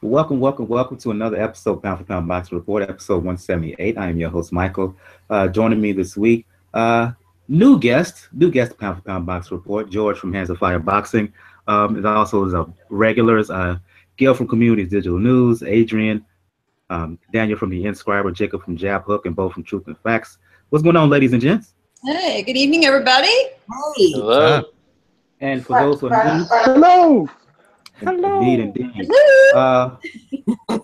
Welcome to another episode, Pound for Pound Boxing Report, episode 178. I am your host, Michael. Joining me this week, new guest, Pound for Pound Boxing Report, George from Hands of Fire Boxing. And also is regulars, Gail from Communities Digital News, Adrien, Daniel from The Inscriber, Jacob from Jab Hook, and Bo from Truth and Facts. What's going on, ladies and gents? Hey, good evening, everybody. Hey. Hello. And for those who are new, Hello. indeed.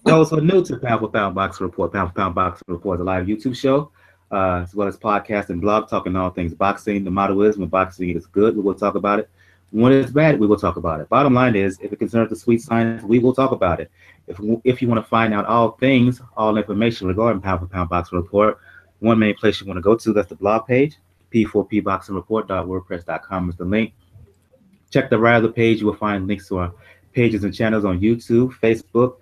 Those who are new to Pound for Pound Boxing Report, Pound for Pound Boxing Report is a live YouTube show, as well as podcast and blog talking all things boxing. The motto is when boxing is good, we will talk about it. When it's bad, we will talk about it. Bottom line is, if it concerns the sweet science, we will talk about it. If you want to find out all things, all information regarding Pound for Pound Boxing Report, one main place you want to go to, that's the blog page, p4pboxingreport.wordpress.com is the link. Check the right of the page. You will find links to our pages and channels on YouTube, Facebook,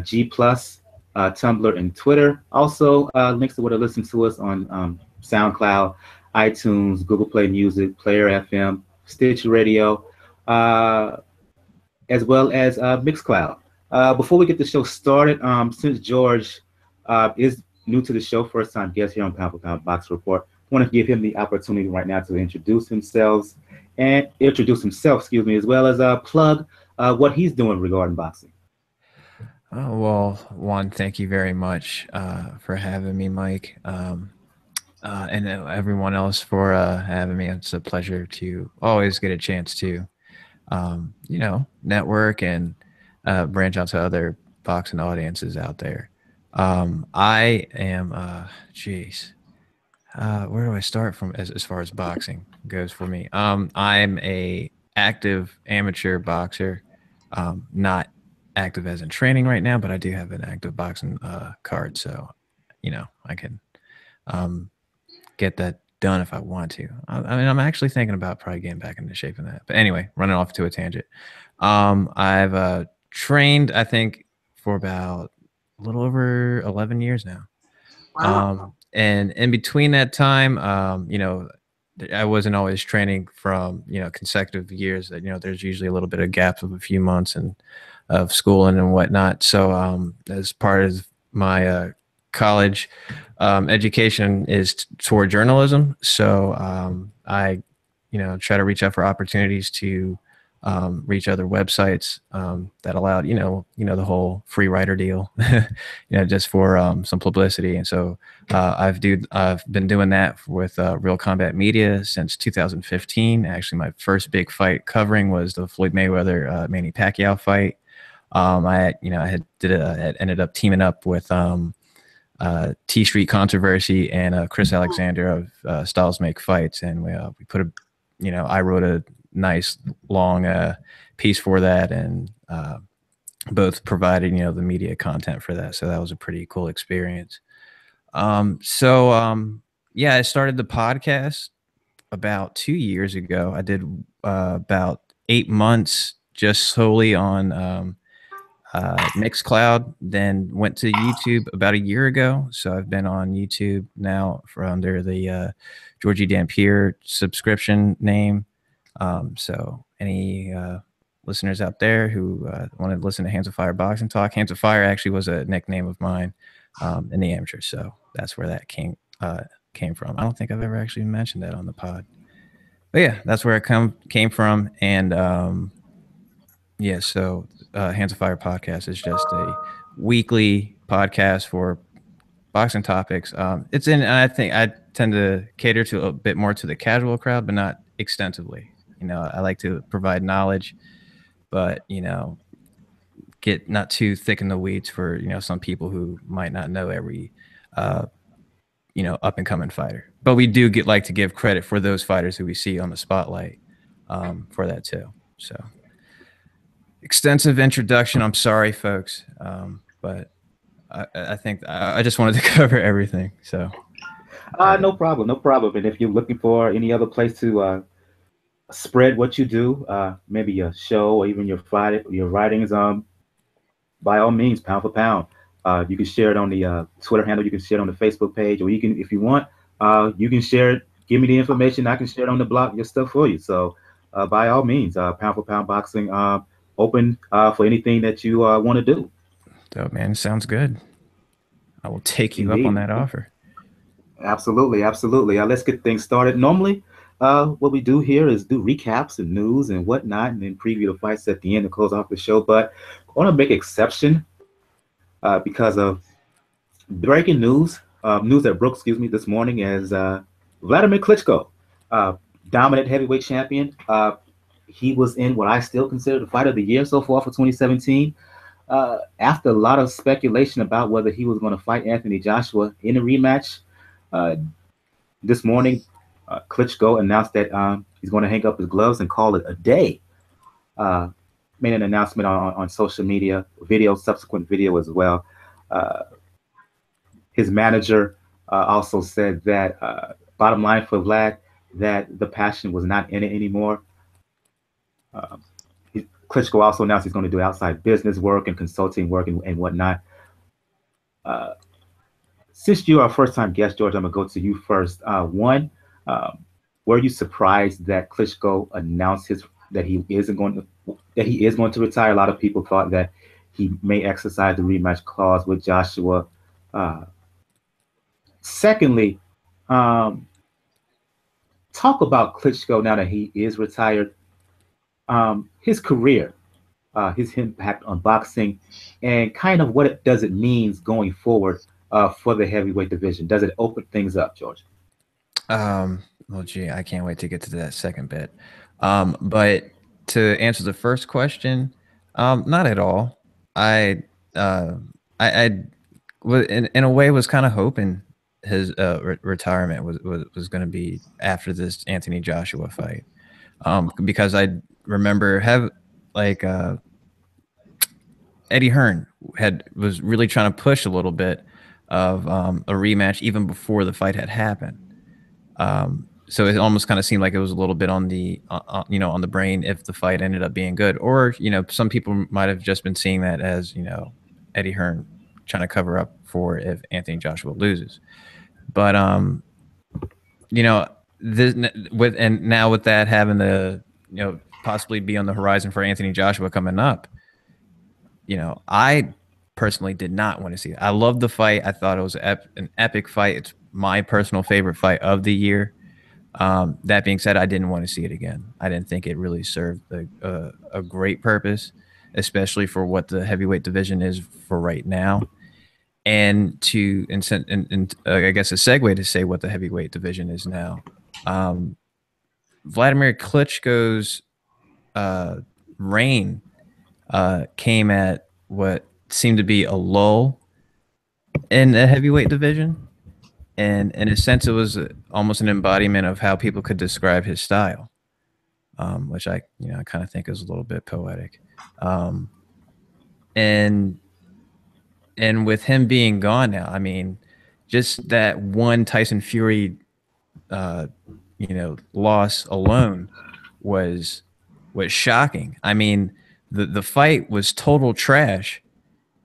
G+, Tumblr, and Twitter. Also, links to where to listen to us on SoundCloud, iTunes, Google Play Music, Player FM, Stitch Radio, as well as Mixcloud. Before we get the show started, since George is new to the show, first time guest here on Pound for Pound Box Report, I want to give him the opportunity right now to introduce himself, as well as plug what he's doing regarding boxing. Oh, well, one, thank you very much for having me, Mike, and everyone else for having me. It's a pleasure to always get a chance to, network and branch out to other boxing audiences out there. I am, where do I start from as far as boxing goes for me? I'm a active amateur boxer, not active as in training right now, but I do have an active boxing card, so I can get that done if I want to. I mean, I'm actually thinking about probably getting back into shape in that. But anyway, running off to a tangent. I've trained, I think, for about a little over 11 years now. Wow. And in between that time, I wasn't always training from, consecutive years. That, there's usually a little bit of gaps of a few months and of schooling and whatnot. So as part of my college education is toward journalism. So I, try to reach out for opportunities to reach other websites that allowed, the whole free writer deal, just for some publicity. And so I've been doing that with Real Combat Media since 2015. Actually, my first big fight covering was the Floyd Mayweather Manny Pacquiao fight. I ended up teaming up with T Street Controversy and Chris Alexander of Styles Make Fights, and we put I wrote a nice long piece for that, and both provided the media content for that, so that was a pretty cool experience. I started the podcast about 2 years ago. I did about 8 months just solely on Mixcloud, then went to YouTube about a year ago. So I've been on YouTube now for under the Georgie Dampier subscription name. So any listeners out there who want to listen to Hands of Fire Boxing Talk, Hands of Fire actually was a nickname of mine in the amateur. So that's where that came from. I don't think I've ever actually mentioned that on the pod. But yeah, that's where it came from. And so Hands of Fire podcast is just a weekly podcast for boxing topics. I think I tend to cater to a bit more to the casual crowd, but not extensively. I like to provide knowledge, but get not too thick in the weeds for some people who might not know every up and coming fighter. But we do like to give credit for those fighters who we see on the spotlight for that too. So extensive introduction. I'm sorry, folks, but I think I just wanted to cover everything. So no problem. And if you're looking for any other place to spread what you do, maybe your show or even your writings, by all means, Pound for Pound. You can share it on the Twitter handle. You can share it on the Facebook page, or you can, if you want, you can share it. Give me the information. I can share it on the blog, your stuff for you. So by all means, Pound for Pound Boxing, open for anything that you want to do. Dope, man. Sounds good. I will take you Indeed. up on that offer. Absolutely, absolutely. Let's get things started. Normally, what we do here is do recaps and news and whatnot, and then preview the fights at the end to close off the show. But I want to make an exception because of breaking news, news that broke, this morning as Wladimir Klitschko, dominant heavyweight champion. He was in what I still consider the fight of the year so far for 2017. After a lot of speculation about whether he was going to fight Anthony Joshua in a rematch, this morning, Klitschko announced that he's going to hang up his gloves and call it a day. Made an announcement on social media, subsequent video as well. His manager also said that, bottom line for Vlad, that the passion was not in it anymore. Klitschko also announced he's going to do outside business work and consulting work and whatnot. Since you are a first-time guest, George, I'm going to go to you first. One, were you surprised that Klitschko announced that he is going to retire? A lot of people thought that he may exercise the rematch clause with Joshua. Secondly, talk about Klitschko now that he is retired. His career, his impact on boxing, and kind of what does it mean going forward for the heavyweight division? Does it open things up, George? Well, gee, I can't wait to get to that second bit. But to answer the first question, not at all. I in a way was kind of hoping his retirement was going to be after this Anthony Joshua fight, because I remember Eddie Hearn was really trying to push a little bit of a rematch even before the fight had happened. So it almost kind of seemed like it was a little bit on the on the brain if the fight ended up being good, or some people might have just been seeing that as Eddie Hearn trying to cover up for if Anthony Joshua loses. But now with that having the possibly be on the horizon for Anthony Joshua coming up, I personally did not want to see it. I loved the fight. I thought it was an epic fight. It's my personal favorite fight of the year. That being said, I didn't want to see it again. I didn't think it really served a great purpose, especially for what the heavyweight division is for right now. And I guess a segue to say what the heavyweight division is now. Wladimir Klitschko's reign came at what seemed to be a lull in the heavyweight division. And in a sense, it was almost an embodiment of how people could describe his style, which I kind of think is a little bit poetic. And with him being gone now, I mean, just that one Tyson Fury, loss alone was shocking. I mean, the fight was total trash,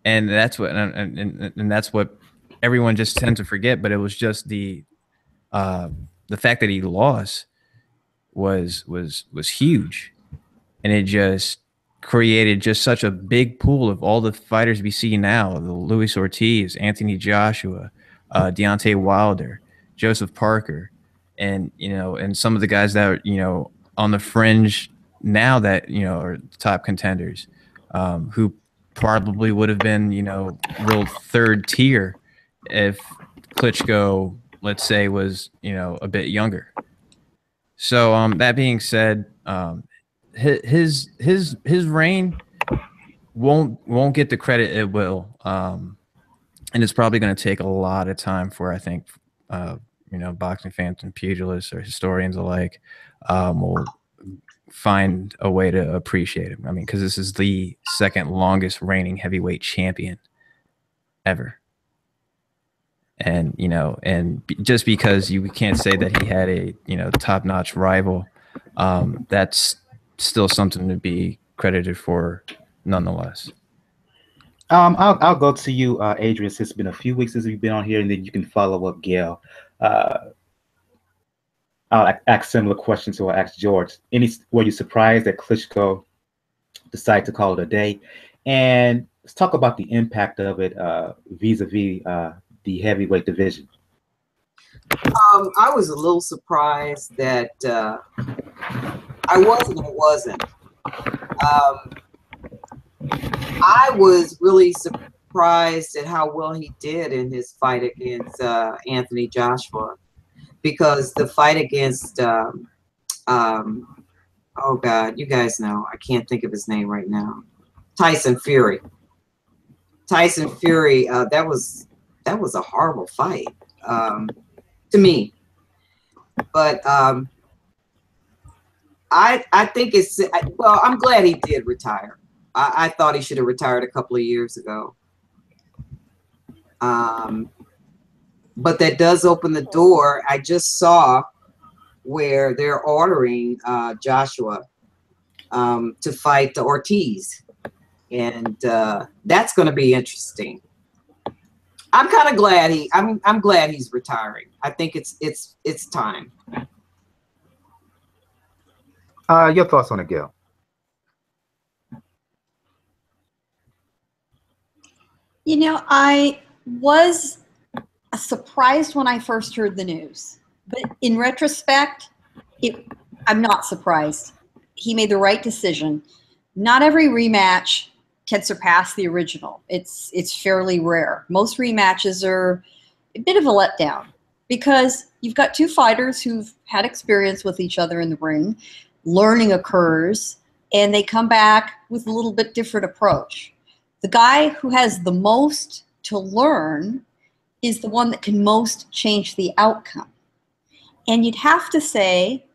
and that's what and that's what everyone just tends to forget. But it was just the fact that he lost was huge, and it just created just such a big pool of all the fighters we see now: the Luis Ortiz, Anthony Joshua, Deontay Wilder, Joseph Parker, and and some of the guys that are on the fringe now that are top contenders, who probably would have been real third tier if Klitschko, let's say, was a bit younger. So that being said, his reign won't get the credit it will, and it's probably going to take a lot of time for, I think, boxing fans and pugilists or historians alike will find a way to appreciate him. I mean, because this is the second longest reigning heavyweight champion ever. And just because you can't say that he had a top-notch rival, that's still something to be credited for nonetheless. I'll go to you, Adrien, since it's been a few weeks since we've been on here, and then you can follow up, Gail. I'll ask similar questions to I asked George. Were you surprised that Klitschko decided to call it a day? And let's talk about the impact of it vis-a-vis the heavyweight division. I was a little surprised that I wasn't. I was really surprised at how well he did in his fight against Anthony Joshua, because the fight against oh God, you guys know, I can't think of his name right now. Tyson Fury. That was a horrible fight to me. But I think it's, well, I'm glad he did retire. I thought he should have retired a couple of years ago. But that does open the door. I just saw where they're ordering Joshua to fight Ortiz, and that's going to be interesting. I'm kind of glad I'm glad he's retiring. I think it's time. Your thoughts on it, Gail? You know, I was surprised when I first heard the news, but in retrospect, I'm not surprised. He made the right decision. Not every rematch can surpass the original. It's fairly rare. Most rematches are a bit of a letdown because you've got two fighters who've had experience with each other in the ring, learning occurs, and they come back with a little bit different approach. The guy who has the most to learn is the one that can most change the outcome. And you'd have to say,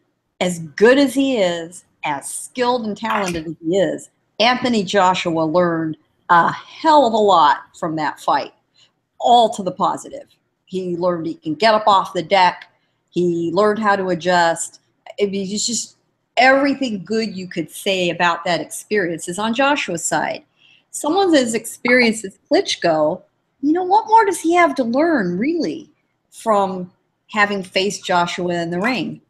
as good as he is, as skilled and talented as he is, Anthony Joshua learned a hell of a lot from that fight, all to the positive. He learned he can get up off the deck. He learned how to adjust. It's just everything good you could say about that experience is on Joshua's side. Someone as experienced as Klitschko, you know, what more does he have to learn, really, from having faced Joshua in the ring?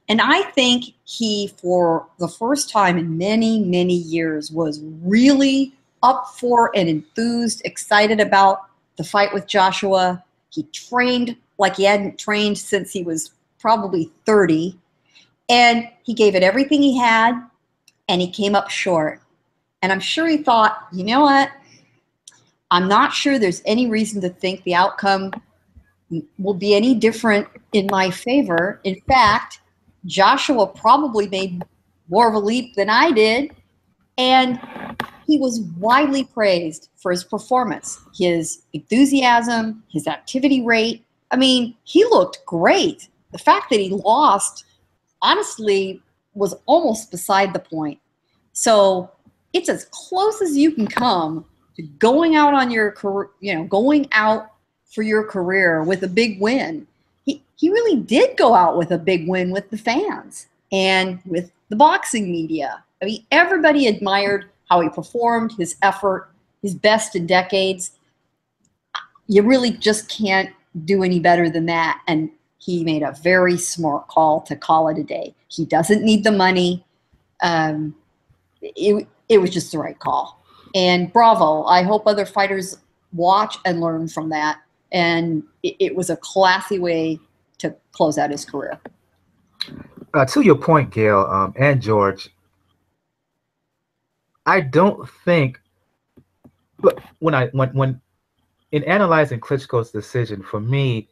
And I think he, for the first time in many, many years, was really up for and enthused, excited about the fight with Joshua. He trained like he hadn't trained since he was probably 30. And he gave it everything he had, and he came up short. And I'm sure he thought, you know what? I'm not sure there's any reason to think the outcome will be any different in my favor. In fact, Joshua probably made more of a leap than I did. And he was widely praised for his performance, his enthusiasm, his activity rate. I mean, he looked great. The fact that he lost, honestly, was almost beside the point. So it's as close as you can come to going out on your career, going out for your career with a big win. He really did go out with a big win with the fans and with the boxing media. I mean, everybody admired how he performed, his effort, his best in decades. You really just can't do any better than that. And he made a very smart call to call it a day. He doesn't need the money. It was just the right call. And bravo. I hope other fighters watch and learn from that. And it was a classy way to close out his career. To your point, Gail, and George, I don't think, look, when in analyzing Klitschko's decision, for me,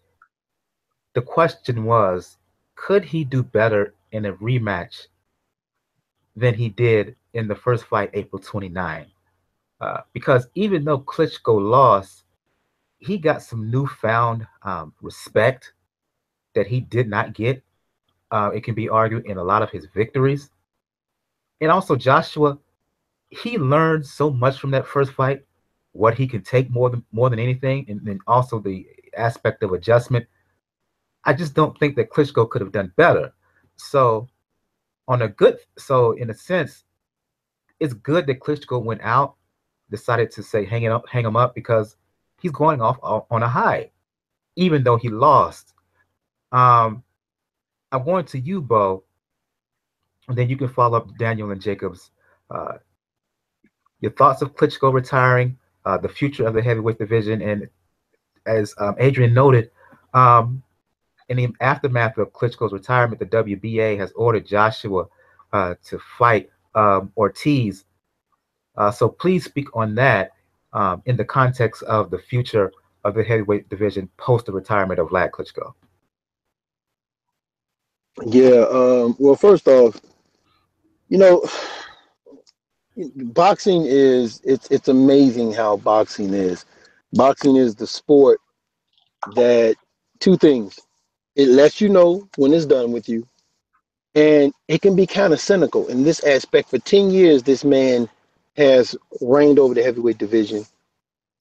the question was, could he do better in a rematch than he did in the first fight, April 29? Because even though Klitschko lost, he got some newfound respect that he did not get. It can be argued in a lot of his victories. And also Joshua, he learned so much from that first fight, what he can take more than anything, and then also the aspect of adjustment. I just don't think that Klitschko could have done better. So in a sense, it's good that Klitschko went out, decided to say hang him up, because he's going off on a high, even though he lost. I'm going to you, Bo, and then you can follow up Daniel and Jacob's. Your thoughts of Klitschko retiring, the future of the heavyweight division. And as Adrien noted, in the aftermath of Klitschko's retirement, the WBA has ordered Joshua to fight Ortiz. So please speak on that in the context of the future of the heavyweight division post the retirement of Vlad Klitschko. Yeah. Well, first off, you know, boxing is it's amazing how boxing is. Boxing is the sport that two things. It lets you know when it's done with you, and it can be kind of cynical in this aspect. For 10 years, this man has reigned over the heavyweight division,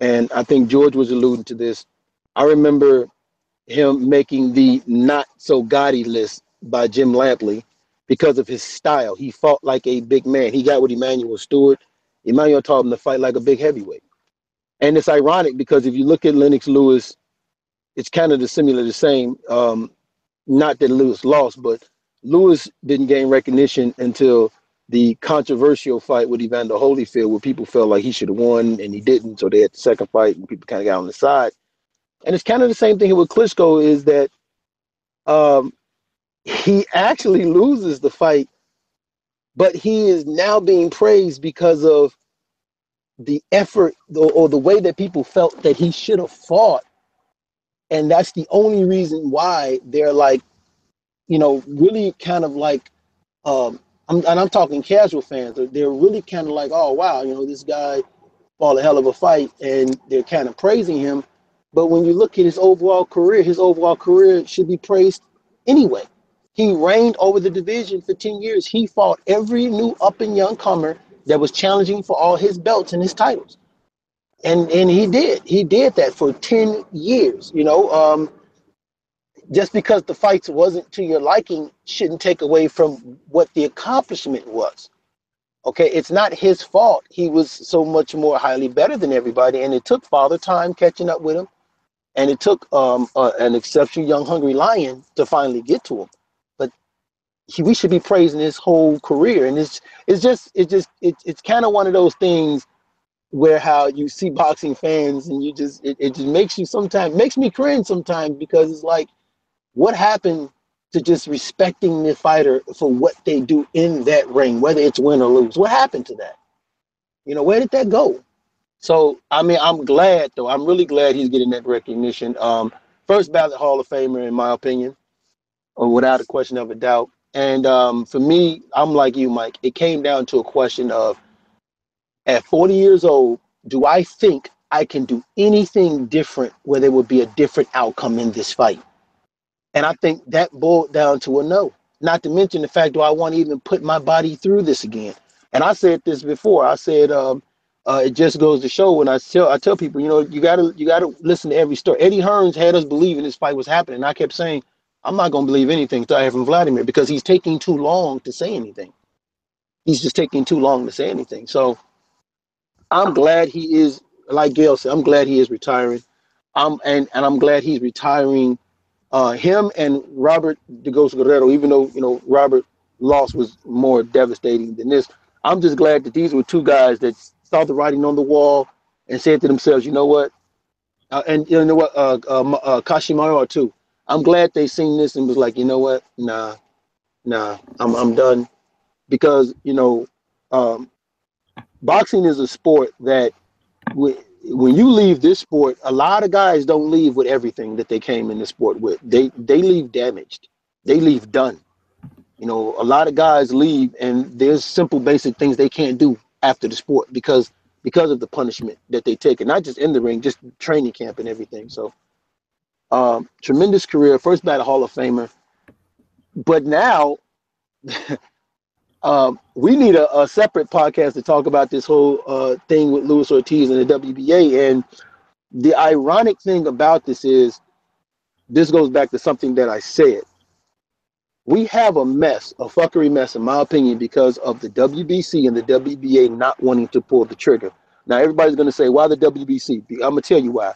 and I think George was alluding to this. I remember him making the not so gaudy list by Jim Lampley because of his style. He fought like a big man. He got with Emmanuel Stewart. Emmanuel taught him to fight like a big heavyweight. And it's ironic because if you look at Lennox Lewis, it's kind of the same. Not that Lewis lost, but Lewis didn't gain recognition until the controversial fight with Evander Holyfield, where people felt like he should have won and he didn't. So they had the second fight and people kind of got on the side. And it's kind of the same thing with Klitschko, is that he actually loses the fight, but he is now being praised because of the effort or the way that people felt that he should have fought. And that's the only reason why they're like, you know, really kind of like, I'm talking casual fans. They're really kind of like, oh, wow, you know, this guy fought a hell of a fight, and they're kind of praising him. But when you look at his overall career should be praised anyway. He reigned over the division for 10 years. He fought every new up and young comer that was challenging for all his belts and his titles. And he did that for 10 years. You know, just because the fights wasn't to your liking shouldn't take away from what the accomplishment was. Okay, it's not his fault. He was so much more highly better than everybody, and it took Father Time catching up with him, and it took an exceptional young hungry lion to finally get to him. But we should be praising his whole career, and it's kind of one of those things where how you see boxing fans and it just makes me cringe sometimes, because it's like, what happened to just respecting the fighter for what they do in that ring, whether it's win or lose? What happened to that? You know, where did that go? So, I mean, I'm glad, though. I'm really glad he's getting that recognition. First ballot Hall of Famer, in my opinion, or without a question of a doubt. And for me, I'm like you, Mike. It came down to a question of, at 40 years old, do I think I can do anything different where there would be a different outcome in this fight? And I think that boiled down to a no. Not to mention the fact, do I want to even put my body through this again? And I said this before. I said it just goes to show, when I tell people, you know, you gotta listen to every story. Eddie Hearns had us believing this fight was happening. And I kept saying, I'm not gonna believe anything until I hear from Wladimir, because he's taking too long to say anything. He's just taking too long to say anything. So I'm glad he is, like Gail said, I'm glad he is retiring. And I'm glad he's retiring. Him and Robert DeGoes Guerrero, even though, you know, Robert loss was more devastating than this, I'm just glad that these were two guys that saw the writing on the wall and said to themselves, you know what, and you know what, Kashimaru too. I'm glad they seen this and was like, you know what, nah, I'm done, because you know, boxing is a sport that when you leave this sport, a lot of guys don't leave with everything that they came in the sport with. They leave damaged. They leave done. You know, a lot of guys leave and there's simple basic things they can't do after the sport because of the punishment that they take, and not just in the ring, just training camp and everything. So tremendous career, first ballot Hall of Famer. But now we need a separate podcast to talk about this whole thing with Luis Ortiz and the WBA. And the ironic thing about this is, this goes back to something that I said. We have a mess, a fuckery mess, in my opinion, because of the WBC and the WBA not wanting to pull the trigger. Now, everybody's going to say, why the WBC? I'm going to tell you why.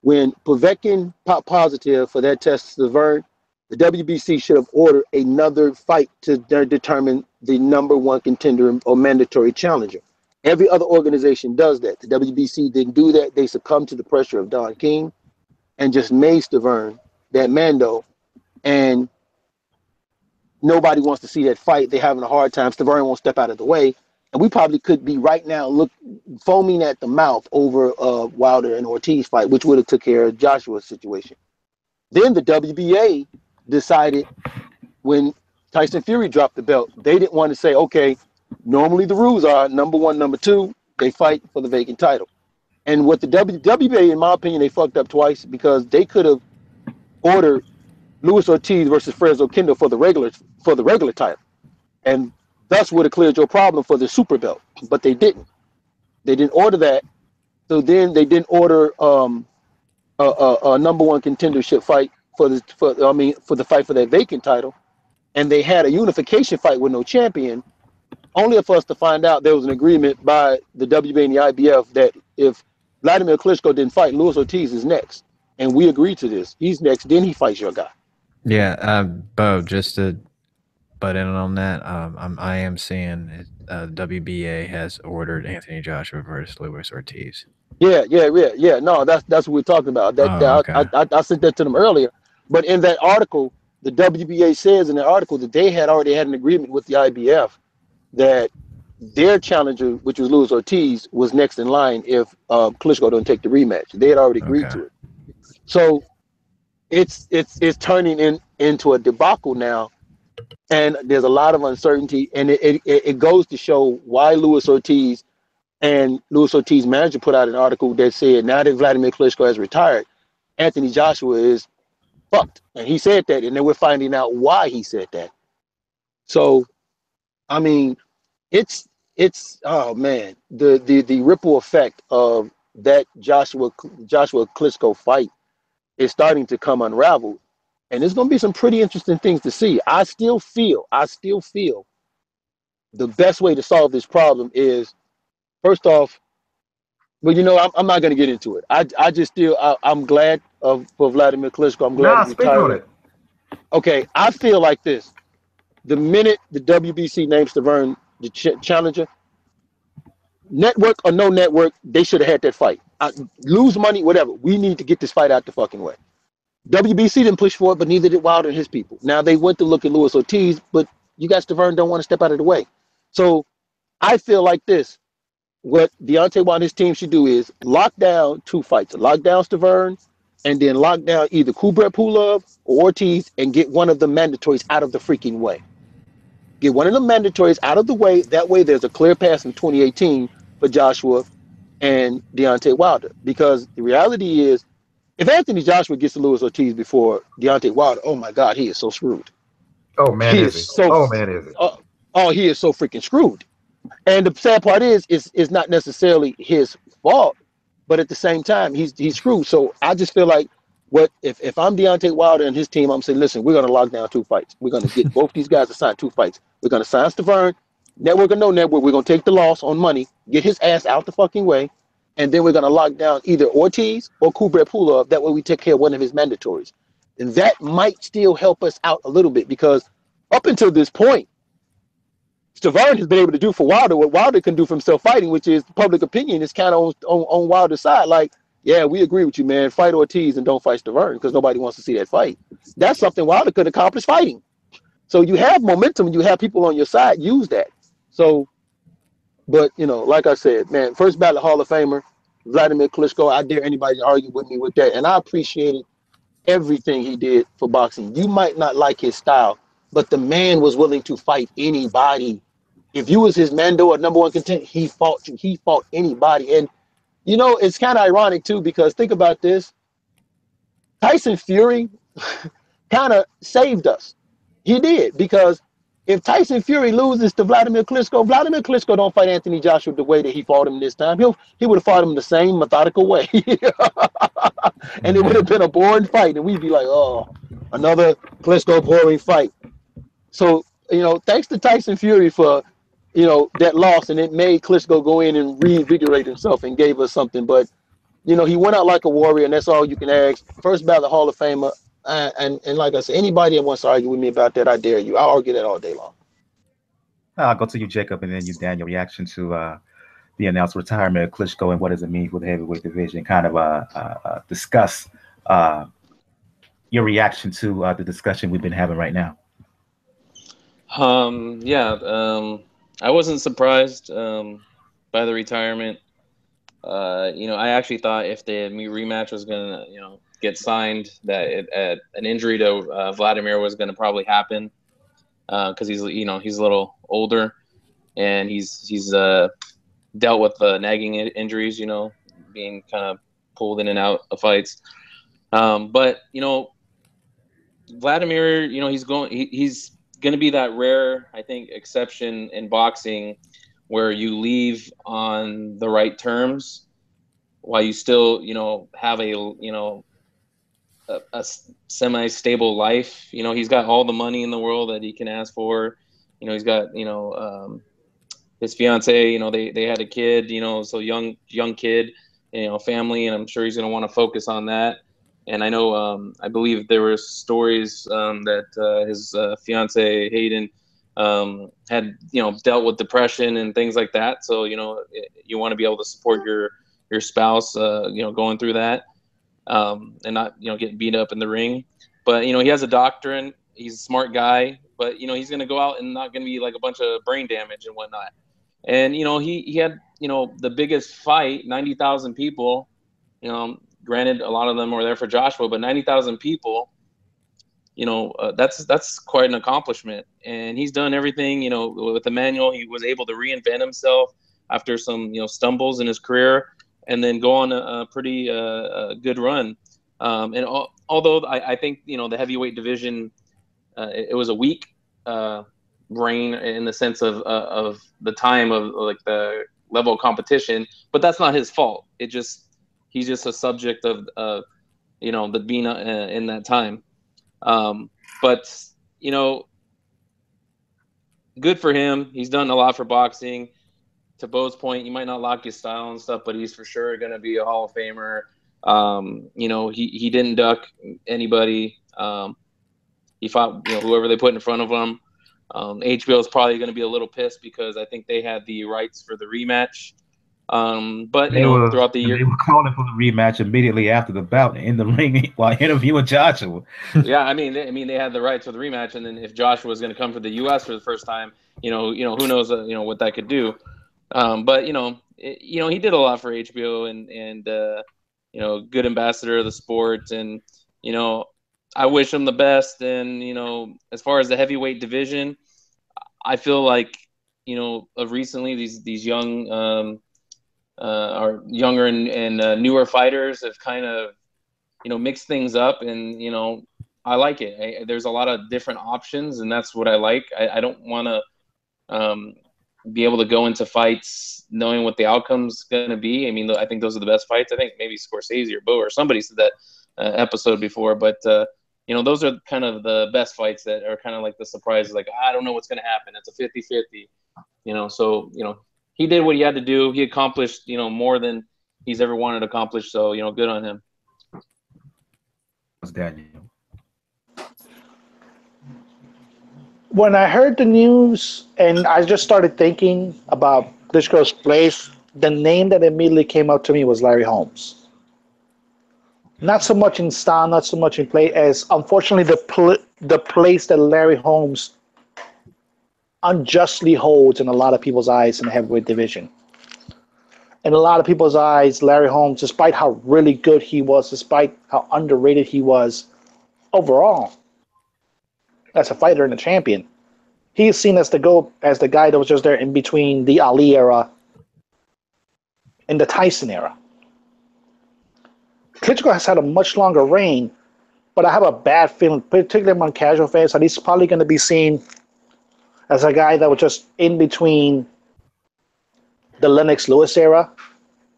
When Povetkin popped positive for that test to Vern, the WBC should have ordered another fight to determine the #1 contender or mandatory challenger. Every other organization does that. The WBC didn't do that. They succumbed to the pressure of Don King and just made Tevin that Mando. And nobody wants to see that fight. They're having a hard time. Tevin won't step out of the way. And we probably could be right now foaming at the mouth over Wilder and Ortiz fight, which would have took care of Joshua's situation. Then the WBA decided when Tyson Fury dropped the belt, they didn't want to say, okay, normally the rules are number one, number two, they fight for the vacant title. And what the WBA, in my opinion, they fucked up twice because they could have ordered Luis Ortiz versus Fresno Kendo for the regular title, and thus would have cleared your problem for the super belt. But they didn't. They didn't order that. So then they didn't order a number one contendership fight for the fight for that vacant title, and they had a unification fight with no champion. Only for us to find out there was an agreement by the WBA and the IBF that if Wladimir Klitschko didn't fight, Luis Ortiz is next, and we agreed to this. He's next, then he fights your guy. Yeah, Bo, just to butt in on that, I am seeing WBA has ordered Anthony Joshua versus Luis Ortiz. Yeah. No, that's what we're talking about. Okay. I sent that to them earlier. But in that article, the WBA says in the article that they had already had an agreement with the IBF that their challenger, which was Luis Ortiz, was next in line if Klitschko don't take the rematch. They had already agreed to it. So it's turning into a debacle now, and there's a lot of uncertainty, and it goes to show why Luis Ortiz and Luis Ortiz's manager put out an article that said now that Wladimir Klitschko has retired, Anthony Joshua is fucked. And he said that, and then we're finding out why he said that. So, I mean, it's oh man, the ripple effect of that Joshua Klitschko fight is starting to come unraveled, and there's going to be some pretty interesting things to see. I still feel the best way to solve this problem is, first off, well, you know, I'm not going to get into it. I'm glad for Wladimir Klitschko. I'm glad he's retired. Okay, I feel like this. The minute the WBC names Tevin the challenger, network or no network, they should have had that fight. Lose money, whatever. We need to get this fight out the fucking way. WBC didn't push for it, but neither did Wilder and his people. Now they went to look at Luis Ortiz, but you guys, Tevin, don't want to step out of the way. So I feel like this. What Deontay Wilder and his team should do is lock down two fights. Lock down Tevin, and then lock down either Kubrat Pulev or Ortiz and get one of the mandatories out of the freaking way. Get one of the mandatories out of the way. That way there's a clear path in 2018 for Joshua and Deontay Wilder. Because the reality is, if Anthony Joshua gets to Luis Ortiz before Deontay Wilder, oh my God, he is so screwed. Oh man, is he? He is so freaking screwed. And the sad part is not necessarily his fault, but at the same time, he's screwed. So I just feel like, if I'm Deontay Wilder and his team, I'm saying, listen, we're going to lock down two fights. We're going to get both these guys to sign two fights. We're going to sign Tevin, network or no network. We're going to take the loss on money, get his ass out the fucking way, and then we're going to lock down either Ortiz or Kubrat Pulev. That way we take care of one of his mandatories. And that might still help us out a little bit, because up until this point, Tevin has been able to do for Wilder what Wilder can do for himself fighting, which is public opinion is kind of on Wilder's side. Like, yeah, we agree with you, man. Fight Ortiz and don't fight Tevin because nobody wants to see that fight. That's something Wilder could accomplish fighting. So you have momentum and you have people on your side. Use that. So, but, you know, like I said, man, first ballot Hall of Famer, Wladimir Klitschko. I dare anybody to argue with me with that. And I appreciated everything he did for boxing. You might not like his style, but the man was willing to fight anybody. If you was his Mando or number one contender, he fought you. He fought anybody. And, you know, it's kind of ironic, too, because think about this. Tyson Fury kind of saved us. He did, because if Tyson Fury loses to Wladimir Klitschko don't fight Anthony Joshua the way that he fought him this time. He would have fought him the same methodical way. And it would have been a boring fight. And we'd be like, oh, another Klitschko boring fight. So, you know, thanks to Tyson Fury for, you know, that loss, and it made Klitschko go in and reinvigorate himself and gave us something. But, you know, he went out like a warrior, and that's all you can ask. First ballot Hall of Famer. And like I said, anybody that wants to argue with me about that, I dare you. I'll argue that all day long. I'll go to you, Jacob, and then you, Dan, your reaction to the announced retirement of Klitschko and what does it mean for the heavyweight division. Kind of discuss your reaction to the discussion we've been having right now. I wasn't surprised by the retirement. I actually thought if the rematch was gonna, get signed, that an injury to Wladimir was gonna probably happen because he's a little older and he's dealt with nagging injuries, being kind of pulled in and out of fights. But Wladimir, he's going to be that rare, I think, exception in boxing where you leave on the right terms while you still, have a semi-stable life. He's got all the money in the world that he can ask for. He's got, his fiance, they had a kid, so young kid, family, and I'm sure he's going to want to focus on that. And I know, I believe there were stories that his fiance Hayden had, dealt with depression and things like that. So, you want to be able to support your spouse, going through that, and not, getting beat up in the ring. But, he has a doctrine. He's a smart guy, but, he's going to go out and not going to be like a bunch of brain damage and whatnot. And, he had, the biggest fight, 90,000 people, granted, a lot of them were there for Joshua, but 90,000 people, that's quite an accomplishment. And he's done everything, with Emmanuel. He was able to reinvent himself after some, stumbles in his career and then go on a pretty good run. And although I think, the heavyweight division, it was a weak reign in the sense of the time of like the level of competition, but that's not his fault. He's just a subject of the being in that time. But good for him. He's done a lot for boxing. To Bo's point, you might not like his style and stuff, but he's for sure going to be a Hall of Famer. He didn't duck anybody. He fought whoever they put in front of him. HBO is probably going to be a little pissed because I think they had the rights for the rematch. But throughout the year, they were calling for the rematch immediately after the bout in the ring while interviewing Joshua. Yeah, I mean, they had the rights for the rematch, and then if Joshua was going to come for the U.S. for the first time, who knows, what that could do. But he did a lot for HBO and good ambassador of the sport, and I wish him the best. And as far as the heavyweight division, I feel like of recently these young. Our younger and newer fighters have kind of, mixed things up, and I like it. There's a lot of different options, and that's what I like. I don't want to be able to go into fights knowing what the outcome's going to be. I mean, I think those are the best fights. I think maybe Scorsese or Bo or somebody said that episode before, but those are kind of the best fights that are kind of like the surprises. Like, I don't know what's going to happen. It's a 50-50. So he did what he had to do. He accomplished, more than he's ever wanted to accomplish. So, good on him. When I heard the news and I just started thinking about Klitschko's place, the name that immediately came out to me was Larry Holmes. Not so much in style, not so much in play, as unfortunately the place that Larry Holmes unjustly holds in a lot of people's eyes in the heavyweight division. In a lot of people's eyes, Larry Holmes, despite how really good he was, despite how underrated he was overall as a fighter and a champion, he is seen as the guy that was just there in between the Ali era and the Tyson era. Klitschko has had a much longer reign, but I have a bad feeling, particularly among casual fans, that he's probably going to be seen as a guy that was just in between the Lennox Lewis era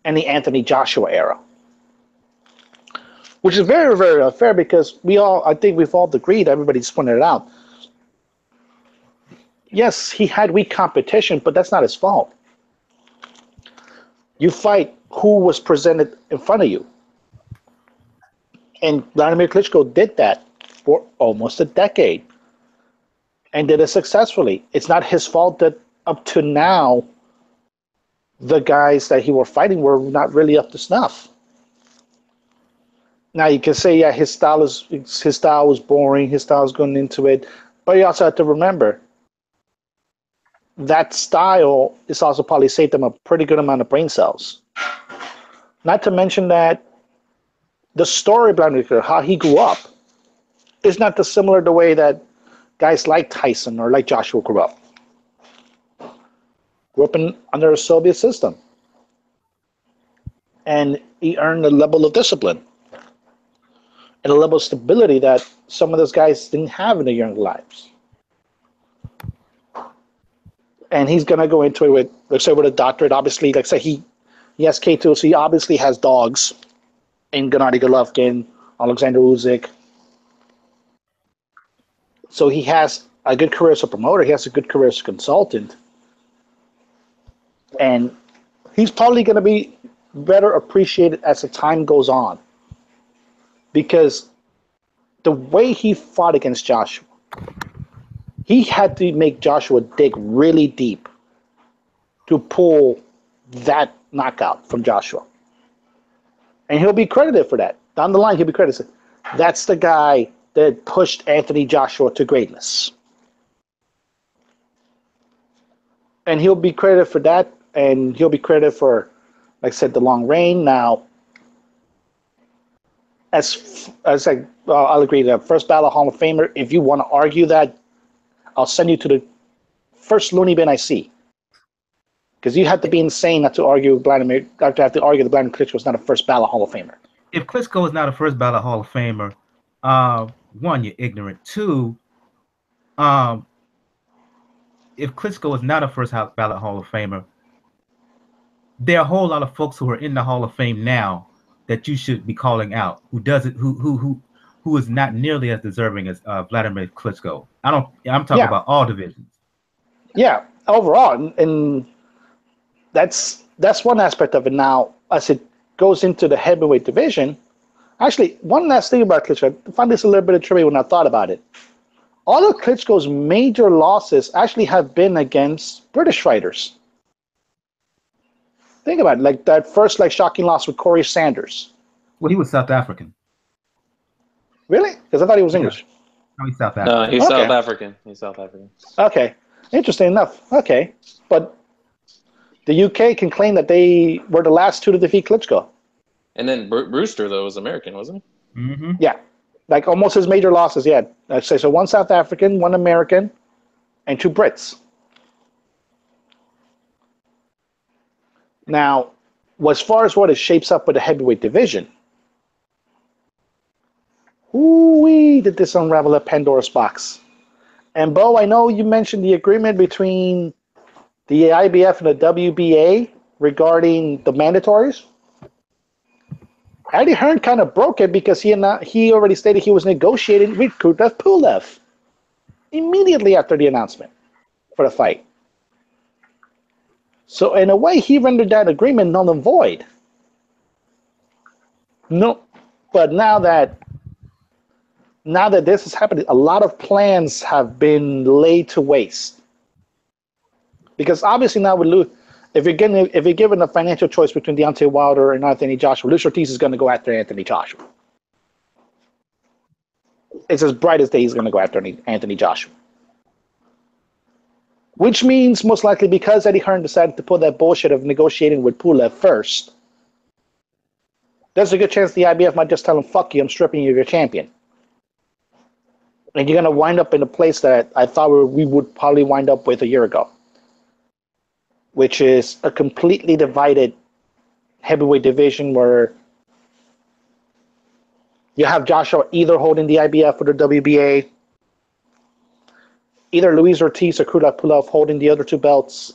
and the Anthony Joshua era. Which is very, very unfair because I think we've all agreed, everybody's pointed it out. Yes, he had weak competition, but that's not his fault. You fight who was presented in front of you. And Wladimir Klitschko did that for almost a decade. And did it successfully. It's not his fault that up to now, the guys that he were fighting were not really up to snuff. Now you can say, yeah, his style was boring, his style is going into it, but you also have to remember that style is also probably saved him a pretty good amount of brain cells. Not to mention that the story behind how he grew up is not dissimilar the way that guys like Tyson or like Joshua grew up. Grew up under a Soviet system. And he earned a level of discipline and a level of stability that some of those guys didn't have in their young lives. And he's going to go into it with, let's say, with a doctorate. Obviously, like say he has K2, so he obviously has dogs in Gennady Golovkin, Alexander Usyk. So he has a good career as a promoter. He has a good career as a consultant. And he's probably going to be better appreciated as the time goes on. Because the way he fought against Joshua, he had to make Joshua dig really deep to pull that knockout from Joshua. And he'll be credited for that. Down the line, he'll be credited. That's the guy that pushed Anthony Joshua to greatness. And he'll be credited for that, and he'll be credited for, like I said, the long reign. Now, I'll agree that first ballot Hall of Famer, if you want to argue that, I'll send you to the first loony bin I see. Because you have to be insane not to argue that Wladimir Klitschko is not a first ballot Hall of Famer. If Klitschko is not a first ballot Hall of Famer, one, you're ignorant. Two, if Klitschko is not a first ballot Hall of Famer, there are a whole lot of folks who are in the Hall of Fame now that you should be calling out, who is not nearly as deserving as Wladimir Klitschko. I'm talking about all divisions. Yeah, overall, and that's one aspect of it. Now, as it goes into the heavyweight division, actually, one last thing about Klitschko, I found this a little bit of trivia when I thought about it. All of Klitschko's major losses actually have been against British fighters. Think about it, like that first shocking loss with Corey Sanders. Well, he was South African. Really? Because I thought he was English. No, he's South African. No, he's South African. He's South African. Okay. Interesting enough. Okay. But the UK can claim that they were the last two to defeat Klitschko. And then Brewster, though, was American, wasn't he? Mm-hmm. Yeah. Like almost his major losses, yeah. I'd say so. One South African, one American, and two Brits. Now, as far as what it shapes up with the heavyweight division, did this unravel a Pandora's box. And Bo, I know you mentioned the agreement between the IBF and the WBA regarding the mandatories. Eddie Hearn kind of broke it because he already stated he was negotiating with Kurtlev Pulev immediately after the announcement for the fight. So in a way, he rendered that agreement null and void. No, but now that this is happening, a lot of plans have been laid to waste. Because obviously now if you're given a financial choice between Deontay Wilder and Anthony Joshua, Luis Ortiz is going to go after Anthony Joshua. It's as bright as day he's going to go after Anthony Joshua. Which means most likely because Eddie Hearn decided to pull that bullshit of negotiating with Pulev first, there's a good chance the IBF might just tell him, fuck you, I'm stripping you of your champion. And you're going to wind up in a place that I thought we would probably wind up with a year ago, which is a completely divided heavyweight division where you have Joshua either holding the IBF or the WBA, either Luis Ortiz or Kurtlev Pulev holding the other two belts,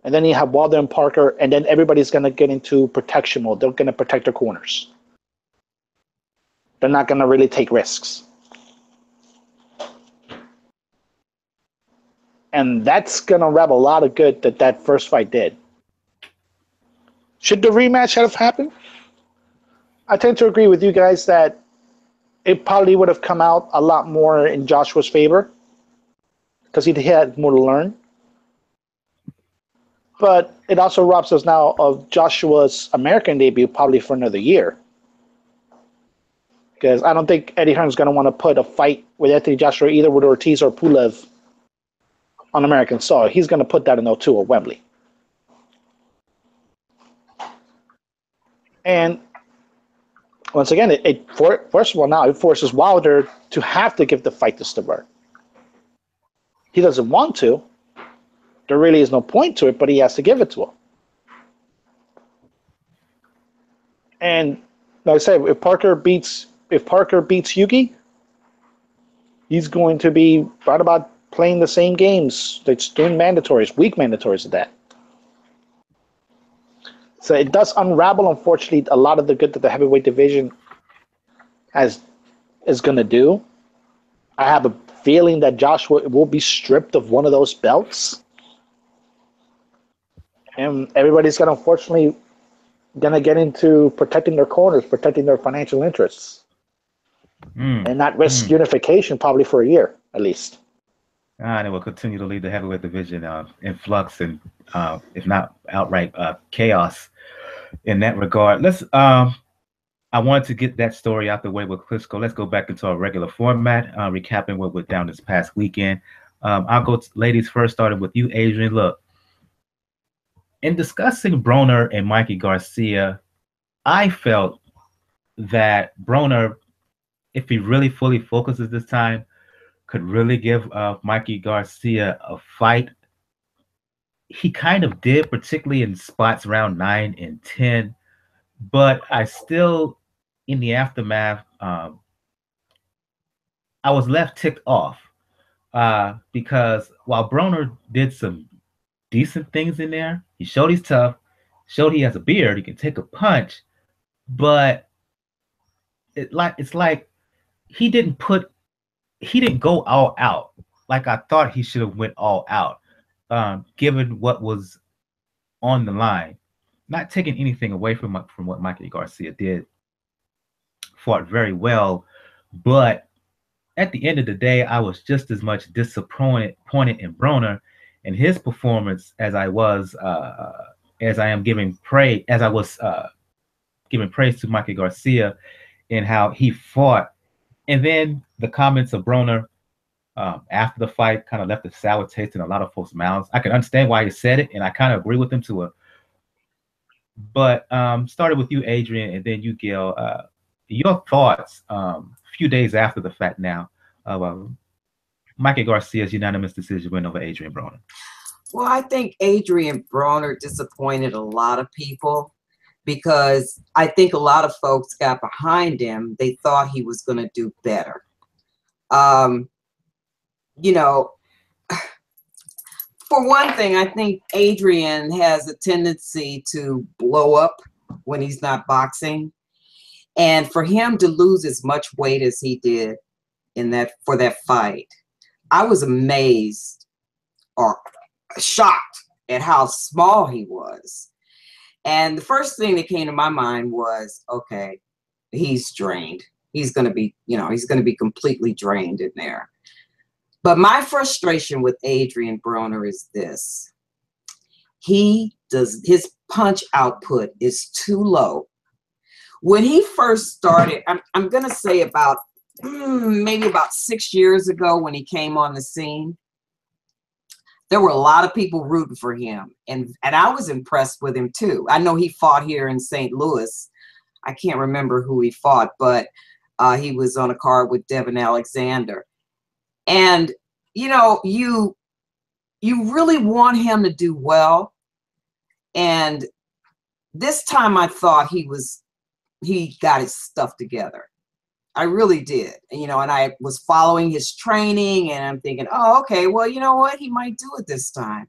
and then you have Wilder and Parker, and then everybody's going to get into protection mode. They're going to protect their corners. They're not going to really take risks. And that's going to wrap a lot of good that first fight did. Should the rematch have happened? I tend to agree with you guys that it probably would have come out a lot more in Joshua's favor because he had more to learn. But it also robs us now of Joshua's American debut probably for another year. Because I don't think Eddie Hearn's going to want to put a fight with Anthony Joshua either with Ortiz or Pulev on American soil. He's going to put that in 02 at Wembley. And once again, first of all, now it forces Wilder to have to give the fight to Stavert. He doesn't want to. There really is no point to it, but he has to give it to him. And like I said, if Parker beats Yuki, he's going to be right about playing the same games. It's doing mandatories, weak mandatories at that. So it does unravel, unfortunately, a lot of the good that the heavyweight division is going to do. I have a feeling that Joshua will be stripped of one of those belts. And everybody's going to, unfortunately, get into protecting their corners, protecting their financial interests. And not risk unification probably for a year, at least. And it will continue to lead the heavyweight division in flux and, if not outright, chaos in that regard. I wanted to get that story out the way with Klitschko. Let's go back into our regular format, recapping what went down this past weekend. I'll go ladies first, starting with you, Adrien. Look, in discussing Broner and Mikey Garcia, I felt that Broner, if he really fully focuses this time, could really give Mikey Garcia a fight. He kind of did, particularly in spots around 9 and 10. But I still, in the aftermath, I was left ticked off because while Broner did some decent things in there, he showed he's tough, showed he has a beard, he can take a punch, but it's like he didn't go all out like I thought he should have went all out, given what was on the line. Not taking anything away from what Mikey Garcia did, fought very well, but at the end of the day, I was just as much disappointed in Broner and his performance as I was giving praise to Mikey Garcia and how he fought. And then the comments of Broner after the fight kind of left a sour taste in a lot of folks' mouths. I can understand why he said it, and I kind of agree with him to a. But started with you, Adrien, and then you, Gil. Your thoughts a few days after the fact now of Mikey Garcia's unanimous decision win over Adrien Broner. Well, I think Adrien Broner disappointed a lot of people because I think a lot of folks got behind him. They thought he was going to do better. For one thing, I think Adrien has a tendency to blow up when he's not boxing. And for him to lose as much weight as he did for that fight, I was amazed or shocked at how small he was. And the first thing that came to my mind was, okay, he's drained. He's going to be completely drained in there. But my frustration with Adrien Broner is this. His punch output is too low. When he first started, I'm going to say maybe about 6 years ago when he came on the scene, there were a lot of people rooting for him. And I was impressed with him too. I know he fought here in St. Louis. I can't remember who he fought, but he was on a card with Devin Alexander. And, you really want him to do well. And this time I thought he got his stuff together. I really did. And I was following his training and I'm thinking, oh, okay, well, you know what? He might do it this time.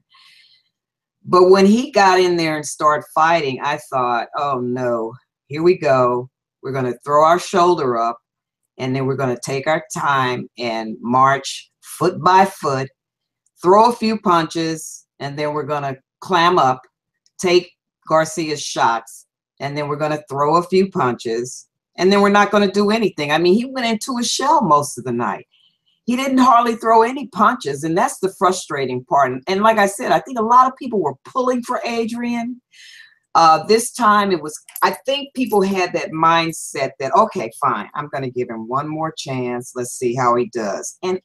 But when he got in there and started fighting, I thought, oh no, here we go. We're going to throw our shoulder up and then we're going to take our time and march foot by foot, throw a few punches, and then we're going to clam up, take Garcia's shots, and then we're going to throw a few punches, and then we're not going to do anything. I mean, he went into a shell most of the night. he didn't hardly throw any punches, and that's the frustrating part. And like I said, I think a lot of people were pulling for Adrien. This time it was, I think people had that mindset that, okay, fine, I'm going to give him one more chance. Let's see how he does. And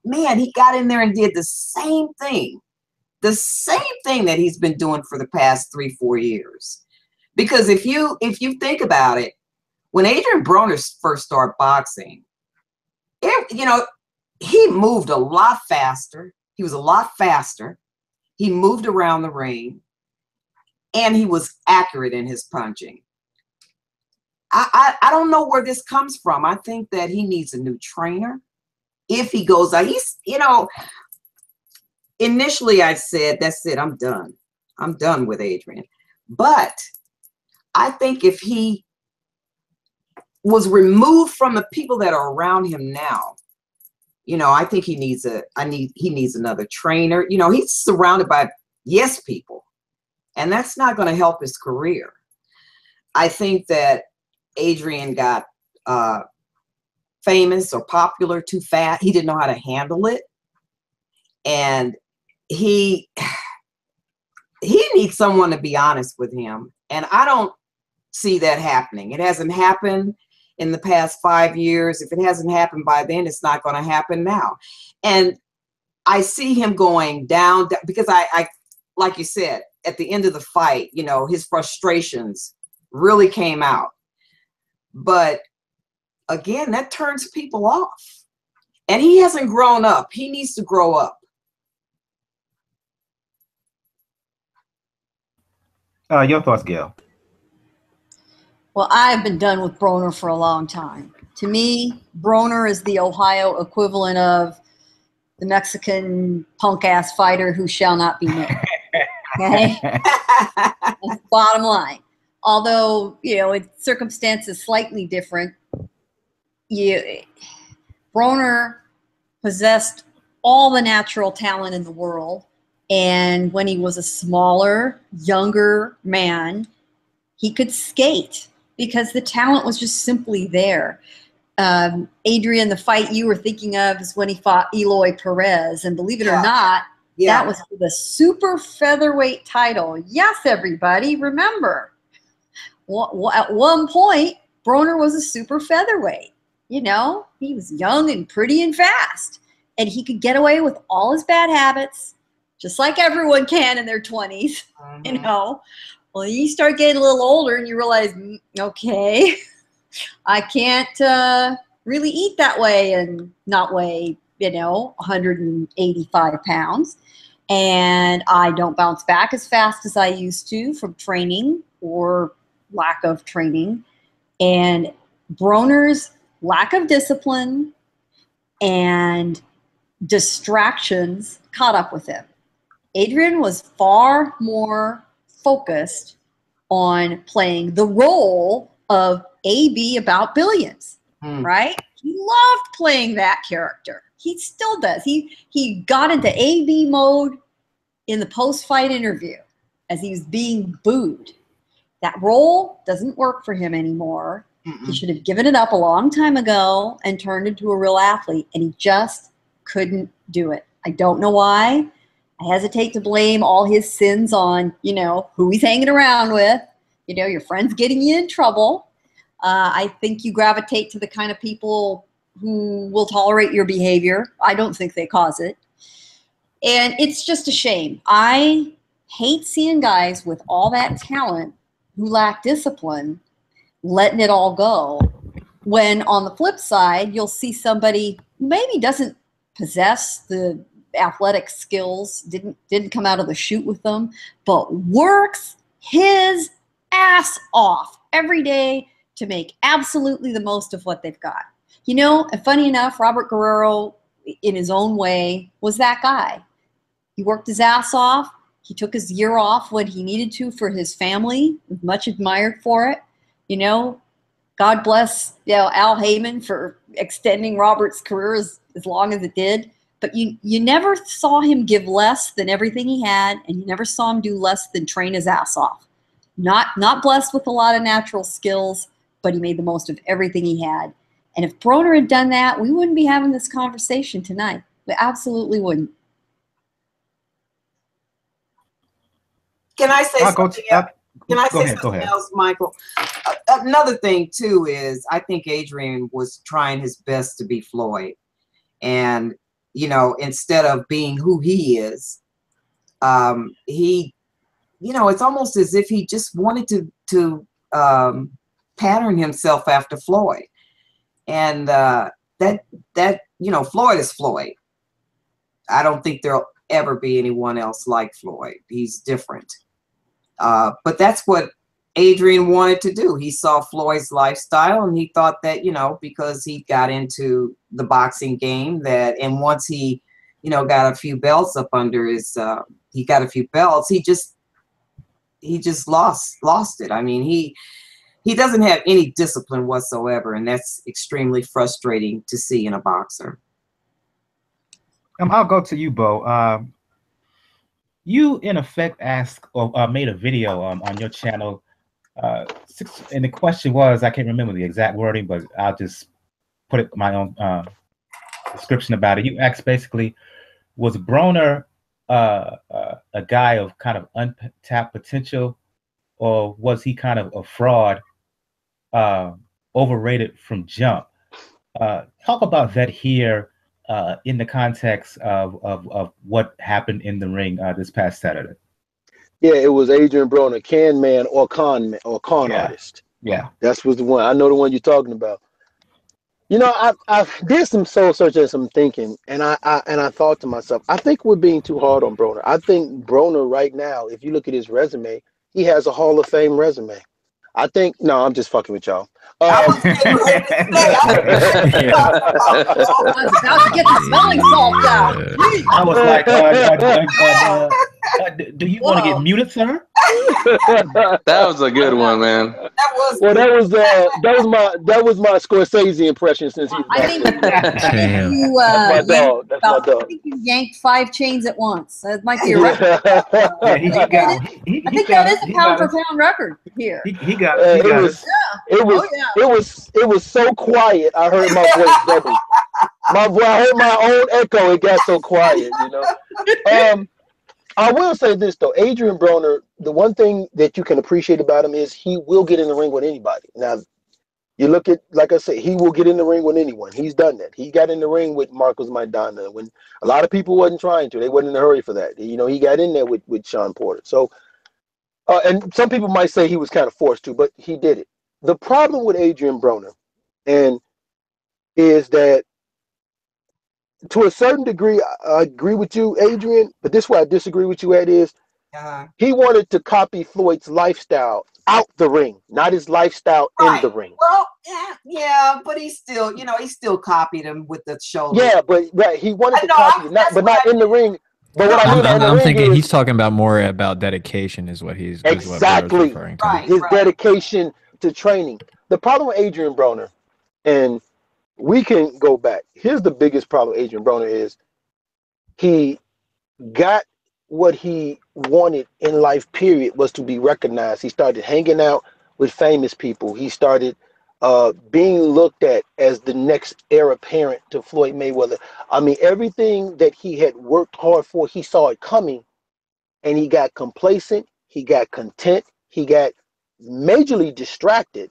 man, he got in there and did the same thing that he's been doing for the past 3-4 years. Because if you think about it, when Adrien Broner first started boxing, he moved a lot faster. He was a lot faster. He moved around the ring. And he was accurate in his punching. I don't know where this comes from. I think that he needs a new trainer. If he goes out, he's, initially I said, that's it, I'm done. I'm done with Adrien. But I think if he was removed from the people that are around him now, I think he needs he needs another trainer. He's surrounded by yes people. And that's not going to help his career. I think that Adrien got famous or popular too fast. He didn't know how to handle it. And he needs someone to be honest with him. And I don't see that happening. It hasn't happened in the past 5 years. If it hasn't happened by then, it's not going to happen now. And I see him going down because I like you said, at the end of the fight, his frustrations really came out. But again, that turns people off. And he hasn't grown up. He needs to grow up. Your thoughts, Gail? Well, I've been done with Broner for a long time. To me, Broner is the Ohio equivalent of the Mexican punk-ass fighter who shall not be named. Okay? That's bottom line. Although, circumstances slightly different, Broner possessed all the natural talent in the world. And when he was a smaller, younger man, he could skate because the talent was just simply there. Adrien, the fight you were thinking of is when he fought Eloy Perez. And believe it or not, that was the super featherweight title. Yes, everybody, remember. At one point, Broner was a super featherweight. He was young and pretty and fast. And he could get away with all his bad habits, just like everyone can in their 20s, Well, you start getting a little older and you realize, okay, I can't really eat that way and not weigh, 185 pounds. And I don't bounce back as fast as I used to from training or lack of training. And Broner's lack of discipline and distractions caught up with him. Adrien was far more focused on playing the role of AB about billions, right? He loved playing that character. He still does. He got into AB mode in the post-fight interview as he was being booed. That role doesn't work for him anymore. He should have given it up a long time ago and turned into a real athlete, and he just couldn't do it. I don't know why. I hesitate to blame all his sins on, who he's hanging around with. Your friends getting you in trouble. I think you gravitate to the kind of people who will tolerate your behavior. I don't think they cause it. And it's just a shame. I hate seeing guys with all that talent who lack discipline letting it all go. When on the flip side, you'll see somebody who maybe doesn't possess the athletic skills, didn't come out of the chute with them, but works his ass off every day to make absolutely the most of what they've got. And funny enough, Robert Guerrero, in his own way, was that guy. He worked his ass off. He took his year off when he needed to for his family, was much admired for it. God bless Al Heyman for extending Robert's career as long as it did. But you never saw him give less than everything he had, and you never saw him do less than train his ass off. Not blessed with a lot of natural skills, but he made the most of everything he had. And if Broner had done that, we wouldn't be having this conversation tonight. We absolutely wouldn't. Can I say something else? Can I say Go something ahead. else, Michael? Another thing, too, is I think Adrien was trying his best to be Floyd. And, you know, instead of being who he is, he, you know, it's almost as if he just wanted to pattern himself after Floyd. And that, you know, Floyd is Floyd. I don't think there'll ever be anyone else like Floyd. He's different. But that's what Adrien wanted to do. He saw Floyd's lifestyle and he thought that, you know, because he got into the boxing game that, and once he, you know, got a few belts up under his, he got a few belts, he just lost it. I mean, he doesn't have any discipline whatsoever, and that's extremely frustrating to see in a boxer. I'll go to you, Bo. You, in effect, asked or made a video on your channel, and the question was, I can't remember the exact wording, but I'll just put it my own description about it. You asked basically, was Broner a guy of kind of untapped potential, or was he kind of a fraud, overrated from jump? Talk about that here. In the context of what happened in the ring this past Saturday. Yeah, it was Adrien Broner, can man or con artist. Yeah, that was the one. I know the one you're talking about. You know, I did some soul searching and some thinking, and I thought to myself, I think we're being too hard on Broner. I think Broner right now, if you look at his resume, he has a Hall of Fame resume. I think, no, I'm just fucking with y'all. I was about to get the smelling salt out. I was like, do you want to get muted, sir? That was a good one, man. That was my Scorsese impression since he's I think you yanked 5 chains at once. That might be a record. I think that is a pound for pound record here. He got it. It was so quiet. I heard my voice double. I heard my own echo. It got so quiet, you know. I will say this though, Adrien Broner, the one thing that you can appreciate about him is he will get in the ring with anybody. Now, you look at, like I said, he will get in the ring with anyone. He's done that. He got in the ring with Marcos Maidana when a lot of people wasn't trying to. They wasn't in a hurry for that. You know, he got in there with Sean Porter. So, and some people might say he was kind of forced to, but he did it. The problem with Adrien Broner is that to a certain degree, I agree with you, Adrien, but this is where I disagree with you at is he wanted to copy Floyd's lifestyle out the ring, not his lifestyle in the ring. Well, yeah, but he still, you know, he still copied him with the shoulder. Yeah, but he wanted to copy, not in the ring. But what I'm thinking he's talking about more about dedication, is what he's exactly referring to. His dedication to training. The problem with Adrien Broner, and we can go back. Here's the biggest problem with Adrien Broner is he got what he wanted in life, period, was to be recognized. He started hanging out with famous people. He started being looked at as the next heir apparent to Floyd Mayweather. I mean, everything that he had worked hard for, he saw it coming, and he got complacent, he got content, he got majorly distracted,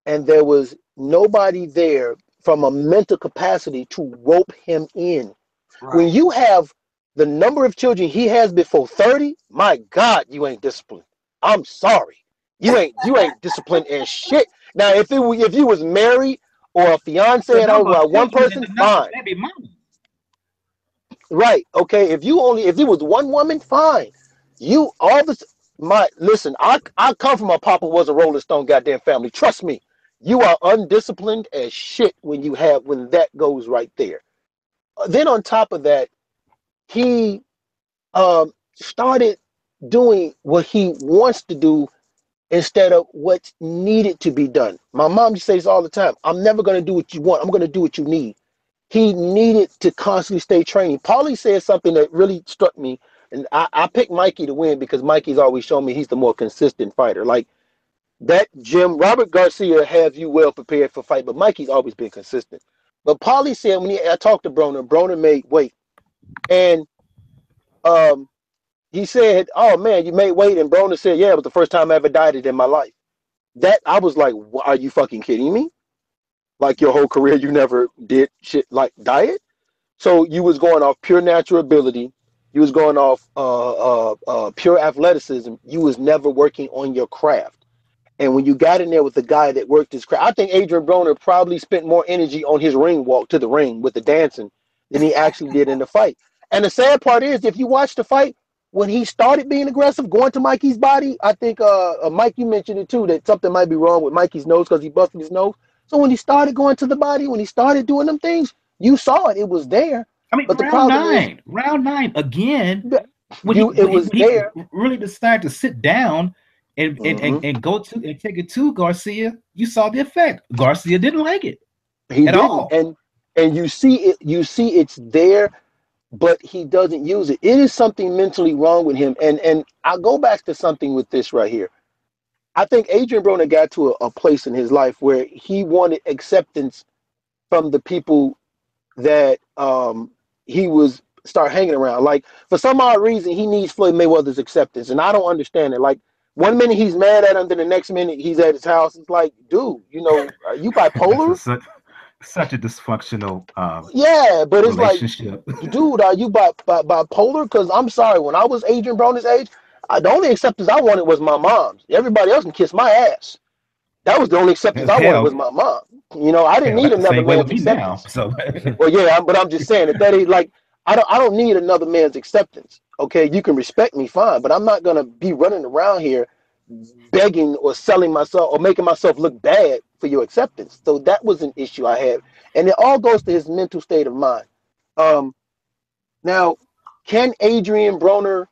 and there was nobody there from a mental capacity to rope him in. Right. When you have the number of children he has before 30, my God, you ain't disciplined. I'm sorry. You ain't disciplined as shit. Now, if you was married or a fiance and I was like one person, fine. Right. Okay. If it was one woman, fine. Listen, I come from a Papa was a Rolling Stone goddamn family. Trust me. You are undisciplined as shit when that goes right there. Then on top of that, he started doing what he wants to do instead of what's needed to be done. My mom says all the time, I'm never going to do what you want. I'm going to do what you need. He needed to constantly stay training. Paulie said something that really struck me, and I picked Mikey to win because Mikey's always shown me he's the more consistent fighter. Like, that Jim Robert Garcia has you well prepared for fight, but Mikey's always been consistent. But Paulie said when I talked to Broner made weight, and he said, "Oh man, you made weight," and Broner said, "Yeah, it was the first time I ever dieted in my life." That I was like, "Are you fucking kidding me? Like your whole career, you never did shit like diet?" So you was going off pure natural ability. You was going off pure athleticism. You was never working on your craft. And when you got in there with the guy that worked his craft, I think Adrien Broner probably spent more energy on his ring walk to the ring with the dancing than he actually did in the fight. And the sad part is, if you watch the fight, when he started being aggressive, going to Mikey's body, I think Mike, you mentioned it too, that something might be wrong with Mikey's nose because he busted his nose. So when he started going to the body, when he started doing them things, you saw it. It was there. I mean, but round nine again. When he really decided to sit down and go to and take it to Garcia, you saw the effect. Garcia didn't like it. He didn't. All. And you see it. You see it's there, but he doesn't use it. It is something mentally wrong with him. And I'll go back to something with this right here. I think Adrien Broner got to a place in his life where he wanted acceptance from the people that he was start hanging around. Like for some odd reason, he needs Floyd Mayweather's acceptance, and I don't understand it. Like one minute he's mad at him, then the next minute he's at his house. It's like, dude, you know, are you bipolar? Such a dysfunctional yeah, but it's like, dude, are you bipolar? Because I'm sorry, when I was Adrien Broner's age, the only acceptance I wanted was my mom's. Everybody else can kiss my ass. That was the only acceptance I wanted was my mom. You know, I didn't need another man's acceptance. Now, so. Well, yeah, but I'm just saying that ain't like I don't need another man's acceptance. Okay, you can respect me, fine, but I'm not gonna be running around here begging or selling myself or making myself look bad for your acceptance. So that was an issue I had, and it all goes to his mental state of mind. Now, can Adrien Broner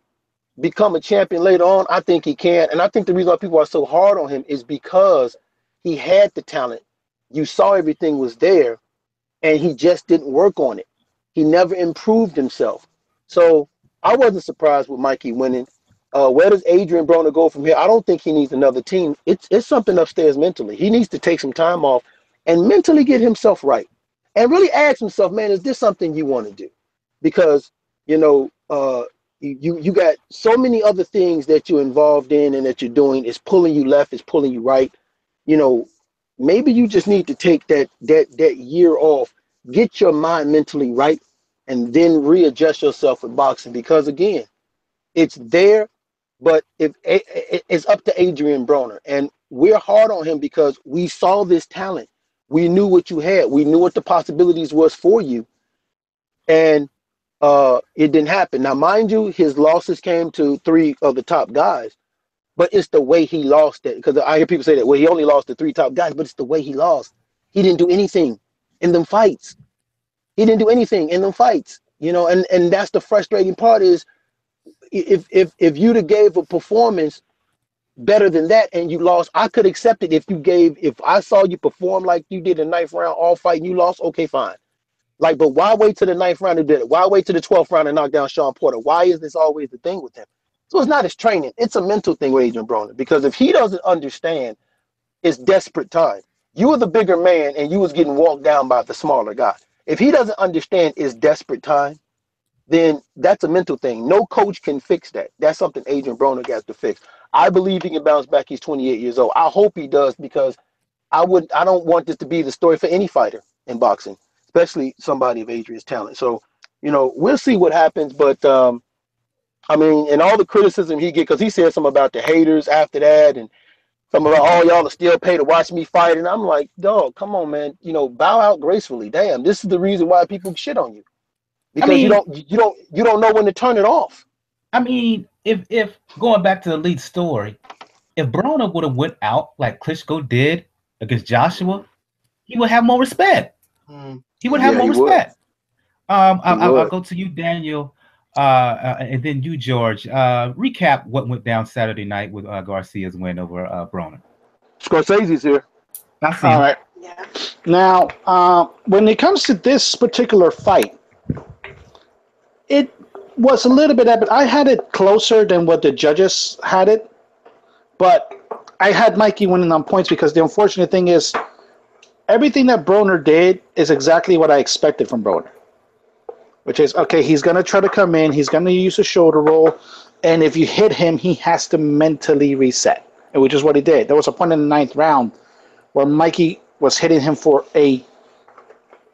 become a champion later on? I think he can, and I think the reason why people are so hard on him is because he had the talent. You saw everything was there, and he just didn't work on it. He never improved himself. So I wasn't surprised with Mikey winning. Where does Adrien Broner go from here? I don't think he needs another team. It's something upstairs mentally. He needs to take some time off and mentally get himself right. And really ask himself, man, is this something you want to do? Because, you know, you got so many other things that you're involved in and that you're doing. It's pulling you left, it's pulling you right. You know, maybe you just need to take that year off, get your mind mentally right, and then readjust yourself with boxing. Because again, it's there, but it's up to Adrien Broner, and we're hard on him because we saw this talent. We knew what you had. We knew what the possibilities was for you, and it didn't happen. Now, mind you, his losses came to 3 of the top guys. But it's the way he lost it. Because I hear people say that, well, he only lost the 3 top guys, but it's the way he lost. He didn't do anything in them fights. He didn't do anything in them fights. You know, and that's the frustrating part is if you'd have gave a performance better than that and you lost, I could accept it if I saw you perform like you did in the 9th round, all fight and you lost, okay, fine. Like, but why wait to the 9th round to do it? Why wait to the 12th round and knock down Sean Porter? Why is this always the thing with him? So it's not his training. It's a mental thing with Adrien Broner. Because if he doesn't understand, it's desperate time. You were the bigger man and you was getting walked down by the smaller guy. If he doesn't understand it's desperate time, then that's a mental thing. No coach can fix that. That's something Adrien Broner got to fix. I believe he can bounce back. He's 28 years old. I hope he does, because I don't want this to be the story for any fighter in boxing, especially somebody of Adrien's talent. So, you know, we'll see what happens. But I mean, and all the criticism he get, because he said something about the haters after that, and some about, oh, y'all are still pay to watch me fight. And I'm like, dog, come on, man. You know, bow out gracefully. Damn, this is the reason why people shit on you. Because I mean, you don't know when to turn it off. I mean, if going back to the lead story, if Broner would have went out like Klitschko did against Joshua, he would have more respect. He would have more respect. I'll go to you, Daniel. And then you, George, recap what went down Saturday night with Garcia's win over Broner. Scorsese's here. All right. Yeah. Now, when it comes to this particular fight, it was a little bit, but I had it closer than what the judges had it. But I had Mikey winning on points because the unfortunate thing is everything that Broner did is exactly what I expected from Broner. Which is, okay, he's going to try to come in, he's going to use a shoulder roll, and if you hit him, he has to mentally reset, which is what he did. There was a point in the 9th round where Mikey was hitting him for a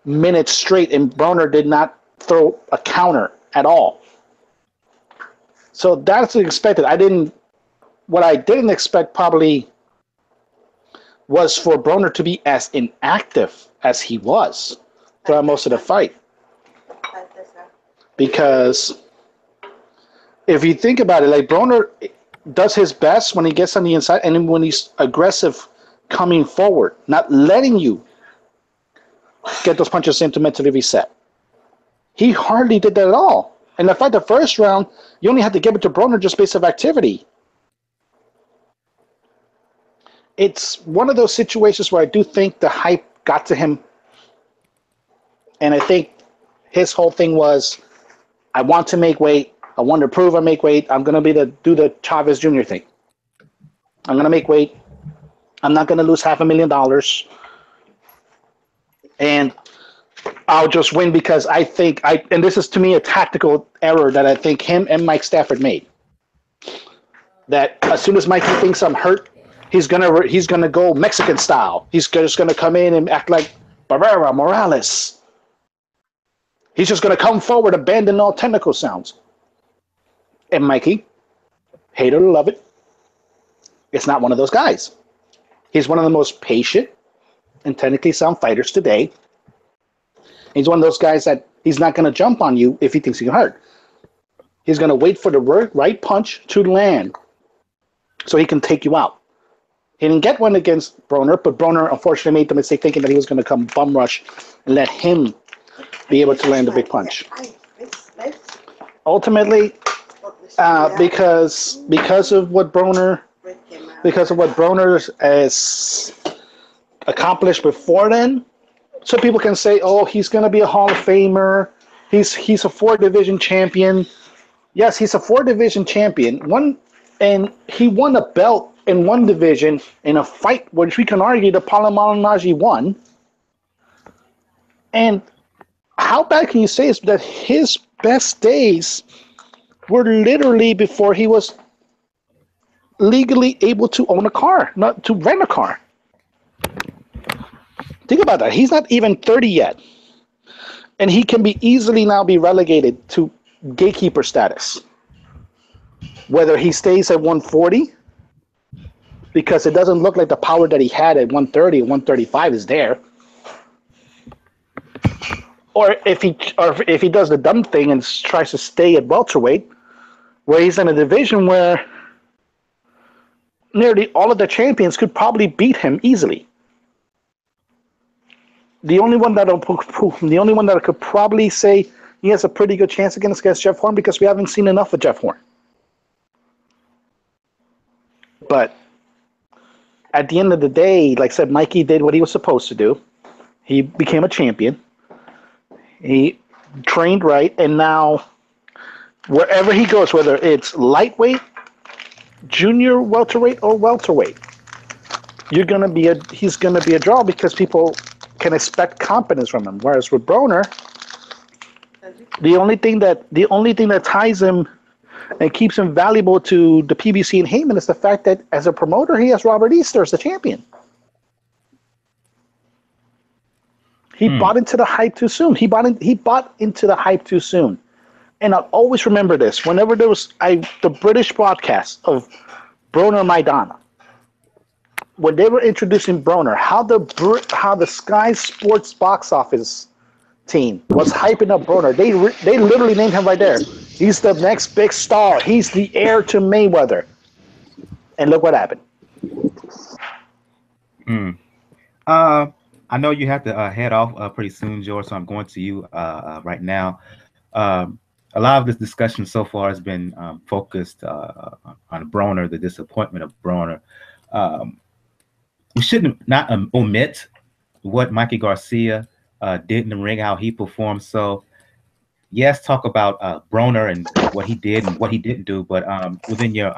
minute straight, and Broner did not throw a counter at all. So that's expected. What I didn't expect probably was for Broner to be as inactive as he was throughout most of the fight. Because if you think about it, like Broner does his best when he gets on the inside and when he's aggressive coming forward, not letting you get those punches in to mentally reset. He hardly did that at all. And in fact, the first round, you only had to give it to Broner just based on activity. It's one of those situations where I do think the hype got to him. And I think his whole thing was, I want to make weight. I want to prove I make weight. I'm going to do the Chavez Jr. thing. I'm going to make weight. I'm not going to lose $500,000. And I'll just win because I think and this is to me a tactical error that I think him and Mike Stafford made. That as soon as Mikey thinks I'm hurt, he's gonna go Mexican style. He's just gonna come in and act like Barrera, Morales. He's just gonna come forward, abandon all technical sounds. And Mikey, hate it or love it, it's not one of those guys. He's one of the most patient and technically sound fighters today. He's one of those guys that he's not going to jump on you if he thinks he can hurt. He's going to wait for the right punch to land so he can take you out. He didn't get one against Broner, but Broner unfortunately made the mistake thinking that he was going to come bum rush and let him be able to land a big punch. Ultimately, because of what Broner has accomplished before then, so people can say, "Oh, he's going to be a Hall of Famer. He's a 4-division champion." Yes, he's a 4-division champion. And he won a belt in one division in a fight which we can argue that Paulo Malignaggi won. And how bad can you say is that his best days were literally before he was legally able to own a car, not to rent a car. Think about that. He's not even 30 yet. And he can be easily now be relegated to gatekeeper status. Whether he stays at 140, because it doesn't look like the power that he had at 130 and 135 is there. Or if he does the dumb thing and tries to stay at welterweight, where he's in a division where nearly all of the champions could probably beat him easily. The only one that I could probably say he has a pretty good chance against Jeff Horn, because we haven't seen enough of Jeff Horn. But at the end of the day, like I said, Mikey did what he was supposed to do. He became a champion. He trained right, and now wherever he goes, whether it's lightweight, junior welterweight, or welterweight, he's gonna be a draw because people can expect competence from him. Whereas with Broner, the only thing that ties him and keeps him valuable to the PBC and Heyman is the fact that as a promoter, he has Robert Easter as the champion. He bought into the hype too soon. He bought into the hype too soon. And I'll always remember this. Whenever there was the British broadcast of Broner Maidana, when they were introducing Broner, how the Sky Sports box office team was hyping up Broner. They literally named him right there. He's the next big star. He's the heir to Mayweather. And look what happened. I know you have to head off pretty soon, George, so I'm going to you right now. A lot of this discussion so far has been focused on Broner, the disappointment of Broner. We shouldn't not omit what Mikey Garcia did in the ring, how he performed. So, yes, talk about Broner and what he did and what he didn't do, but within your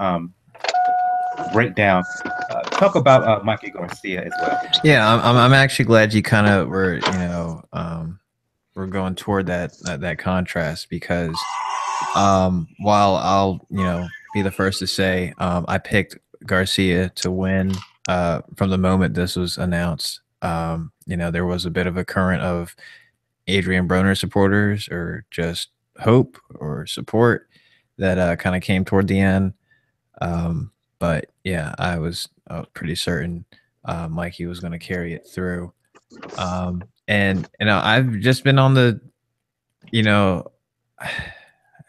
breakdown, talk about Mikey Garcia as well. Yeah, I'm actually glad you kind of were, we're going toward that contrast because while I'll, be the first to say I picked Garcia to win from the moment this was announced. There was a bit of a current of Adrien Broner supporters or just hope or support that kind of came toward the end. But yeah, I was pretty certain Mikey was going to carry it through. And I've just been on the,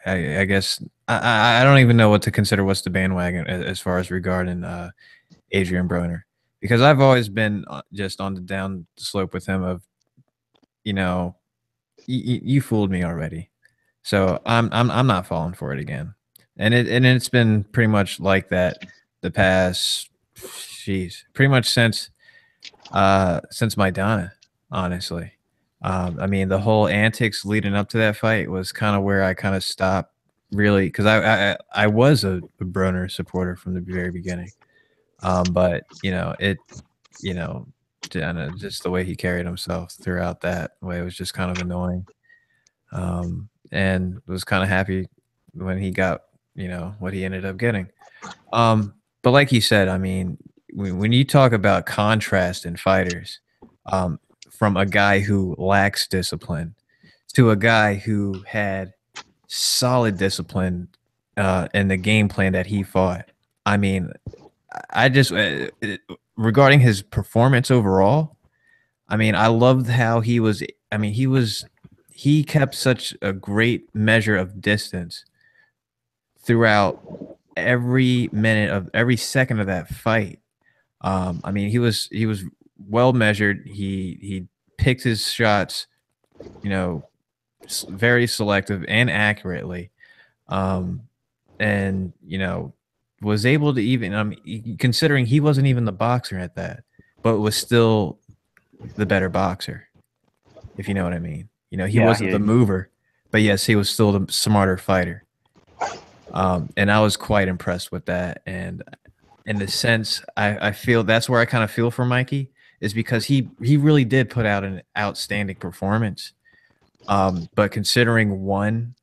I guess I don't even know what to consider what's the bandwagon as far as regarding Adrien Broner, because I've always been just on the down slope with him of, you fooled me already, so I'm not falling for it again, and it's been pretty much like that the past, pretty much since Maidana, honestly. I mean, the whole antics leading up to that fight was kind of where I kind of stopped, really, because I was a Broner supporter from the very beginning. But just the way he carried himself throughout that way was just kind of annoying. And was kind of happy when he got, what he ended up getting. But like he said, I mean, when you talk about contrast in fighters, from a guy who lacks discipline to a guy who had solid discipline in the game plan that he fought. I mean, I just regarding his performance overall, I mean, I loved how he was. I mean, he kept such a great measure of distance throughout every minute of every second of that fight. I mean, he was well measured. He picked his shots, very selective and accurately, and was able to even, considering he wasn't even the boxer at that, but was still the better boxer, if you know what I mean. He wasn't the mover, but yes, he was still the smarter fighter. And I was quite impressed with that. And in the sense, I feel that's where I kind of feel for Mikey, is because he really did put out an outstanding performance. But considering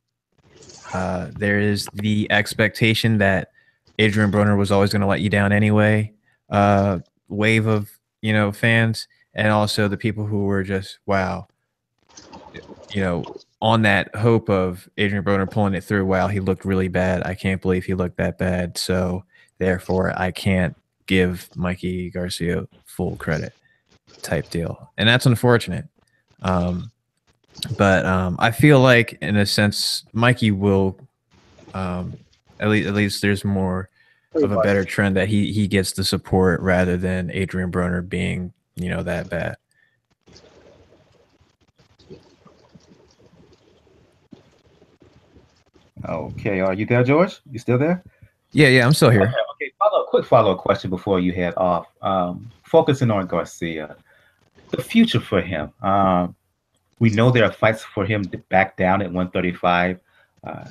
there is the expectation that Adrien Broner was always going to let you down anyway, wave of, fans, and also the people who were just, wow, on that hope of Adrien Broner pulling it through. Wow, he looked really bad. I can't believe he looked that bad. So therefore, I can't give Mikey Garcia full credit type deal. And that's unfortunate. But I feel like, in a sense, Mikey will, at least there's more of a better trend that he gets the support rather than Adrien Broner being, that bad. Okay, are you there, George? You still there? Yeah, I'm still here. Okay. Quick follow-up question before you head off. Focusing on Garcia, the future for him. We know there are fights for him to back down at 135,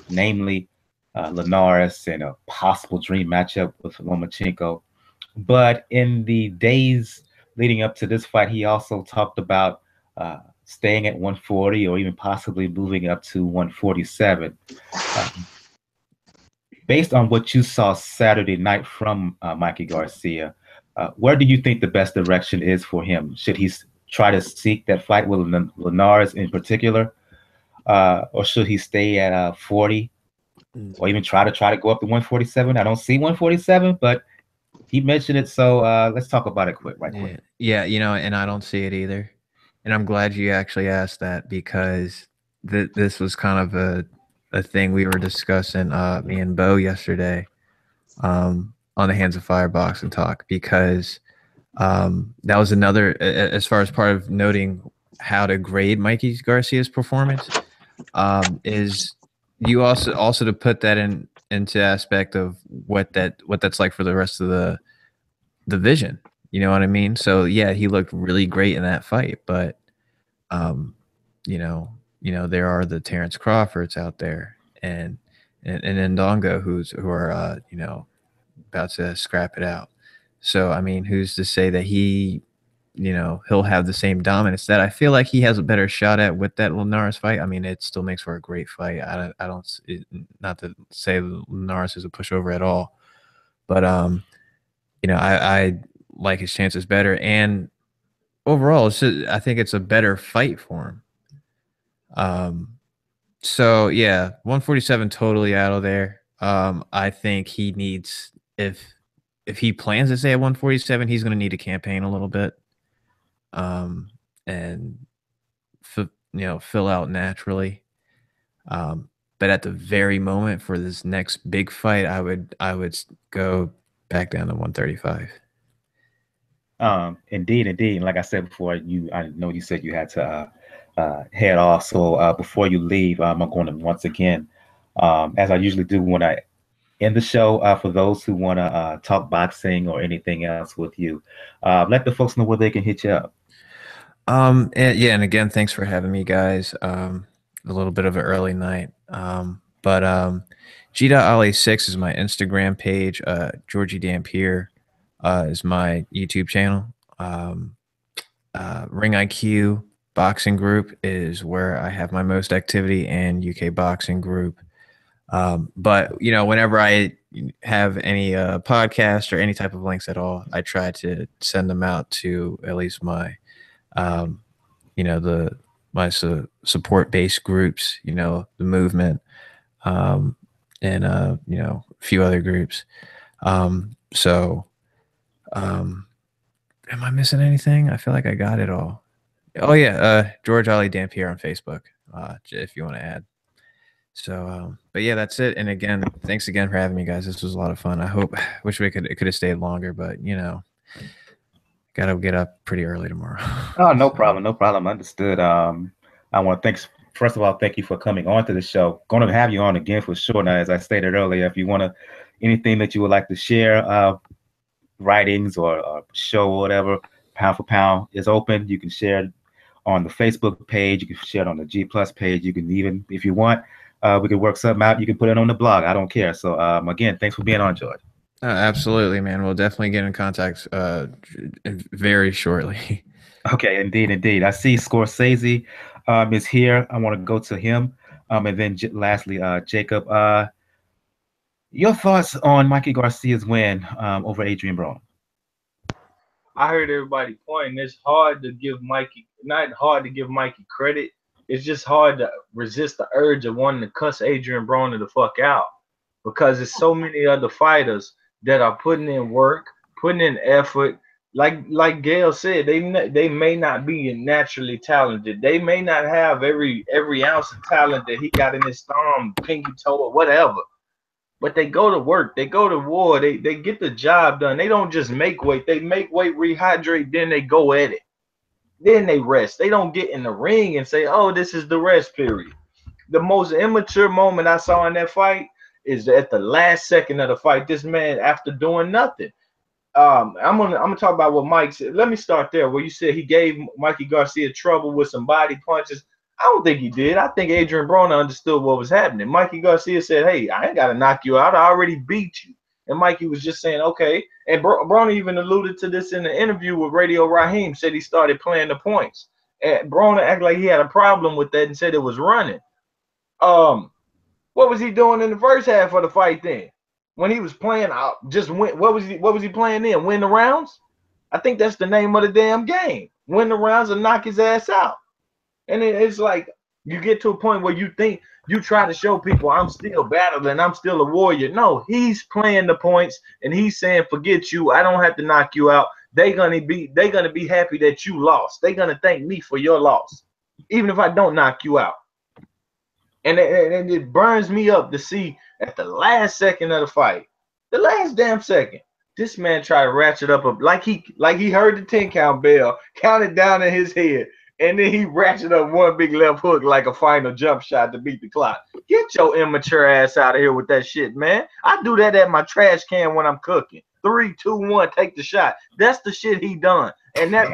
namely Linares and a possible dream matchup with Lomachenko. But in the days leading up to this fight, he also talked about staying at 140 or even possibly moving up to 147. Based on what you saw Saturday night from Mikey Garcia, where do you think the best direction is for him? Should he try to seek that fight with Linares in particular, or should he stay at 40, or even try to go up to 147? I don't see 147, but he mentioned it, so let's talk about it quick. Yeah, and I don't see it either. And I'm glad you actually asked that, because this was kind of a thing we were discussing, me and Bo, yesterday on the Hands of Fire Boxing Talk, because that was another, as far as part of noting how to grade Mikey Garcia's performance, is you also to put that into aspect of what that's like for the rest of the division. You know what I mean? So yeah, he looked really great in that fight, but there are the Terrence Crawfords out there and Ndongo who are about to scrap it out. So, I mean, who's to say that he, he'll have the same dominance that I feel like he has a better shot at with that Linares fight? I mean, it still makes for a great fight. Not to say Linares is a pushover at all, but, I like his chances better. And overall, I think it's a better fight for him. So yeah, 147 totally out of there. I think he needs, if he plans to stay at 147, he's going to need to campaign a little bit, and fill out naturally. But at the very moment for this next big fight, I would go back down to 135. Indeed. Like I said before, I know you said you had to head off. So before you leave, I'm going to once again, as I usually do when I end the show, for those who want to talk boxing or anything else with you, let the folks know where they can hit you up. And again, thanks for having me, guys. A little bit of an early night, but G.Ali6 is my Instagram page. Georgie Dampier is my YouTube channel. Ring IQ Boxing Group is where I have my most activity, and UK Boxing Group. But whenever I have any podcast or any type of links at all, I try to send them out to at least my support based groups, the movement, and a few other groups. So am I missing anything? I feel like I got it all. Oh yeah, George Ali Dampier on Facebook, if you want to add. So, but yeah, that's it. And again, thanks again for having me, guys. This was a lot of fun. Wish it could have stayed longer, but gotta get up pretty early tomorrow. Oh, no problem. Understood. I want to first of all, thank you for coming on to the show. Going to have you on again for sure. Now, as I stated earlier, if you want anything that you would like to share, writings or show or whatever, pound for pound is open. You can share it on the Facebook page. You can share it on the G Plus page. You can even, if you want, we can work something out. You can put it on the blog. I don't care. So again, thanks for being on, George. Absolutely, man. We'll definitely get in contact very shortly. Okay, indeed. I see Scorsese is here. I want to go to him. And then lastly, Jacob, your thoughts on Mikey Garcia's win over Adrien Broner? I heard everybody pointing. It's hard to give Mikey, not hard to give Mikey credit. It's just hard to resist the urge of wanting to cuss Adrien Broner the fuck out, because there's so many other fighters that are putting in work, putting in effort. Like Gail said, they may not be naturally talented. They may not have every ounce of talent that he got in his thumb, pinky toe, or whatever. But they go to work. They go to war. They get the job done. They don't just make weight. They make weight, rehydrate, then they go at it. Then they rest. They don't get in the ring and say, oh, this is the rest period. The most immature moment I saw in that fight is at the last second of the fight. This man, after doing nothing. I'm gonna talk about what Mike said. Let me start there, where you said he gave Mikey Garcia trouble with some body punches. I don't think he did. I think Adrien Broner understood what was happening. Mikey Garcia said, hey, I ain't got to knock you out. I already beat you. And Mikey was just saying, okay. And Broner even alluded to this in the interview with Radio Raheem, said he started playing the points. And Broner acted like he had a problem with that and said it was running. What was he doing in the first half of the fight then? When he was playing out, just win. What was he playing then? Win the rounds? I think that's the name of the damn game. Win the rounds and knock his ass out. And it's like you get to a point where you think you try to show people I'm still battling, I'm still a warrior. No, he's playing the points and he's saying, forget you. I don't have to knock you out. They're gonna be happy that you lost. They're gonna thank me for your loss, even if I don't knock you out. And it burns me up to see at the last second of the fight, the last damn second, this man tried to ratchet up like he heard the 10 count bell, counted down in his head. And then he ratcheted up one big left hook like a final jump shot to beat the clock. Get your immature ass out of here with that shit, man. I do that at my trash can when I'm cooking. 3, 2, 1, take the shot. That's the shit he done. And that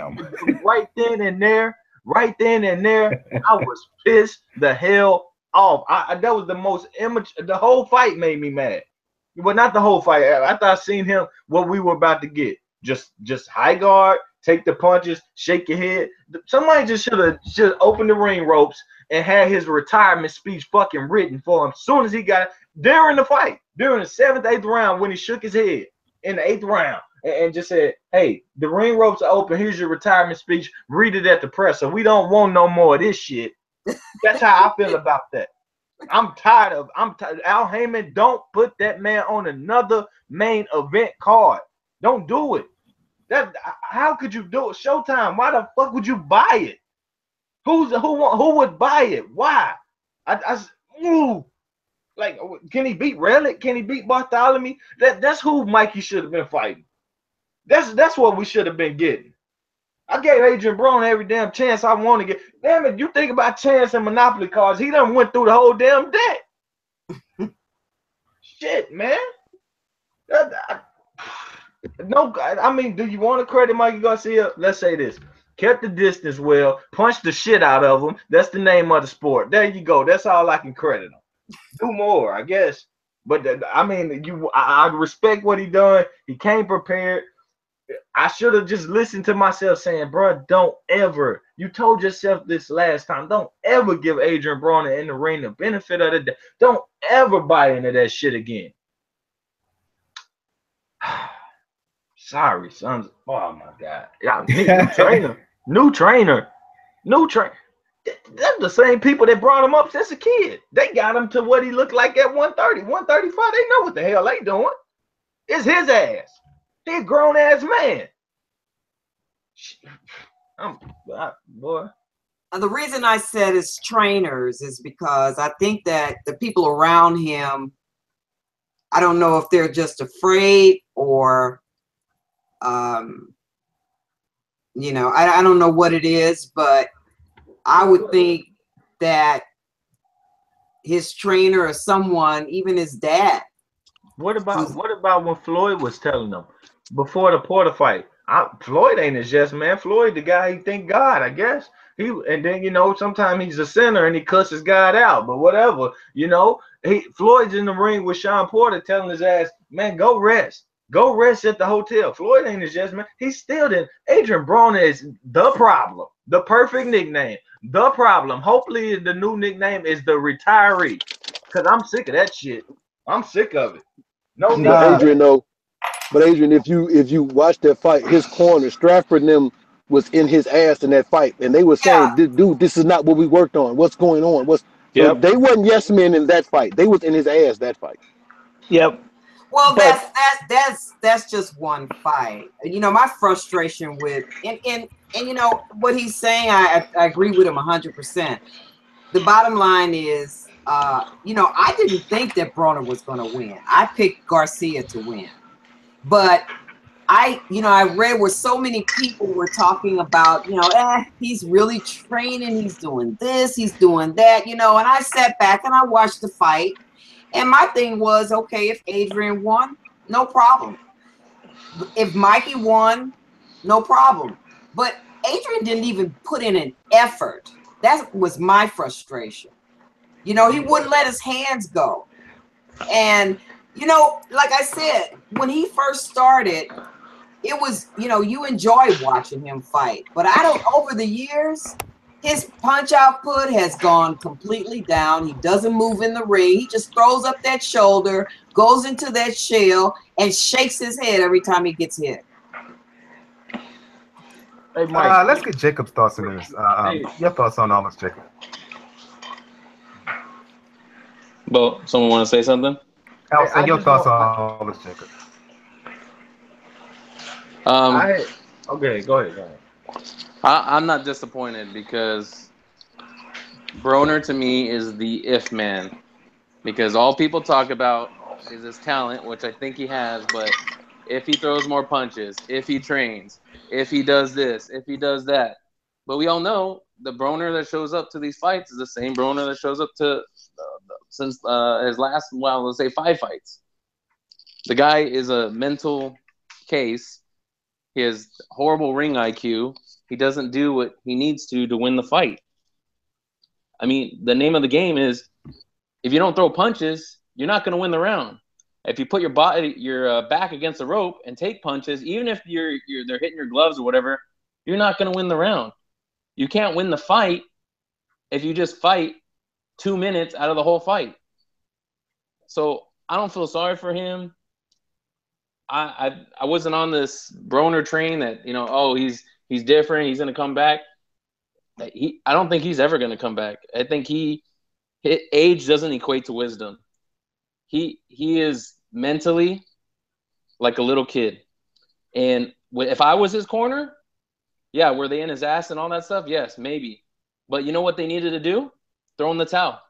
right then and there, I was pissed the hell off. That was the most immature. The whole fight made me mad. Well, not the whole fight. I thought I seen him what we were about to get. Just high guard, take the punches, shake your head. Somebody just should have opened the ring ropes and had his retirement speech fucking written for him as soon as he got during the fight, during the 7th, 8th round when he shook his head in the 8th round and just said, hey, the ring ropes are open. Here's your retirement speech. Read it at the presser. We don't want no more of this shit. That's how I feel about that. I'm tired. Al Heyman, don't put that man on another main event card. Don't do it. How could you do it? Showtime. Why the fuck would you buy it? Who would buy it? Why? Like, can he beat Relic? Can he beat Bartholomew? That's who Mikey should have been fighting. That's what we should have been getting. I gave Adrien Broner every damn chance I want to get. Damn it, you think about chance and Monopoly cards. He done went through the whole damn deck. Shit, man. No, I mean, do you want to credit Mikey Garcia? Let's say this. Kept the distance well, punched the shit out of him. That's the name of the sport. There you go. That's all I can credit him. Do more, I guess. But I mean, I respect what he done. He came prepared. I should have just listened to myself saying, bro, don't ever. You told yourself this last time. Don't ever give Adrien Broner in the ring the benefit of the doubt. Don't ever buy into that shit again. Sorry, sons. Oh my God. Yeah, new trainer. That's the same people that brought him up since a kid. They got him to what he looked like at 130, 135. They know what the hell they doing. It's his ass. He a grown ass man. Boy. And the reason I said it's trainers is because I think that the people around him, I don't know if they're just afraid or, you know, I don't know what it is, but I would think that his trainer or someone, even his dad. What about when Floyd was telling them before the Porter fight? Floyd ain't his yes man. Floyd, the guy he think God, I guess. And then, you know, sometimes he's a sinner and he cusses God out, but whatever, you know. Floyd's in the ring with Sean Porter telling his ass, man, go rest. Go rest at the hotel. Floyd ain't his yes man. He's still there. Adrien Broner is the problem. The perfect nickname. The problem. Hopefully the new nickname is the retiree. Because I'm sick of that shit. I'm sick of it. Adrien, though. But Adrien, if you watch that fight, his corner, Stratford and them was in his ass in that fight. And they were saying, dude, this is not what we worked on. What's going on? So they wasn't yes men in that fight. They was in his ass that fight. Yep. Well, that's just one fight. You know, my frustration with and you know what he's saying, I agree with him 100%. The bottom line is, you know, I didn't think that Broner was going to win. I picked Garcia to win, but I read where so many people were talking about, you know, he's really training, he's doing this, he's doing that, you know, and I sat back and I watched the fight. And my thing was, okay, if Adrien won, no problem. If Mikey won, no problem. But Adrien didn't even put in an effort. That was my frustration. You know, he wouldn't let his hands go. And, you know, like I said, when he first started, it was, you know, you enjoy watching him fight. But over the years, his punch output has gone completely down. He doesn't move in the ring. He just throws up that shoulder, goes into that shell, and shakes his head every time he gets hit. Hey, Mike, let's get Jacob's thoughts on this. Your thoughts on all this, Jacob? Well, someone want to say something? Your thoughts on all this, Jacob? Okay, go ahead. I'm not disappointed because Broner to me is the if man, because all people talk about is his talent, which I think he has, but if he throws more punches, if he trains, if he does this, if he does that. But we all know the Broner that shows up to these fights is the same Broner that shows up to since his last, let's say 5 fights. The guy is a mental case. He has horrible ring IQ. He doesn't do what he needs to win the fight. I mean, the name of the game is if you don't throw punches, you're not going to win the round. If you put your back against the rope and take punches, even if they're hitting your gloves or whatever, you're not going to win the round. You can't win the fight if you just fight 2 minutes out of the whole fight. So I don't feel sorry for him. I wasn't on this Broner train that, he's different, he's going to come back. I don't think he's ever going to come back. I think age doesn't equate to wisdom. He is mentally like a little kid. And if I was his corner, yeah, were they in his ass and all that stuff? Yes, maybe. But you know what they needed to do? Throw in the towel.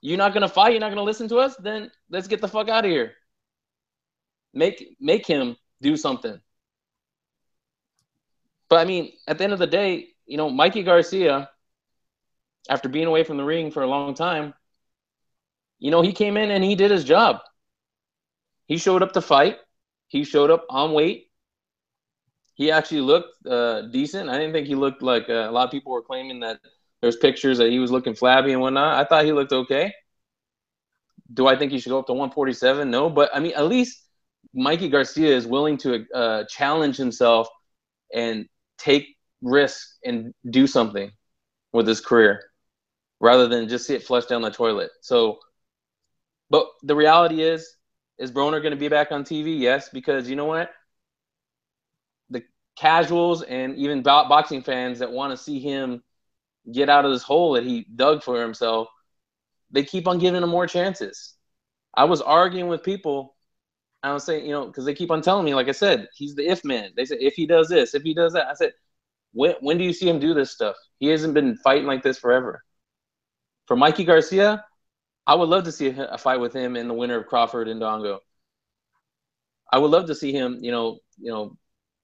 You're not going to fight? You're not going to listen to us? Then let's get the fuck out of here. Make him do something. But, I mean, at the end of the day, Mikey Garcia, after being away from the ring for a long time, he came in and he did his job. He showed up to fight. He showed up on weight. He actually looked decent. I didn't think he looked like a lot of people were claiming that there's pictures that he was looking flabby and whatnot. I thought he looked okay. Do I think he should go up to 147? No. But, I mean, at least Mikey Garcia is willing to challenge himself and take risks and do something with his career rather than just sit flushed down the toilet. So, but the reality is Broner going to be back on TV? Yes, because you know what? The casuals and even boxing fans that want to see him get out of this hole that he dug for himself, they keep on giving him more chances. I was arguing with people. I was saying, because they keep on telling me, like I said, he's the if man. They said, if he does this, if he does that. I said, when do you see him do this stuff? He hasn't been fighting like this forever. For Mikey Garcia, I would love to see a fight with him and the winner of Crawford and Dongo. I would love to see him,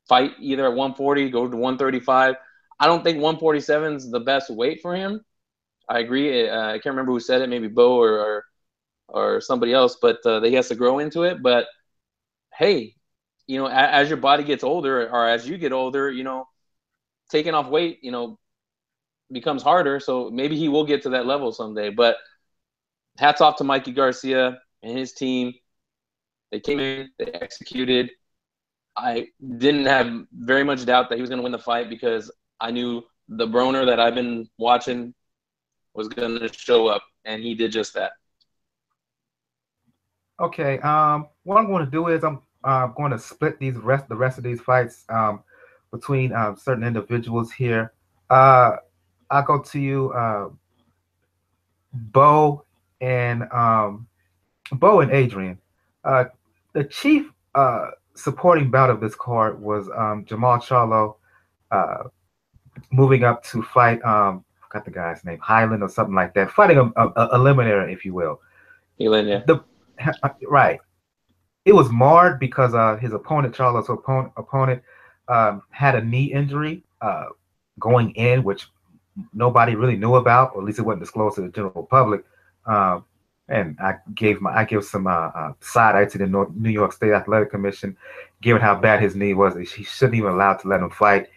fight either at 140, go to 135. I don't think 147 is the best weight for him. I agree. I can't remember who said it, maybe Bo or somebody else, but that he has to grow into it. But hey, as your body gets older or as you get older, taking off weight, becomes harder. So maybe he will get to that level someday. But hats off to Mikey Garcia and his team. They came in, they executed. I didn't have very much doubt that he was going to win the fight because I knew the Broner that I've been watching was going to show up, and he did just that. Okay. What I'm going to do is I'm going to split the rest of these fights between certain individuals here. I'll go to you, Bo and Adrien. The chief supporting bout of this card was Jermall Charlo moving up to fight, I forgot the guy's name, Highland or something like that, fighting a eliminator, if you will. Yeah. Right. It was marred because his opponent, Charlo's opponent, had a knee injury going in, which nobody really knew about, or at least it wasn't disclosed to the general public. And I give some side eye to the New York State Athletic Commission, given how bad his knee was. He shouldn't even allowed to let him fight,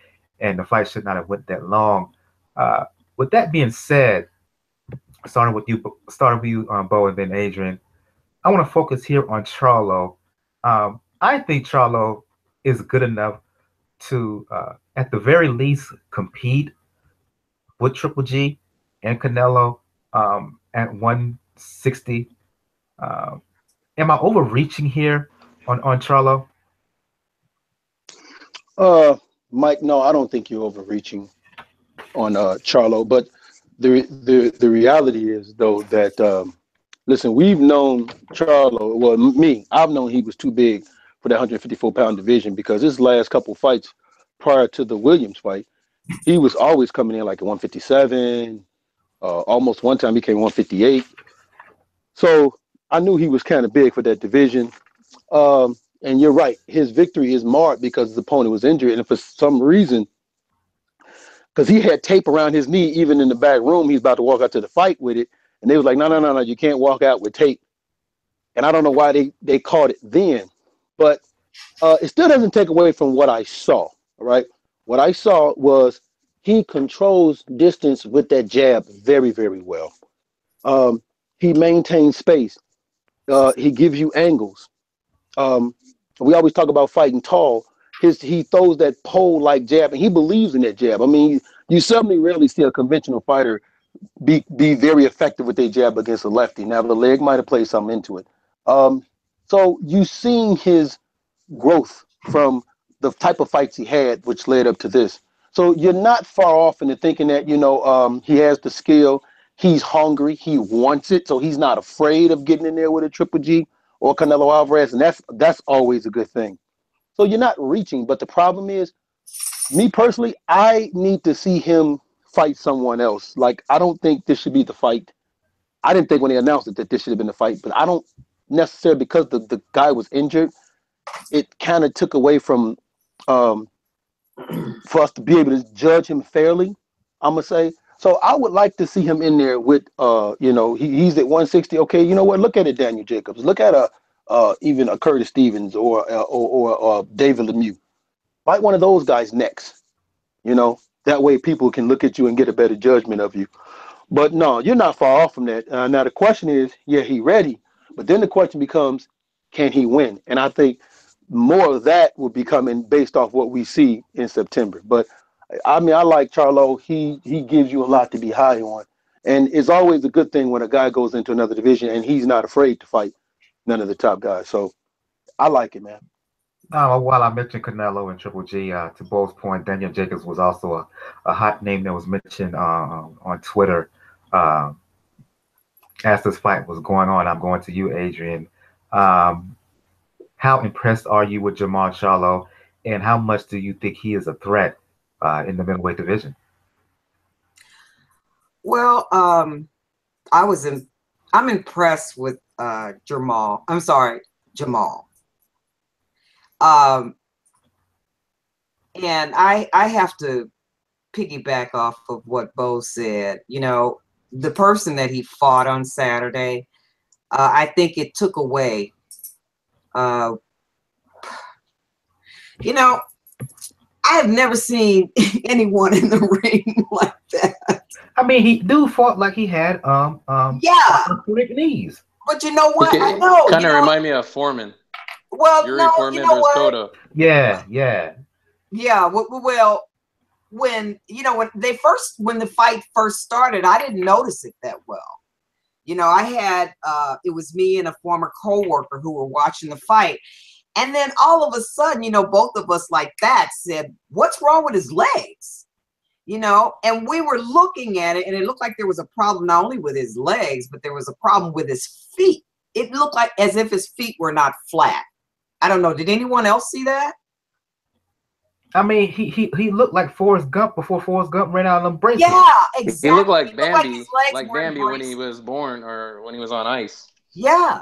and the fight should not have went that long. With that being said, starting with you, Bo, and then Adrien, I want to focus here on Charlo. I think Charlo is good enough to, at the very least, compete with Triple G and Canelo at 160. Am I overreaching here on Charlo? Mike, no, I don't think you're overreaching on Charlo. But the reality is, though, that listen, we've known Charlo. Well, I've known he was too big for that 154-pound division because his last couple fights prior to the Williams fight, he was always coming in like a 157. Almost one time he came 158. So I knew he was kind of big for that division. And you're right, his victory is marred because his opponent was injured. And for some reason, because he had tape around his knee, even in the back room, he's about to walk out to the fight with it. And they was like, no, you can't walk out with tape. And I don't know why they caught it then. But it still doesn't take away from what I saw, all right? What I saw was he controls distance with that jab very, very well. He maintains space. He gives you angles. We always talk about fighting tall. He throws that pole-like jab, and he believes in that jab. I mean, you suddenly rarely see a conventional fighter be very effective with their jab against a lefty. Now, the leg might have played something into it. So you've seen his growth from the type of fights he had, which led up to this. So you're not far off into thinking that, he has the skill. He's hungry. He wants it. So he's not afraid of getting in there with a Triple G or Canelo Alvarez. And that's always a good thing. So you're not reaching. But the problem is, me personally, I need to see him fight someone else. Like, I don't think this should be the fight. I didn't think when they announced it that this should have been the fight. But I don't necessarily, because the guy was injured, it kind of took away from for us to be able to judge him fairly, I'm gonna say. So I would like to see him in there with he's at 160. Okay, you know what? Look at it, Daniel Jacobs. Look at even a Curtis Stevens or David Lemieux. Fight one of those guys next. That way people can look at you and get a better judgment of you. But no, you're not far off from that. Now the question is, yeah, he ready, but then the question becomes, can he win? And I think more of that will be coming based off what we see in September. But I mean, I like Charlo. He gives you a lot to be high on. And it's always a good thing when a guy goes into another division and he's not afraid to fight none of the top guys. So I like it, man. While I mentioned Canelo and Triple G, to Bo's point, Daniel Jacobs was also a hot name that was mentioned on Twitter. As this fight was going on, I'm going to you, Adrien. How impressed are you with Jermall Charlo, and how much do you think he is a threat in the middleweight division? Well, I'm impressed with Jermall. I'm sorry, Jermall. And I have to piggyback off of what Bo said. The person that he fought on Saturday, I think it took away. I have never seen anyone in the ring like that. I mean, he fought like he had arthritic knees. But you know what? I know. Kind of remind me of Foreman. Well, Yuri no, Foreman you know what? Cotto. Yeah. Well, when the fight first started, I didn't notice it that well. I had it was me and a former coworker who were watching the fight, and then all of a sudden, both of us like that said, "What's wrong with his legs?" And we were looking at it, and it looked like there was a problem not only with his legs, but there was a problem with his feet. It looked like as if his feet were not flat. I don't know. Did anyone else see that? I mean, he looked like Forrest Gump before Forrest Gump ran out of them braces. Yeah, exactly. He looked like Bambi, Bambi when he was born or when he was on ice. Yeah.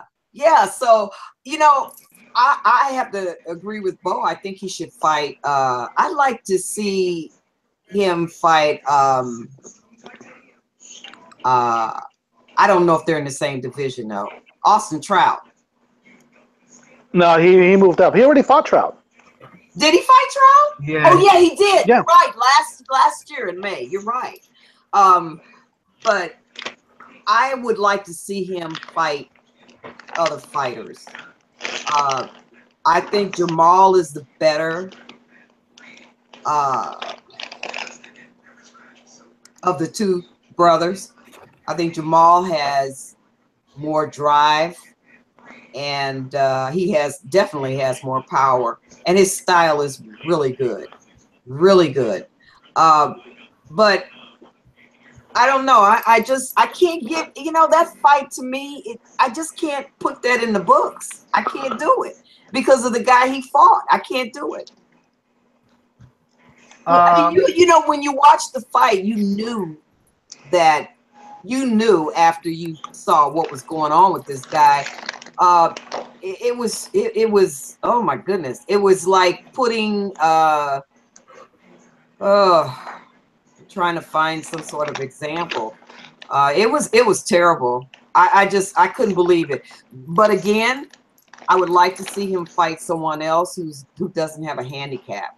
So I have to agree with Bo. I think he should fight. I'd like to see him fight. I don't know if they're in the same division though. Austin Trout. No, he moved up. He already fought Trout. Did he fight Trout? Yeah. Oh yeah, he did. Yeah. Right, last year in May. You're right. But I would like to see him fight other fighters. I think Jermall is the better of the two brothers. I think Jermall has more drive, and he definitely has more power, and his style is really good. But I don't know. I can't get, that fight to me, I just can't put that in the books. I can't do it because of the guy he fought. I can't do it. When you watched the fight, you knew after you saw what was going on with this guy. It was oh my goodness. It was like putting trying to find some sort of example. It was terrible. I couldn't believe it. But again, I would like to see him fight someone else who doesn't have a handicap.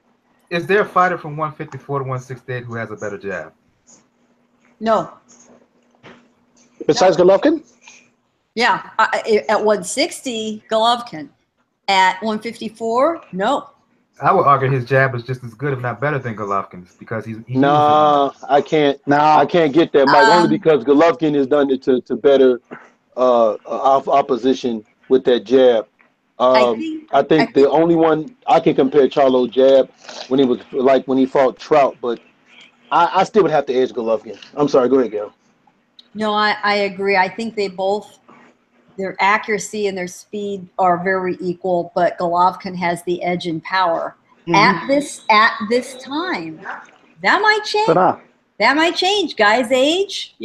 Is there a fighter from 154 to 168 who has a better jab? No. Besides Golovkin? Yeah, at 160, Golovkin. At 154, no. I would argue his jab is just as good, if not better, than Golovkin's because he Nah, I can't. No. I can't get that, Mike. Only because Golovkin has done it to better opposition with that jab. I think the only one I can compare Charlo jab when he fought Trout, but I still would have to edge Golovkin. I'm sorry. Go ahead, Gail. No, I agree. I think they both, their accuracy and their speed are very equal, but Golovkin has the edge in power at this time. That might change. That might change. Guys age,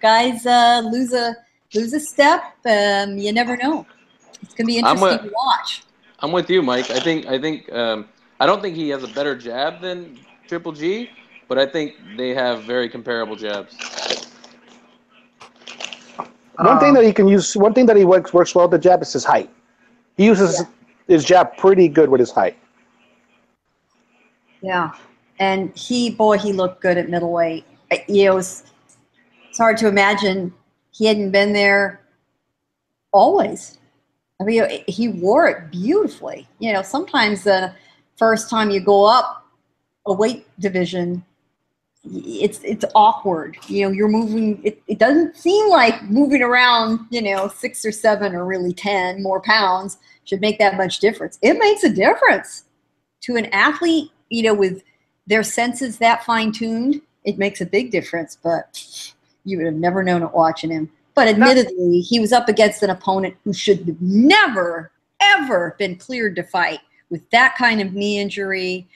guys lose a step. You never know. It's gonna be interesting to watch. I'm with you, Mike. I think I don't think he has a better jab than Triple G, but I think they have very comparable jabs. One thing that he can use, one thing that he works well with the jab is his height. He uses his jab pretty good with his height. Yeah, and he looked good at middleweight. It's hard to imagine he hadn't been there always. I mean, he wore it beautifully. Sometimes the first time you go up a weight division, it's awkward. You're moving. It doesn't seem like moving around. 6 or 7 or really 10 more pounds should make that much difference. It makes a difference to an athlete. With their senses that fine tuned, it makes a big difference. But you would have never known it watching him. But admittedly, he was up against an opponent who should have never, ever been cleared to fight with that kind of knee injury.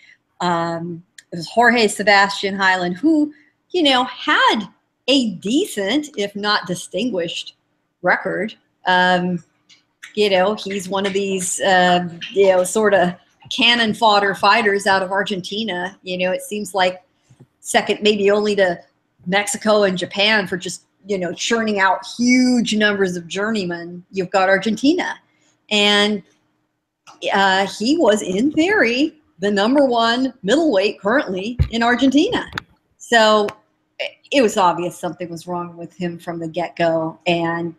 It was Jorge Sebastian Hyland, who, had a decent, if not distinguished, record. He's one of these, sort of cannon fodder fighters out of Argentina. It seems like second, maybe only to Mexico and Japan for just, churning out huge numbers of journeymen. You've got Argentina. And he was, in theory, the #1 middleweight currently in Argentina. So it was obvious something was wrong with him from the get-go. And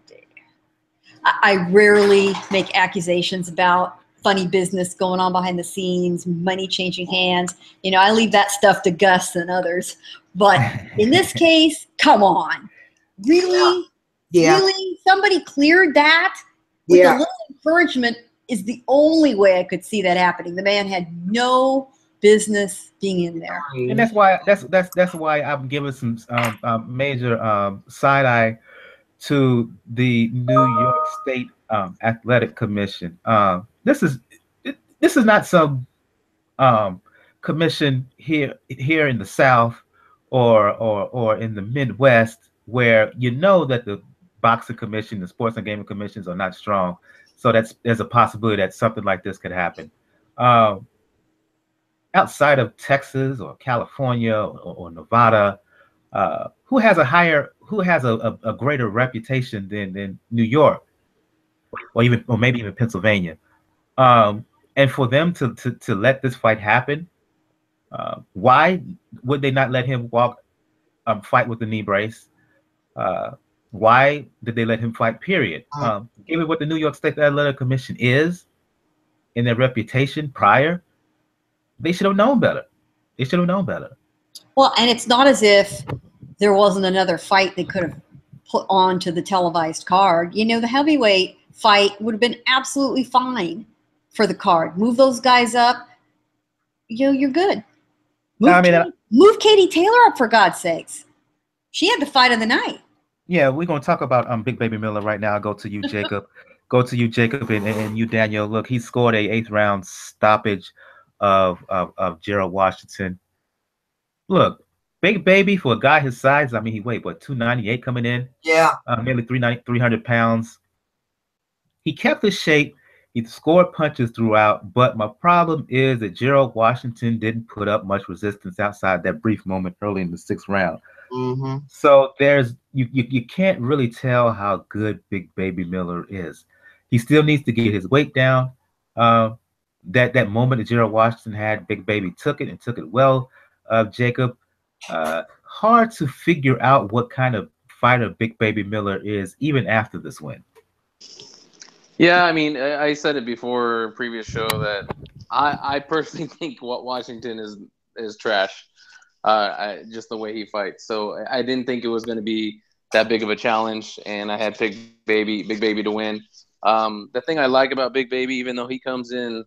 I rarely make accusations about funny business going on behind the scenes, money changing hands. I leave that stuff to Gus and others. But in this case, come on. Really? Yeah. Really? Somebody cleared that? With a little encouragement is the only way I could see that happening. The man had no business being in there. And that's why I'm giving some major side eye to the New York State Athletic Commission. This is not some commission here in the South or in the Midwest where that the boxing commission, the sports and gaming commissions are not strong. So there's a possibility that something like this could happen. Outside of Texas or California or Nevada, who has a greater reputation than New York, or maybe even Pennsylvania, and for them to let this fight happen, why would they not let him fight with the knee brace? Why did they let him fight? Period. Given what the New York State Athletic Commission is, and their reputation prior, they should have known better. Well, and it's not as if there wasn't another fight they could have put onto the televised card. The heavyweight fight would have been absolutely fine for the card. Move those guys up. You're good. Move Katie Taylor up, for God's sakes. She had the fight of the night. Yeah, we're gonna talk about Big Baby Miller right now. Go to you, Jacob. and you, Daniel. Look, he scored a 8th round stoppage of Jarrell Washington. Look, Big Baby, for a guy his size, he weighed 298 coming in. Yeah. Nearly 300 pounds. He kept his shape. He scored punches throughout, but my problem is that Jarrell Washington didn't put up much resistance outside that brief moment early in the 6th round. Mm-hmm. So you can't really tell how good Big Baby Miller is. He still needs to get his weight down. That moment that Jarrell Washington had, Big Baby took it well. Jacob, hard to figure out what kind of fighter Big Baby Miller is even after this win. Yeah, I mean, I said it before previous show that I personally think what Washington is trash. Just the way he fights. So I didn't think it was going to be that big of a challenge, and I had Big Baby to win. The thing I like about Big Baby, even though he comes in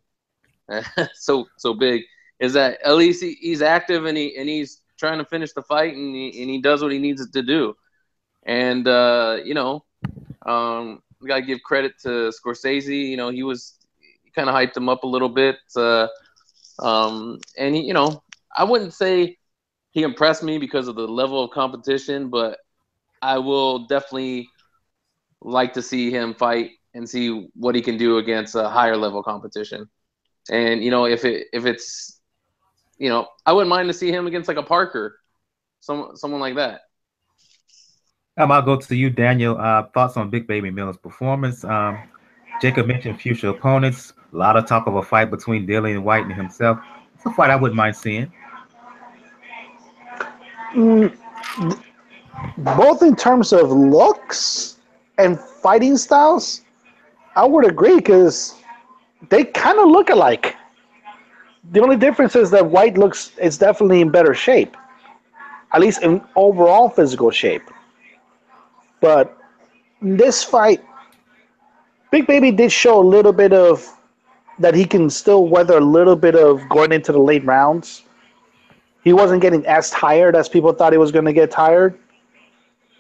so big, is that at least he's active and he's trying to finish the fight, and he does what he needs to do. And we gotta give credit to Scorsese. You know, he kind of hyped him up a little bit. And he, I wouldn't say he impressed me because of the level of competition, but I will definitely like to see him fight and see what he can do against a higher level competition. And if it's I wouldn't mind to see him against like a Parker, someone like that. I'll go to you, Daniel. Thoughts on Big Baby Miller's performance? Jacob mentioned future opponents. A lot of talk of a fight between Dillian White and himself. It's a fight I wouldn't mind seeing. Both in terms of looks and fighting styles, I would agree because they kind of look alike. The only difference is that White is definitely in better shape, at least in overall physical shape. But this fight, Big Baby did show a little bit of that he can still weather a little bit of going into the late rounds. He wasn't getting as tired as people thought he was going to get tired,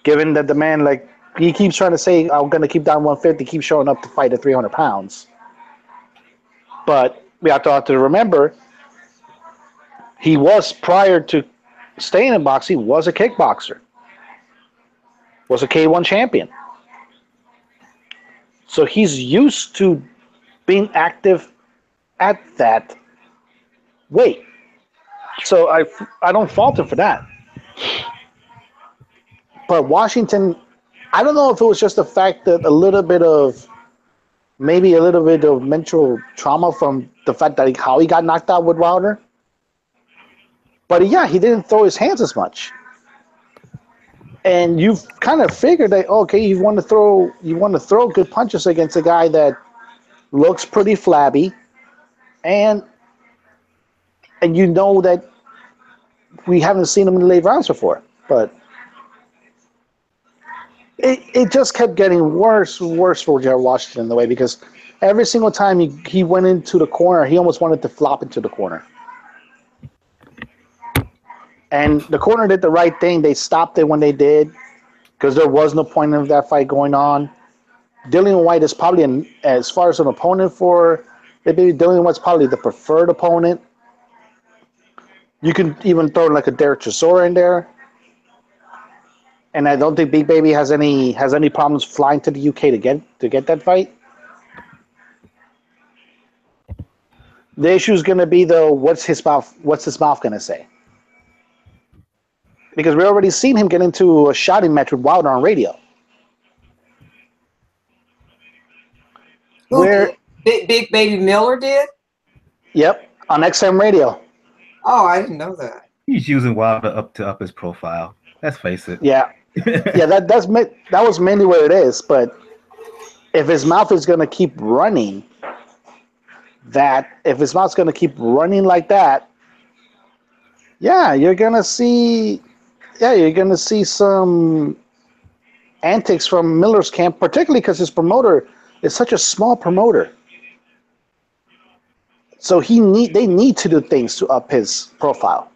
given that the man, like, he keeps trying to say, I'm going to keep down 150, keep showing up to fight at 300 pounds. But we have to remember, he was, prior to staying in boxing, was a kickboxer, was a K1 champion. So he's used to being active at that weight. So I don't fault him for that. But Washington, I don't know if it was just the fact that maybe a little bit of mental trauma from the fact that how he got knocked out with Wilder. But yeah, he didn't throw his hands as much. And you've kind of figured that, okay, you want to throw good punches against a guy that looks pretty flabby, and you know that we haven't seen him in the late rounds before. But it just kept getting worse and worse for Jarrell Washington in the way, because every single time he went into the corner, he almost wanted to flop into the corner. And the corner did the right thing. They stopped it when they did, because there was no point of that fight going on. Dillian White is probably, as far as an opponent for the Baby, Dillian White's probably the preferred opponent. You can even throw like a Derek Chisora in there. And I don't think Big Baby has any problems flying to the UK to get that fight. The issue is going to be, though, what's his mouth going to say? Because we already seen him get into a shouting match with Wilder on radio. Where Big Baby Miller did? Yep, on XM radio. Oh, I didn't know that. He's using Wilder to up his profile. Let's face it. Yeah, yeah. That was mainly where it is. But if his mouth is going to keep running, if his mouth's going to keep running like that, yeah, you're going to see some antics from Miller's camp, particularly because his promoter is such a small promoter. So they need to do things to up his profile.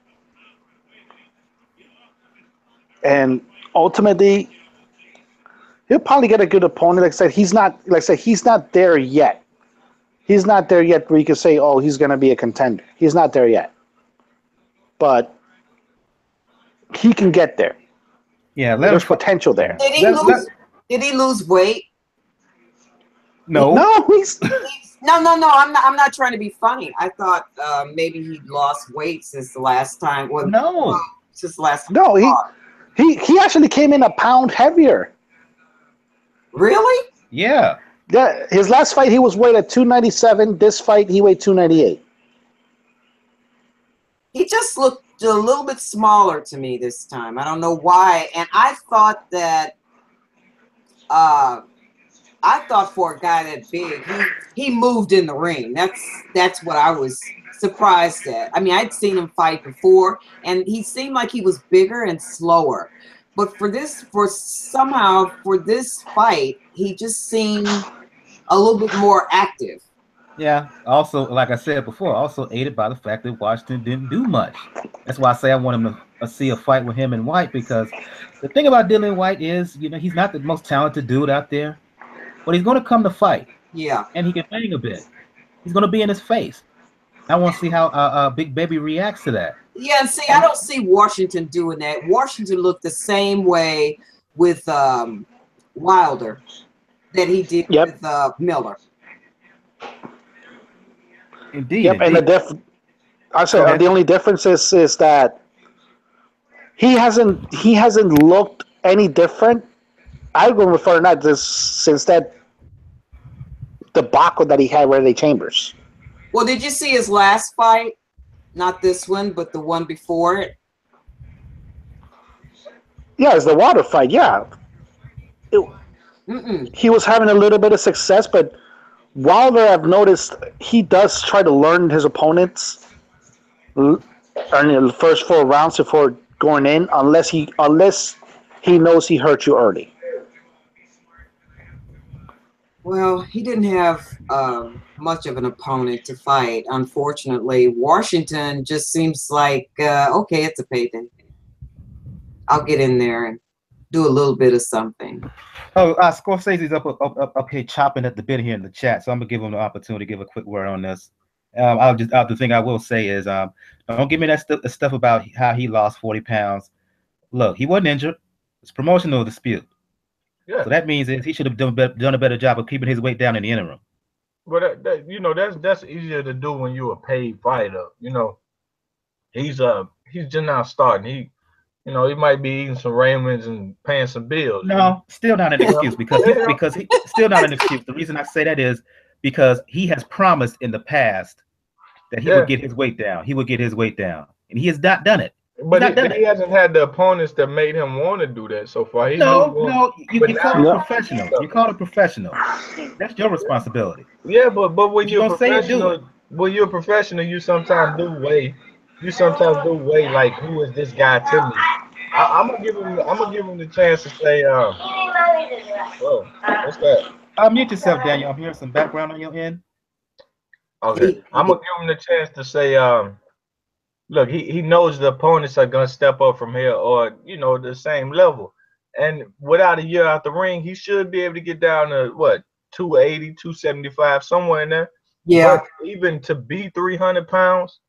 And ultimately, he'll probably get a good opponent. Like I said, he's not there yet. He's not there yet where you can say, oh, he's going to be a contender. He's not there yet. But he can get there. Yeah, there's potential there. Did he lose weight? No. No, he's No. I'm not trying to be funny. I thought maybe he lost weight since the last time. Well, no, since the last time. No, he actually came in a pound heavier. Really? Yeah. Yeah. His last fight he was weighed at 297. This fight he weighed 298. He just looked a little bit smaller to me this time. I don't know why. And I thought that I thought for a guy that big, he moved in the ring. That's what I was surprised at. I mean, I'd seen him fight before, and he seemed like he was bigger and slower. But for this fight, he just seemed a little bit more active. Yeah. Also, like I said before, also aided by the fact that Washington didn't do much. That's why I say I want him to see a fight with him and White, because the thing about Dillian White is, he's not the most talented dude out there, but he's going to come to fight. Yeah. And he can bang a bit. He's going to be in his face. I want to see how Big Baby reacts to that. Yeah, and see, I don't see Washington doing that. Washington looked the same way with Wilder that he did with Miller. Indeed. Yep, and the only difference is that he hasn't looked any different. I would refer to that since that debacle that he had with Ray Chambers. Well, did you see his last fight? Not this one, but the one before it. Yeah, it's the water fight. Yeah, he was having a little bit of success, but Wilder, I've noticed, he does try to learn his opponents in the first 4 rounds before going in, unless he knows he hurt you early. Well, he didn't have much of an opponent to fight, unfortunately. Washington just seems like, okay, it's a payday. I'll get in there and do a little bit of something. Oh, Scorsese's up here chopping at the bit here in the chat, so I'm gonna give him the opportunity to give a quick word on this. The thing I will say is, don't give me that stuff about how he lost 40 pounds. Look, he wasn't injured. It's promotional dispute. Yeah. So that means that he should have done a better job of keeping his weight down in the interim. But that's easier to do when you're a paid fighter. He's just now starting. He might be eating some Raymonds and paying some bills. No, still not an excuse because he still not an excuse. The reason I say that is because he has promised in the past that he would get his weight down. He would get his weight down, and he has not done it. But he hasn't had the opponents that made him want to do that so far. You call it professional. You call it professional. That's your responsibility. Yeah, but when you're a professional, you sometimes do weigh. Like, who is this guy to me? I'm gonna give him the chance to say, whoa, what's that? Mute yourself, Daniel. I'm hearing some background on your end. Okay, I'm gonna give him the chance to say, look, he knows the opponents are gonna step up from here, or the same level, and without a year out the ring, he should be able to get down to what, 280, 275, somewhere in there. Yeah. But even to be 300 pounds,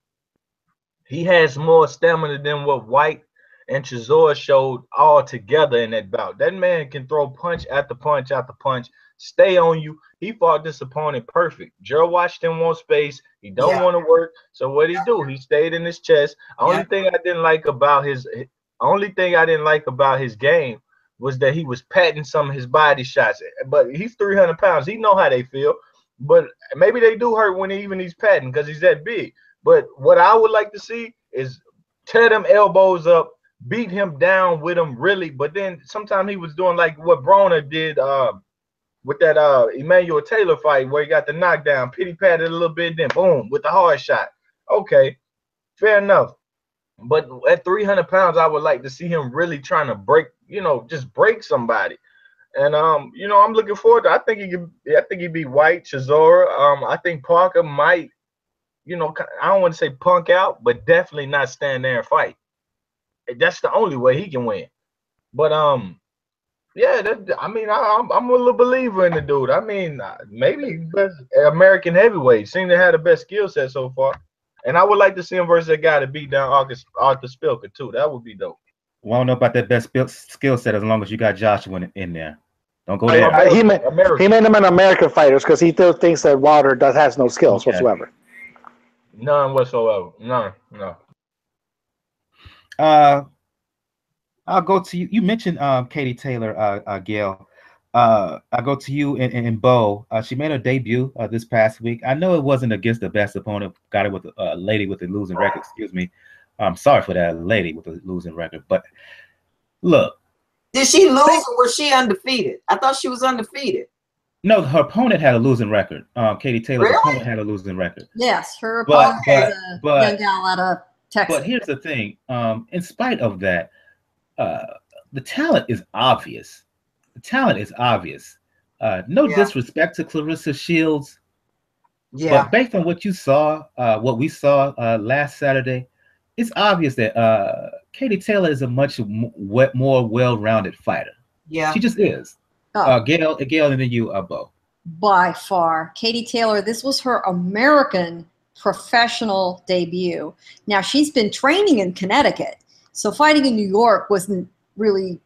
he has more stamina than what White and Chisora showed all together in that bout. That man can throw punch after punch after punch, stay on you. He fought this opponent perfect. Jarrell Washington wants space. He don't want to work. So what did he do? He stayed in his chest. Only thing I didn't like about his game was that he was patting some of his body shots. But he's 300 pounds. He know how they feel. But maybe they do hurt when he's patting because he's that big. But what I would like to see is tear them elbows up, beat him down with him, really. But then sometimes he was doing like what Broner did with that Emmanuel Taylor fight, where he got the knockdown, pity patted a little bit, then boom, with the hard shot. Okay, fair enough. But at 300 pounds, I would like to see him really trying to break, just break somebody. And I'm looking forward to. I think he beat White, Chisora. I think Parker might. I don't want to say punk out, but definitely not stand there and fight. That's the only way he can win. But I'm a little believer in the dude. I mean, maybe best American heavyweight. Seem to have the best skill set so far. And I would like to see him versus a guy to beat down Arthur Spilker too. That would be dope. Well, I don't know about that best skill set as long as you got Joshua in there. Don't go there. He made him an American fighter because he still thinks that Wilder has no skills whatsoever. None whatsoever. None. No. I'll go to you. You mentioned Katie Taylor, Gail. I'll go to you and Bo. She made her debut this past week. I know it wasn't against the best opponent. Got it with a lady with a losing record. Excuse me. I'm sorry for that lady with a losing record. But look. Did she lose or was she undefeated? I thought she was undefeated. No, her opponent had a losing record. Katie Taylor's Really? opponent had a losing record. Yes, her But- opponent is a but- young gal out of Texas. But here's the thing. In spite of that, the talent is obvious. The talent is obvious. No Yeah. disrespect to Claressa Shields, Yeah. but based on what you saw, what we saw last Saturday, it's obvious that Katie Taylor is a much more well-rounded fighter. Yeah. She just is. Oh. Gail, and then you, Bo. By far. Katie Taylor, this was her American professional debut. Now, she's been training in Connecticut, so fighting in New York wasn't really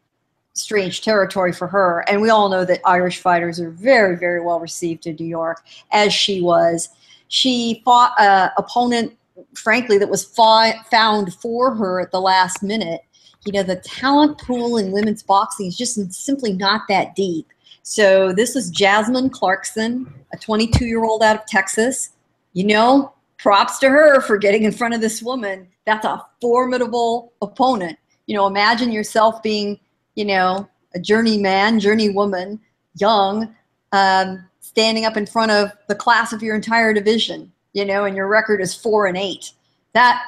strange territory for her. And we all know that Irish fighters are very, very well received in New York, as she was. She fought an opponent, frankly, that was found for her at the last minute. You know, the talent pool in women's boxing is just simply not that deep. So this is Jasmine Clarkson, a 22-year-old out of Texas. You know, props to her for getting in front of this woman. That's a formidable opponent. You know, imagine yourself being, you know, a journeyman, journeywoman, young, standing up in front of the class of your entire division, you know, and your record is 4-8. That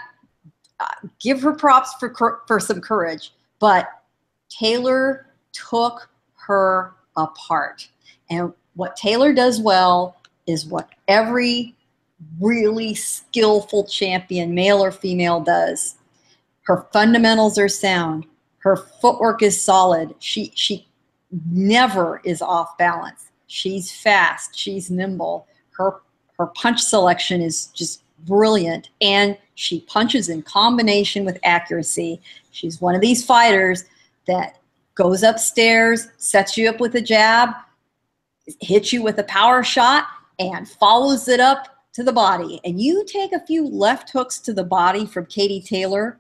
give her props for some courage. But Taylor took her apart. And what Taylor does well is what every really skillful champion, male or female, does. Her fundamentals are sound. Her footwork is solid. She never is off balance. She's fast. She's nimble. Her punch selection is just brilliant, and she punches in combination with accuracy. She's one of these fighters that goes upstairs, sets you up with a jab, hits you with a power shot, and follows it up to the body. And you take a few left hooks to the body from Katie Taylor,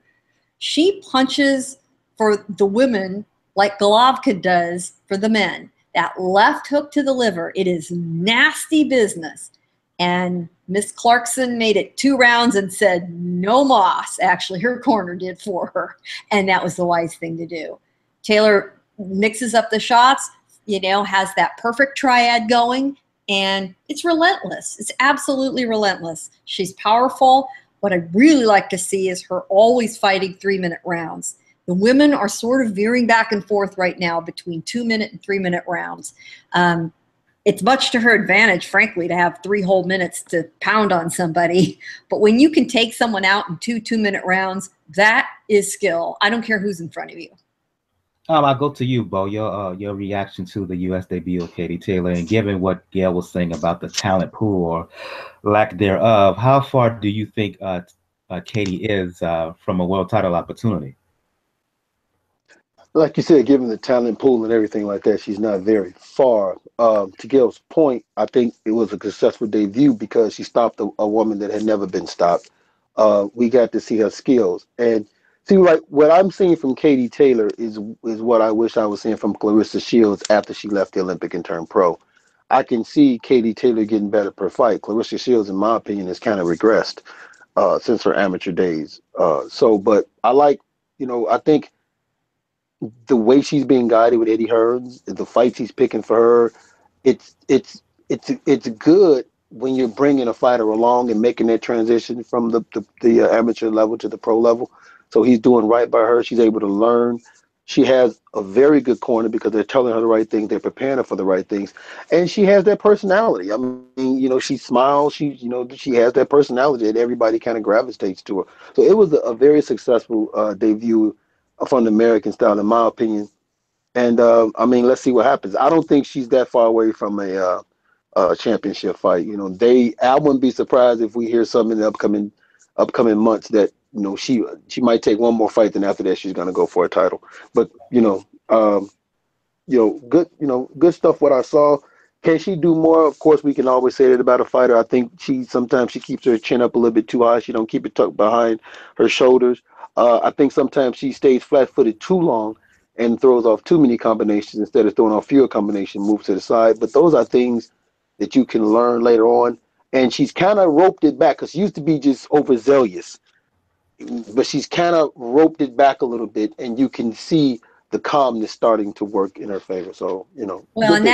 she punches for the women like Golovkin does for the men. That left hook to the liver, it is nasty business. And Miss Clarkson made it 2 rounds and said, no moss. Actually, her corner did for her. And that was the wise thing to do. Taylor mixes up the shots, you know, has that perfect triad going, and it's relentless. It's absolutely relentless. She's powerful. What I really like to see is her always fighting 3-minute rounds. The women are sort of veering back and forth right now between 2-minute and 3-minute rounds. It's much to her advantage, frankly, to have 3 whole minutes to pound on somebody. But when you can take someone out in 2-minute rounds, that is skill. I don't care who's in front of you. I'll go to you, Bo. Your reaction to the U.S. debut of Katie Taylor, and given what Gail was saying about the talent pool or lack thereof, how far do you think Katie is from a world title opportunity? Like you said, given the talent pool and everything like that, she's not very far. To Gail's point, I think it was a successful debut because she stopped a woman that had never been stopped. We got to see her skills. And see, like what I'm seeing from Katie Taylor is what I wish I was seeing from Claressa Shields after she left the Olympic and turned pro. I can see Katie Taylor getting better per fight. Claressa Shields, in my opinion, has kind of regressed since her amateur days. But I like, I think the way she's being guided with Eddie Hearns, the fights he's picking for her, it's good when you're bringing a fighter along and making that transition from the amateur level to the pro level. So he's doing right by her. She's able to learn. She has a very good corner because they're telling her the right things. They're preparing her for the right things. And she has that personality. I mean, she smiles. She has that personality that everybody kind of gravitates to her. So it was a very successful debut from the American style, in my opinion. And, let's see what happens. I don't think she's that far away from a championship fight. I wouldn't be surprised if we hear something in the upcoming months that, she might take one more fight, then after that she's going to go for a title. But, good stuff what I saw. Can she do more? Of course, we can always say that about a fighter. I think sometimes she keeps her chin up a little bit too high. She don't keep it tucked behind her shoulders. I think sometimes she stays flat-footed too long and throws off too many combinations instead of throwing off fewer combinations, moves to the side. But those are things that you can learn later on. And she's kind of roped it back because she used to be just overzealous. But she's kind of roped it back a little bit, and you can see the calmness starting to work in her favor. So, Well, and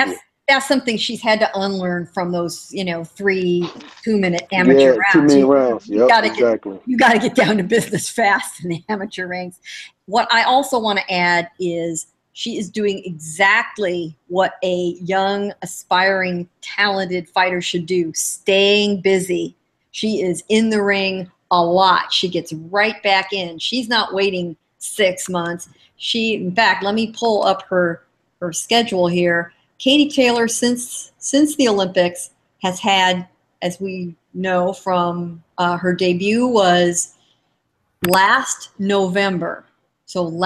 that's something she's had to unlearn from those, 3 2-minute amateur rounds. Too many rounds. Yep, exactly. You got to get down to business fast in the amateur ranks. What I also want to add is she is doing exactly what a young, aspiring, talented fighter should do, staying busy. She is in the ring a lot. She gets right back in. She's not waiting 6 months. In fact, let me pull up her schedule here. Katie Taylor, since the Olympics, has had, as we know from her debut, was last November. So from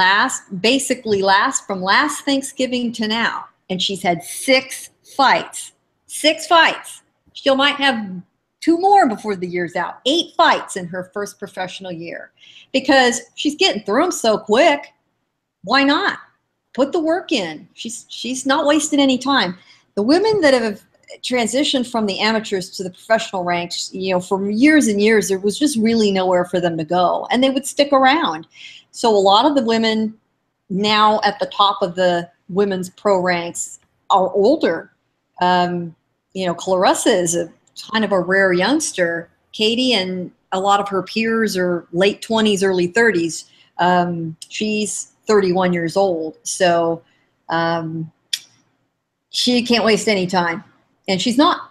last Thanksgiving to now. And she's had 6 fights. 6 fights. She might have 2 more before the year's out. 8 fights in her first professional year. Because she's getting through them so quick. Why not? Put the work in. She's not wasting any time. The women that have transitioned from the amateurs to the professional ranks, for years and years, there was just really nowhere for them to go, and they would stick around. So a lot of the women now at the top of the women's pro ranks are older. Claressa is a kind of a rare youngster. Katie and a lot of her peers are late 20s, early 30s. She's 31 years old. So she can't waste any time. And she's not.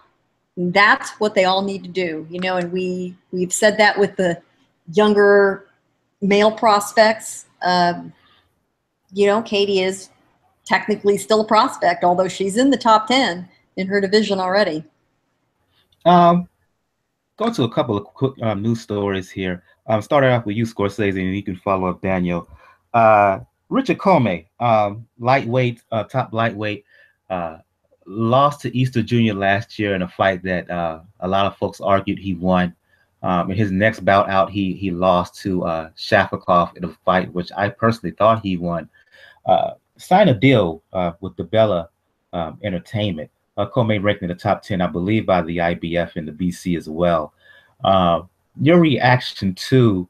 That's what they all need to do, and we've said that with the younger male prospects. Katie is technically still a prospect, although she's in the top 10 in her division already. Go to a couple of quick news stories here. Started off with you, Scorsese, and you can follow up Daniel. Richard Commey, lightweight, top lightweight, lost to Easter Jr. last year in a fight that a lot of folks argued he won. In his next bout out, he lost to Shafikov in a fight which I personally thought he won. Signed a deal with DiBella Entertainment. Commey ranked in the top 10, I believe, by the IBF and the BC as well. Your reaction to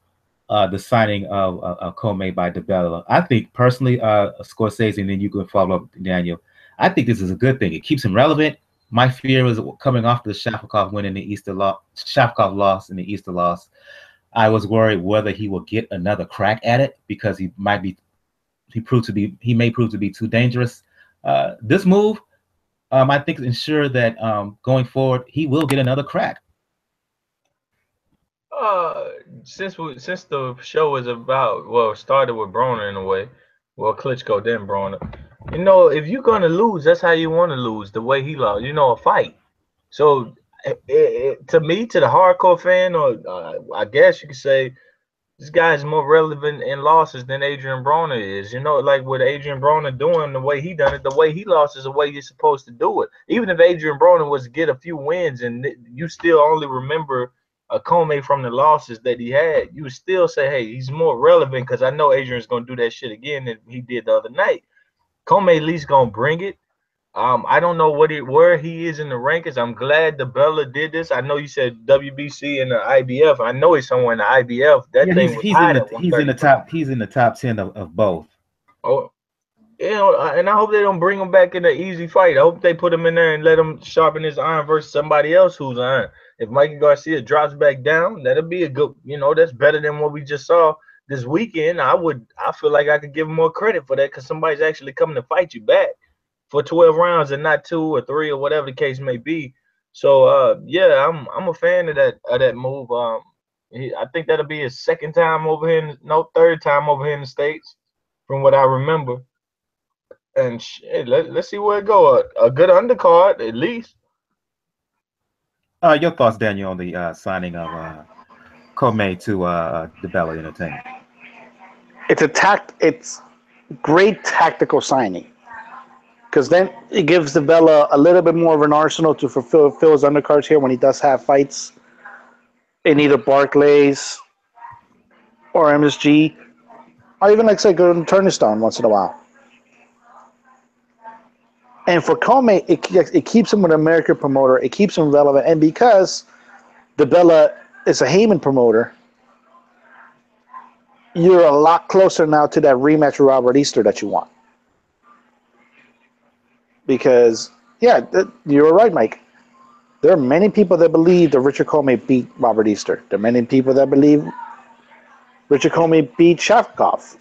the signing of Commey by DiBella? I think personally, Scorsese, and then you can follow up, Daniel. I think this is a good thing. It keeps him relevant. My fear was coming off the Shafikov win in the Easter loss, Shafikov loss in the Easter loss. I was worried whether he will get another crack at it because he may prove to be too dangerous. This move, I think, ensure that going forward he will get another crack. Since the show is started with Broner in a way. Well, Klitschko then Broner. If you're gonna lose, that's how you want to lose. The way he lost, a fight. So, to me, to the hardcore fan, or I guess you could say, this guy is more relevant in losses than Adrien Broner is. Like what Adrien Broner doing, the way he done it, the way he lost is the way you're supposed to do it. Even if Adrien Broner was to get a few wins and you still only remember a Commey from the losses that he had, you would still say, hey, he's more relevant because I know Adrian's going to do that shit again than he did the other night. Commey at least going to bring it. I don't know where he is in the rankings. I'm glad DiBella did this. I know you said WBC and the IBF. I know he's somewhere in the IBF. He's in the top 10 of both. Oh, and I hope they don't bring him back in an easy fight. I hope they put him in there and let him sharpen his iron versus somebody else who's iron. If Mikey Garcia drops back down, that'll be a good, that's better than what we just saw this weekend. I feel like I could give him more credit for that because somebody's actually coming to fight you back for 12 rounds and not 2 or 3 or whatever the case may be. So yeah, I'm a fan of that move. I think that'll be his third time over here in the States, from what I remember. And let's see where it go. A good undercard at least. Your thoughts, Daniel, on the signing of Commey to DiBella Entertainment? It's great tactical signing, because then it gives DiBella a little bit more of an arsenal to fulfill his undercards here when he does have fights in either Barclays or MSG, or even go to Turnerstone once in a while. And for Commey, it keeps him with an American promoter. It keeps him relevant. And because DiBella is a Heyman promoter, you're a lot closer now to that rematch with Robert Easter that you want. Because Yeah, you're right, Mike. There are many people that believe that Richard Commey beat Robert Easter. There are many people that believe Richard Commey beat Shavkov.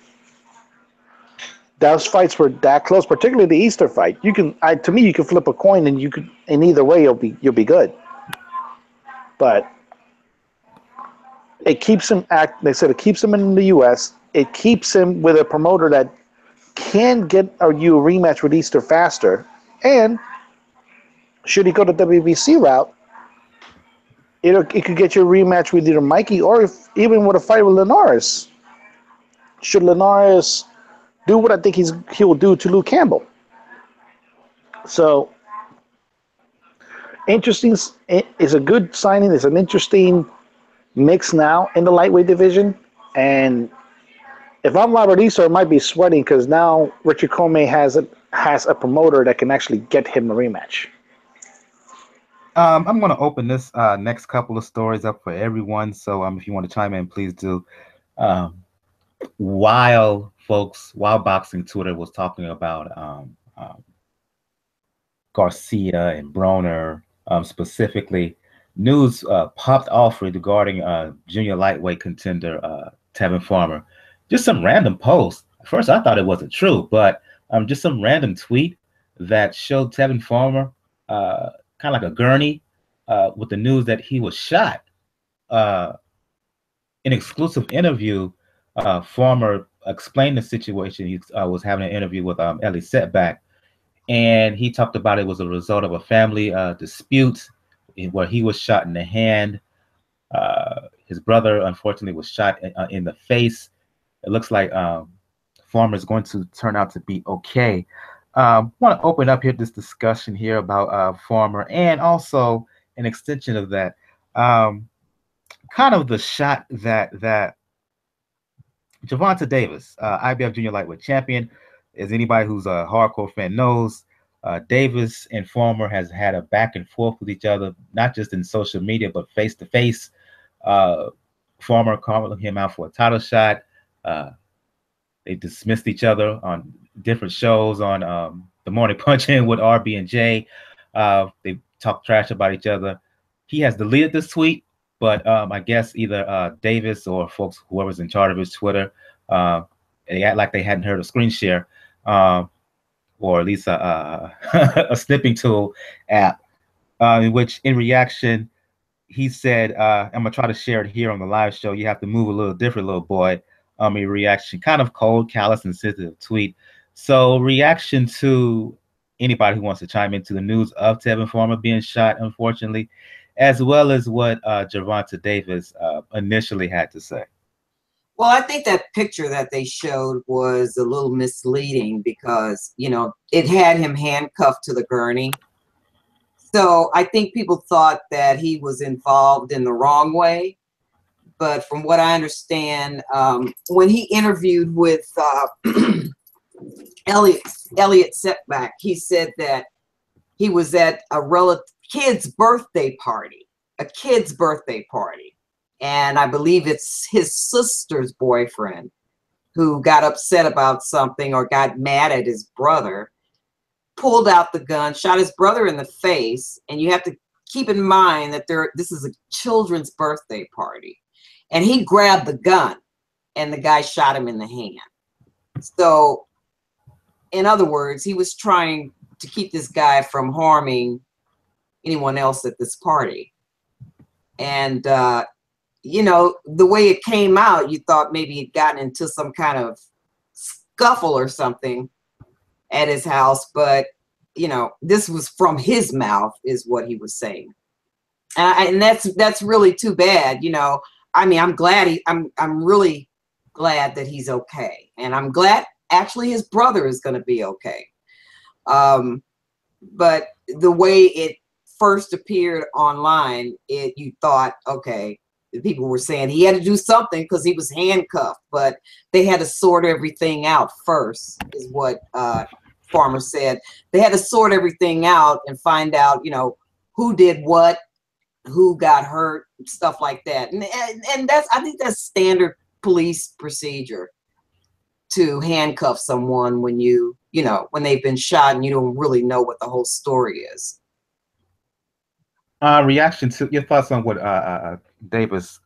Those fights were that close, particularly the Easter fight. You can, to me, you can flip a coin, and you could, in either way, you'll be good. But it keeps him They said it keeps him in the U.S. It keeps him with a promoter that can get you a rematch with Easter faster, and should he go the WBC route, it could get you a rematch with either Mikey or even with a fight with Linares. Should Linares do what I think he will do to Luke Campbell? So, interesting. It's a good signing. It's an interesting mix now in the lightweight division. And if I'm Robert Easter, I might be sweating because now Richard Commey has a promoter that can actually get him a rematch. I'm going to open this next couple of stories up for everyone. So if you want to chime in, please do. While boxing Twitter was talking about Garcia and Broner specifically, news popped off regarding junior lightweight contender Tevin Farmer. Just some random post. At first, I thought it wasn't true, but just some random tweet that showed Tevin Farmer kind of like a gurney with the news that he was shot. An exclusive interview, Farmer explained the situation. He was having an interview with Ellie Setback, and he talked about it was a result of a family dispute where he was shot in the hand. His brother, unfortunately, was shot in the face. It looks like Farmer is going to turn out to be okay. I want to open up here this discussion here about Farmer, and also an extension of that, kind of the shot that Gervonta Davis, IBF Junior Lightweight Champion, as anybody who's a hardcore fan knows, Davis and Farmer has had a back and forth with each other, not just in social media, but face to face. Farmer calling him out for a title shot. They dismissed each other on different shows on the Morning Punch-In with RB and J. They talked trash about each other. He has deleted this tweet, but I guess either Davis or folks, whoever's in charge of his Twitter, they act like they hadn't heard a screen share, or at least a snipping tool app, in which, in reaction, he said, I'm going to try to share it here on the live show. You have to move a little different, little boy. A reaction, kind of cold, callous, and sensitive tweet. So, reaction to anybody who wants to chime into the news of Tevin Farmer being shot, unfortunately, as well as what Gervonta Davis initially had to say. Well, I think that picture that they showed was a little misleading because, you know, it had him handcuffed to the gurney. So I think people thought that he was involved in the wrong way. But from what I understand, when he interviewed with Elliot Setback, he said that he was at a kid's birthday party, and I believe it's his sister's boyfriend who got upset about something or got mad at his brother, pulled out the gun, shot his brother in the face, and you have to keep in mind that this is a children's birthday party. And he grabbed the gun, and the guy shot him in the hand. So, in other words, he was trying to keep this guy from harming anyone else at this party. And, you know, the way it came out, you thought maybe he'd gotten into some kind of scuffle or something at his house. But, you know, this was from his mouth is what he was saying. And that's really too bad, you know. I mean, I'm really glad that he's okay. And I'm glad actually his brother is going to be okay. But the way it first appeared online, you thought, okay, the people were saying he had to do something because he was handcuffed, but they had to sort everything out first, is what Farmer said. They had to sort everything out and find out, you know, who did what, who got hurt, stuff like that. And I think that's standard police procedure, to handcuff someone when you you know, when they've been shot and you don't really know what the whole story is. Reaction to your thoughts on what Davis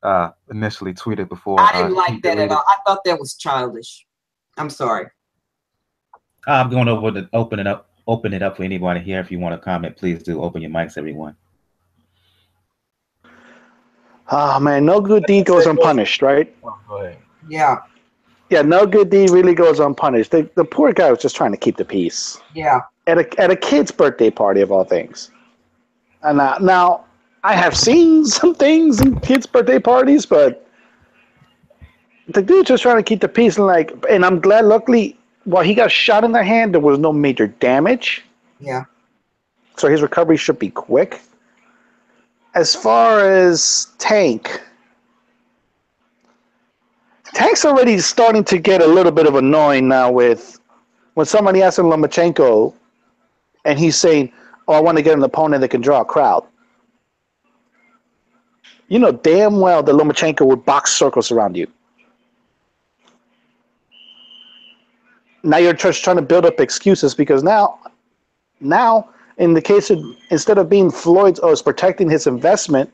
initially tweeted before. I didn't like that at all. I thought that was childish. I'm sorry. I'm going over to open it up for anybody here. If you want to comment, please do. Open your mics, everyone. Oh man, no good deed goes unpunished, right? Oh, go ahead. Yeah. Yeah, no good deed really goes unpunished. The poor guy was just trying to keep the peace. Yeah. At a kid's birthday party of all things. And now I have seen some things in kids' birthday parties, but the dude's just trying to keep the peace and I'm glad. Luckily, while he got shot in the hand, there was no major damage. Yeah. So his recovery should be quick. As far as Tank's already starting to get a little bit of annoying now with when somebody asks him Lomachenko and he's saying, "Oh, I want to get an opponent that can draw a crowd." You know damn well that Lomachenko would box circles around you. Now you're just trying to build up excuses because now in the case of, instead of being Floyd's or protecting his investment,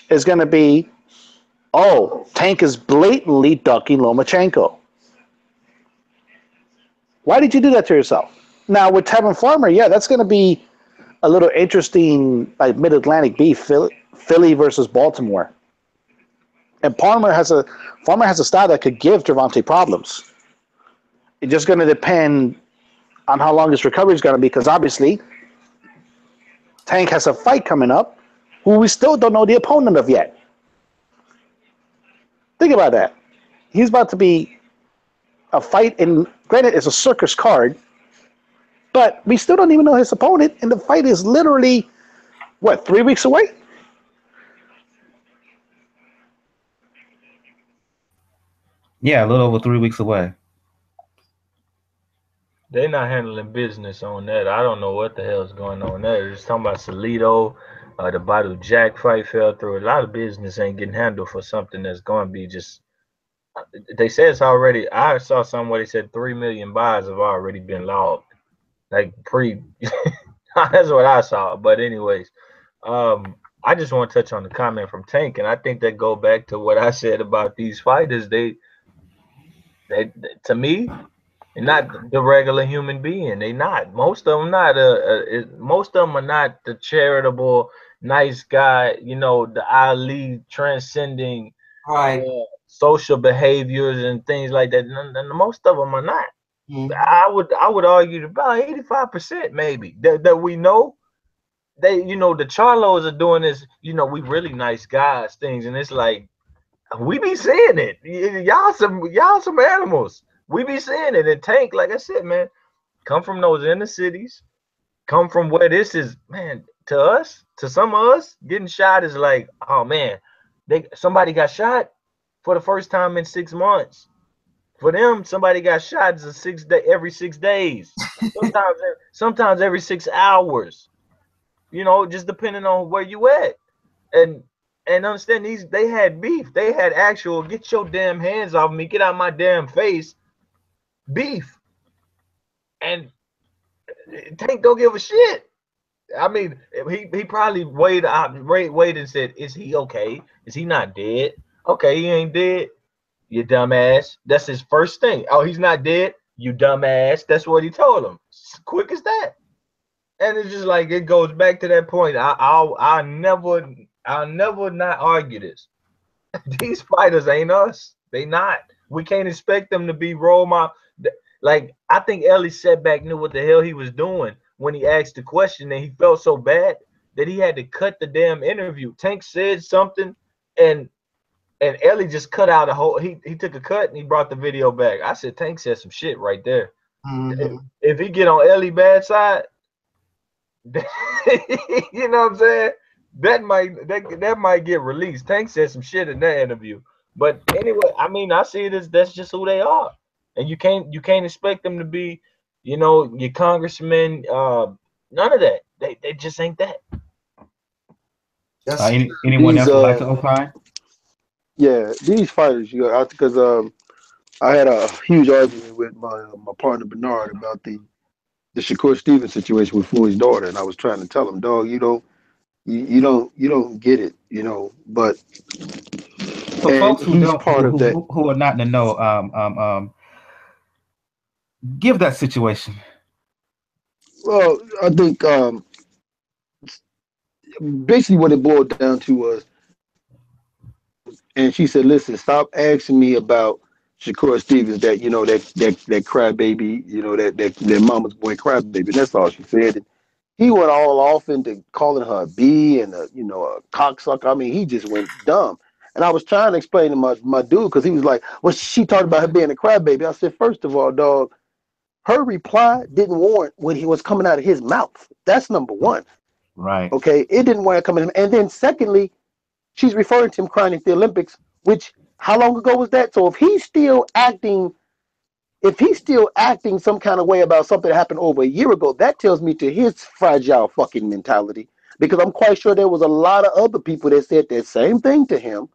is going to be, oh, Tank is blatantly ducking Lomachenko. Why did you do that to yourself? Now with Tevin Farmer, yeah, that's going to be a little interesting, like mid-Atlantic beef, Philly versus Baltimore. And Farmer has a style that could give Gervonta problems. It's just going to depend on how long his recovery is going to be, because obviously Tank has a fight coming up who we still don't know the opponent of yet. Think about that. He's about to be a fight, and granted, it's a circus card, but we still don't even know his opponent, and the fight is literally, 3 weeks away? Yeah, a little over 3 weeks away. They're not handling business on that. I don't know what the hell's going on there. They're just talking about Salido, the Badu Jack fight fell through. A lot of business ain't getting handled for something that's going to be just. They say it's already. I saw somewhere they said 3 million buys have already been logged, like pre. That's what I saw. But anyways, I just want to touch on the comment from Tank, and I think that go back to what I said about these fighters. They to me. And not the regular human being. They not. Most of them not. Most of them are not the charitable, nice guy. You know, the Ali transcending social behaviors and things like that. Most of them are not. Mm-hmm. I would argue about 85% maybe that we know. They, you know, the Charlos are doing this. You know, we really nice guys things, and it's like we be seeing it. Y'all some animals. We be seeing it. And Tank, like I said, man, come from those inner cities, come from where this is, man, to us, to some of us, getting shot is like, oh man, somebody got shot for the first time in 6 months. For them, somebody got shot is every 6 days. Sometimes every 6 hours. You know, just depending on where you at. And understand they had beef. They had actual get your damn hands off me, get out my damn face. Beef. And Tank don't give a shit. I mean, he probably waited and said, is he okay? Is he not dead? Okay, he ain't dead. You dumbass. That's his first thing. Oh, he's not dead? You dumbass. That's what he told him. Quick as that. And it's just like it goes back to that point. I'll never not argue this. These fighters ain't us. They not. We can't expect them to be role model. Like, I think Ellie Setback knew what the hell he was doing when he asked the question, and he felt so bad that he had to cut the damn interview. Tank said something, and Ellie just cut out a whole. He took a cut and he brought the video back. I said Tank said some shit right there. Mm-hmm. If he get on Ellie's bad side, you know what I'm saying? That might get released. Tank said some shit in that interview. But anyway, I mean, I see it as that's just who they are. And you can't expect them to be, you know, your congressmen, none of that. They just ain't that. Anyone else would like to opine? Yeah, these fighters, because I had a huge argument with my partner Bernard about the the Shakur Stevens situation with Floyd's daughter, and I was trying to tell him, dog, you don't get it, But For folks who he's don't, part of that. who are not in the know, give that situation. Well, I think basically what it boiled down to was, and she said, "Listen, stop asking me about Shakur Stevens, that that crybaby, that mama's boy crybaby." And that's all she said. And he went all off into calling her a B and a cocksucker. I mean, he just went dumb. And I was trying to explain to my dude, because he was like, "Well, she talked about her being a crybaby." I said, first of all, dog, her reply didn't warrant what he was coming out of his mouth. That's number one. Right. Okay, it didn't warrant coming. And then secondly, she's referring to him crying at the Olympics, which how long ago was that? So if he's still acting some kind of way about something that happened over a year ago, that tells me to his fragile fucking mentality, because I'm quite sure there was a lot of other people that said that same thing to him.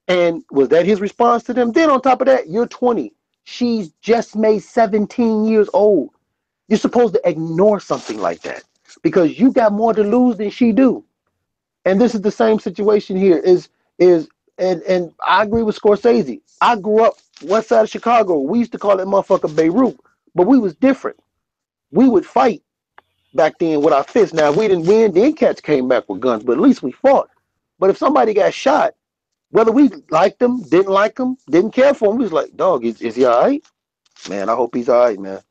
And was that his response to them? Then on top of that, you're 20. She's just made 17 years old. You're supposed to ignore something like that because you got more to lose than she do. And this is the same situation here. And I agree with Scorsese. I grew up west side of Chicago. We used to call that motherfucker Beirut, but we was different. We would fight back then with our fists. Now we didn't win. Then cats came back with guns, but at least we fought. But if somebody got shot, whether we liked them, didn't like them, didn't care for him, we was like, dog, is he all right? Man, I hope he's all right, man.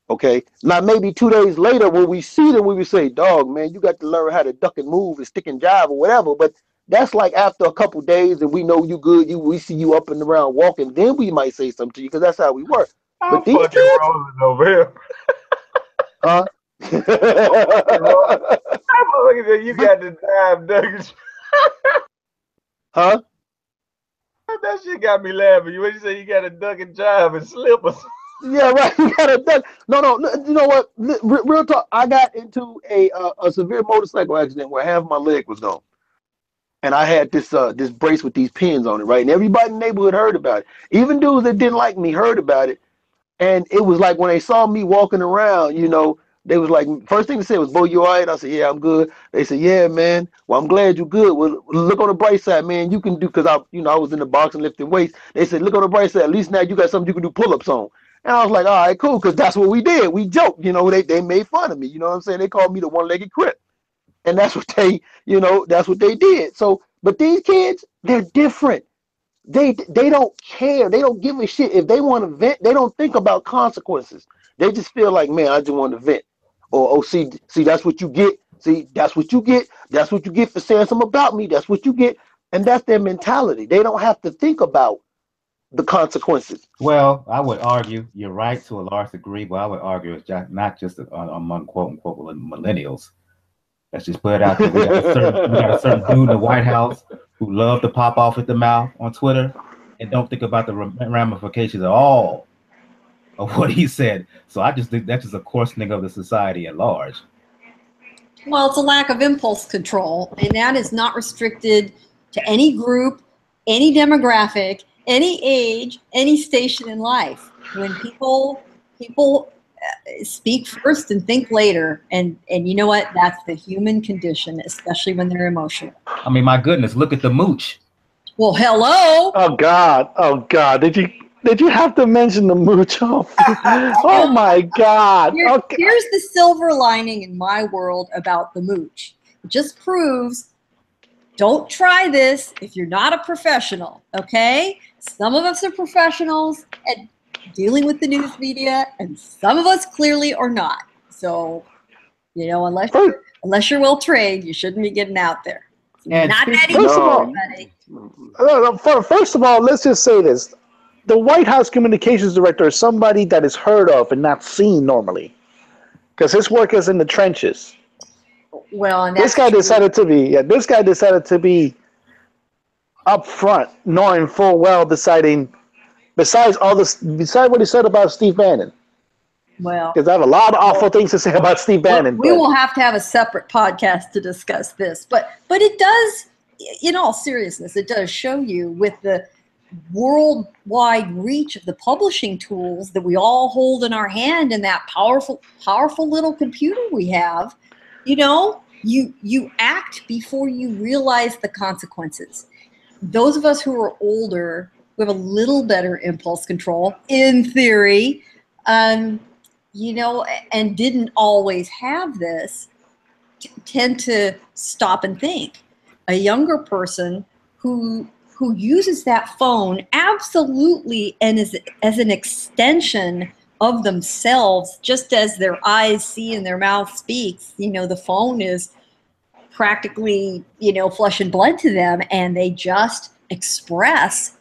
Okay. Now maybe 2 days later when we see them, we would say, dog, man, you got to learn how to duck and move and stick and jive or whatever. But that's like after a couple days and we know you good, we see you up and around walking, then we might say something to you because that's how we work. I'm fucking rolling over here. Huh? I'm looking at you got the dive nuggets. Huh? That shit got me laughing. When you say you got to duck and jive and slippers. Yeah, right. You got to duck. No. You know what? Real talk. I got into a severe motorcycle accident where half my leg was gone, and I had this brace with these pins on it, right? And everybody in the neighborhood heard about it. Even dudes that didn't like me heard about it, and it was like when they saw me walking around, they was like, first thing they said was, "Bo, you all right?" I said, "Yeah, I'm good." They said, "Yeah, man. Well, I'm glad you're good. Well, look on the bright side, man. You can do," because I was in the box and lifting weights. They said, "Look on the bright side. At least now you got something you can do pull-ups on." And I was like, "All right, cool," because that's what we did. We joked, They made fun of me. You know what I'm saying? They called me the one-legged crip, and that's what they did. So, but these kids, they're different. They don't care. They don't give a shit. If they want to vent, they don't think about consequences. They just feel like, man, I just want to vent. Or see, that's what you get. See, that's what you get. That's what you get for saying something about me. That's what you get. And that's their mentality. They don't have to think about the consequences. Well, I would argue you're right to a large degree, but I would argue it's not just among quote unquote millennials. Let's just put it out there. We got a certain dude in the White House who loved to pop off at the mouth on Twitter and don't think about the ramifications at all of what he said. So I just think that's just a coarsening of the society at large. Well, it's a lack of impulse control, and that is not restricted to any group, any demographic, any age, any station in life. When people speak first and think later, and you know what? That's the human condition, especially when they're emotional. I mean, my goodness, look at the mooch. Well, hello. Oh God! Did you have to mention the mooch? Oh my God! Here's the silver lining in my world about the mooch. It just proves, don't try this if you're not a professional. Okay, some of us are professionals at dealing with the news media, and some of us clearly are not. So, unless you're well trained, you shouldn't be getting out there. And Not that easy, buddy. First of all, let's just say this. The White House communications director is somebody that is heard of and not seen normally, because his work is in the trenches. Well, and this guy decided to be up front, knowing full well, besides what he said about Steve Bannon. Well, because I have a lot of awful things to say about Steve Bannon. We will have to have a separate podcast to discuss this, but it does, in all seriousness, it does show you with the worldwide reach of the publishing tools that we all hold in our hand and that powerful little computer we have, you act before you realize the consequences. Those of us who are older, we have a little better impulse control in theory, and didn't always have this, tend to stop and think. A younger person who uses that phone absolutely and as an extension of themselves, just as their eyes see and their mouth speaks, the phone is practically, flesh and blood to them, and they just express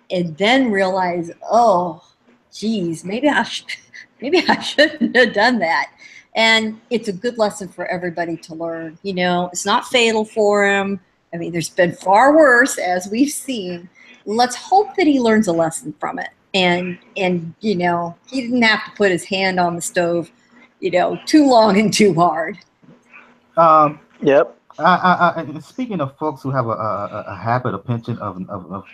and then realize, oh, geez, maybe I shouldn't have done that. And it's a good lesson for everybody to learn. It's not fatal for him. I mean, there's been far worse, as we've seen. Let's hope that he learns a lesson from it. And he didn't have to put his hand on the stove, too long and too hard. Yep. Speaking of folks who have a habit, a penchant of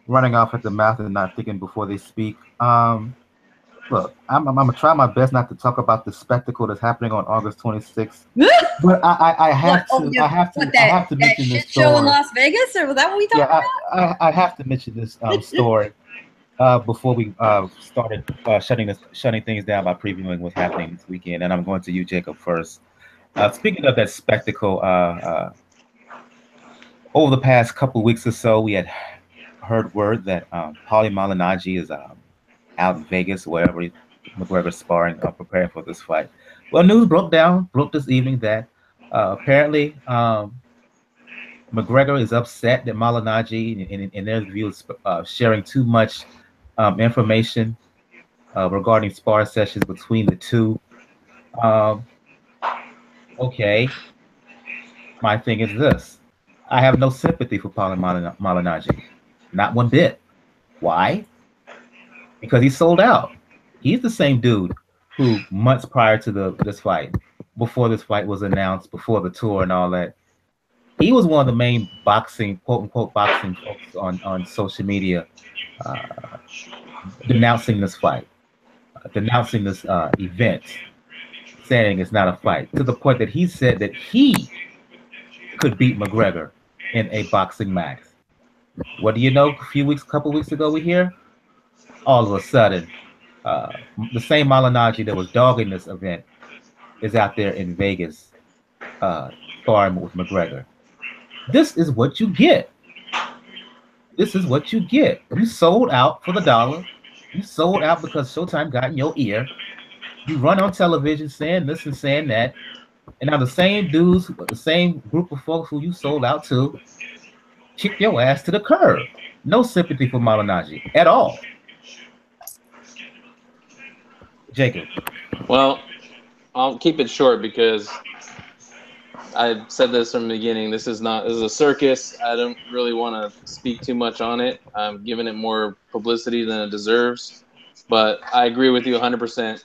running off at the mouth and not thinking before they speak, look, I'm gonna try my best not to talk about the spectacle that's happening on August 26th, but I have to mention this story. Show in Las Vegas, or was that what we talked about? I have to mention this story before we started shutting things down by previewing what's happening this weekend, and I'm going to you, Jacob, first. Speaking of that spectacle, over the past couple of weeks or so, we had heard word that Paulie Malignaggi is out in Vegas, wherever McGregor's sparring, preparing for this fight. Well, news broke this evening that apparently McGregor is upset that Malignaggi, in their view, is sharing too much information regarding sparring sessions between the two. Okay, my thing is this. I have no sympathy for Paulie Malignaggi. Not one bit. Why? Because he sold out. He's the same dude who months prior to this fight, before this fight was announced, before the tour and all that, he was one of the main boxing, quote unquote, boxing folks on social media, denouncing this fight, denouncing this event, saying it's not a fight, to the point that he said that he could beat McGregor in a boxing match. What do you know? A couple weeks ago, we hear all of a sudden the same Malignaggi that was dogging this event is out there in Vegas sparring with McGregor. This is what you get. This is what you get. You sold out for the dollar. You sold out because Showtime got in your ear. You run on television saying this and saying that. And now the same dudes, the same group of folks who you sold out to, kick your ass to the curb. No sympathy for Malignaggi at all. Jacob. Well, I'll keep it short because I said this from the beginning. This is a circus. I don't really want to speak too much on it. I'm giving it more publicity than it deserves. But I agree with you 100%.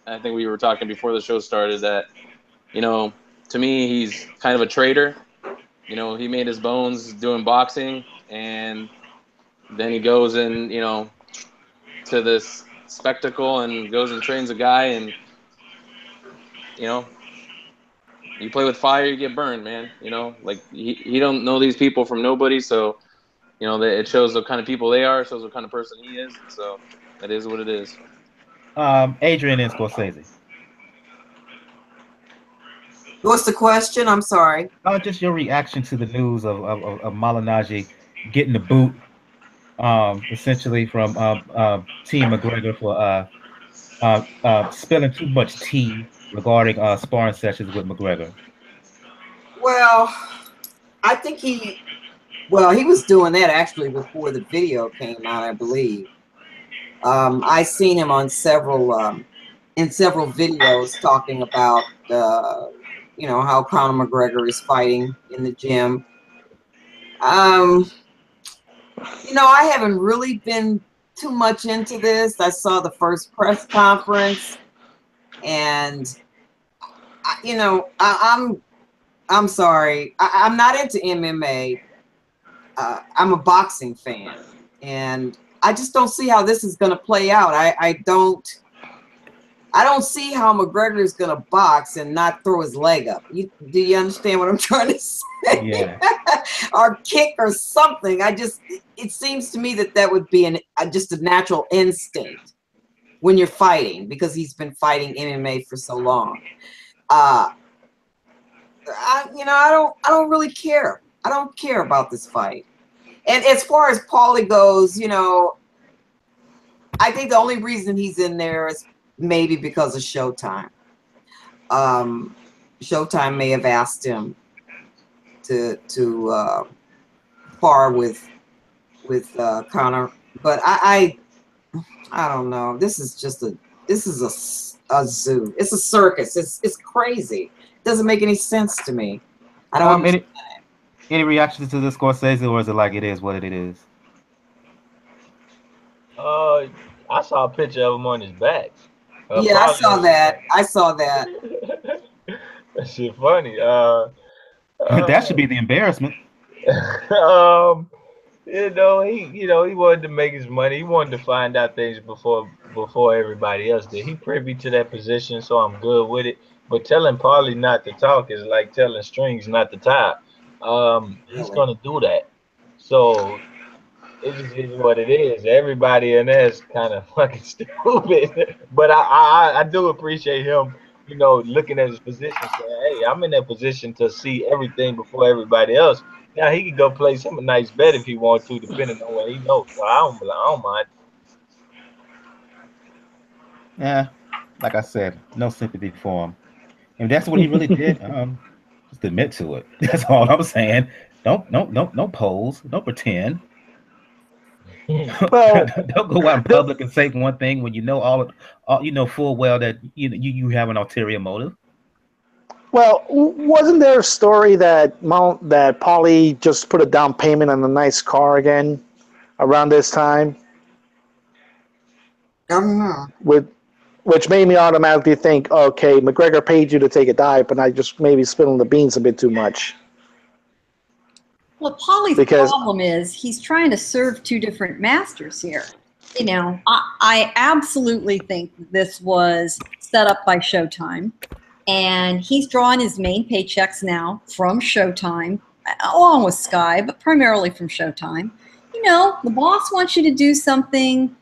I think we were talking before the show started that, to me, he's kind of a traitor. He made his bones doing boxing, and then he goes and, to this spectacle and goes and trains a guy, and, you play with fire, you get burned, man. Like he don't know these people from nobody, so, it shows the kind of people they are, it shows what kind of person he is, so that is what it is. Adrien and Scorsese. What's the question? I'm sorry. Just your reaction to the news of Malignaggi getting the boot, essentially from Team McGregor for spilling too much tea regarding sparring sessions with McGregor. Well, I think he was doing that actually before the video came out, I believe. I seen him on several videos talking about how Conor McGregor is fighting in the gym. I haven't really been too much into this. I saw the first press conference, and I'm sorry, I'm not into MMA. I'm a boxing fan, And I just don't see how this is going to play out. I don't see how McGregor is going to box and not throw his leg up. Do you understand what I'm trying to say? Yeah. Or kick or something. It seems to me that would be just a natural instinct when you're fighting, because he's been fighting MMA for so long. I don't really care. I don't care about this fight. And as far as Paulie goes, I think the only reason he's in there is maybe because of Showtime. Showtime may have asked him to par with Conor, but I don't know. This is a zoo. It's a circus. It's crazy. It doesn't make any sense to me. I don't. Any reactions to this, Scorsese, or is it like it is what it is? I saw a picture of him on his back. Yeah, I saw that. That shit funny. That should be the embarrassment. He wanted to make his money. He wanted to find out things before everybody else did. He privy to that position, so I'm good with it. But telling Paulie not to talk is like telling strings not to tie. He's gonna do that. So it just is what it is. Everybody in there is kind of fucking stupid. But I do appreciate him, looking at his position, saying, "Hey, I'm in that position to see everything before everybody else." Now he can go place him a nice bet if he wants to, depending on what he knows. So I don't mind. Yeah, like I said, no sympathy for him. And that's what he really did. Just admit to it. That's all I'm saying. Don't pose. Don't pretend. Well, don't go out in public and say one thing when you know all full well that you have an ulterior motive. Well, wasn't there a story that Paulie just put a down payment on a nice car again around this time? I don't know. Which made me automatically think, okay, McGregor paid you to take a dive, but I just maybe spilling the beans a bit too much. Well, Paulie's problem is he's trying to serve two different masters here. I absolutely think this was set up by Showtime, and he's drawing his main paychecks now from Showtime, along with Sky, but primarily from Showtime. The boss wants you to do something,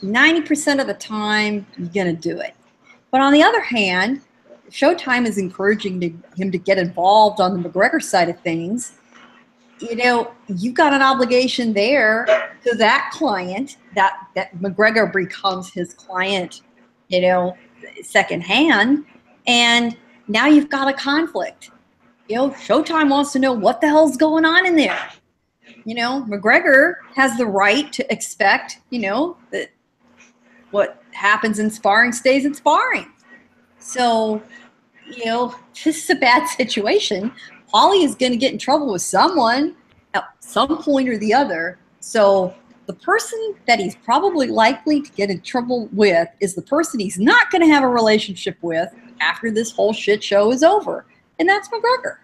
90% of the time, you're going to do it. But on the other hand, Showtime is encouraging him to get involved on the McGregor side of things. You've got an obligation there to that client, that McGregor becomes his client, secondhand. And now you've got a conflict. Showtime wants to know what the hell's going on in there. McGregor has the right to expect, that what happens in sparring stays in sparring. So, this is a bad situation. Paulie is going to get in trouble with someone at some point or the other. So the person that he's probably likely to get in trouble with is the person he's not going to have a relationship with after this whole shit show is over. And that's McGregor.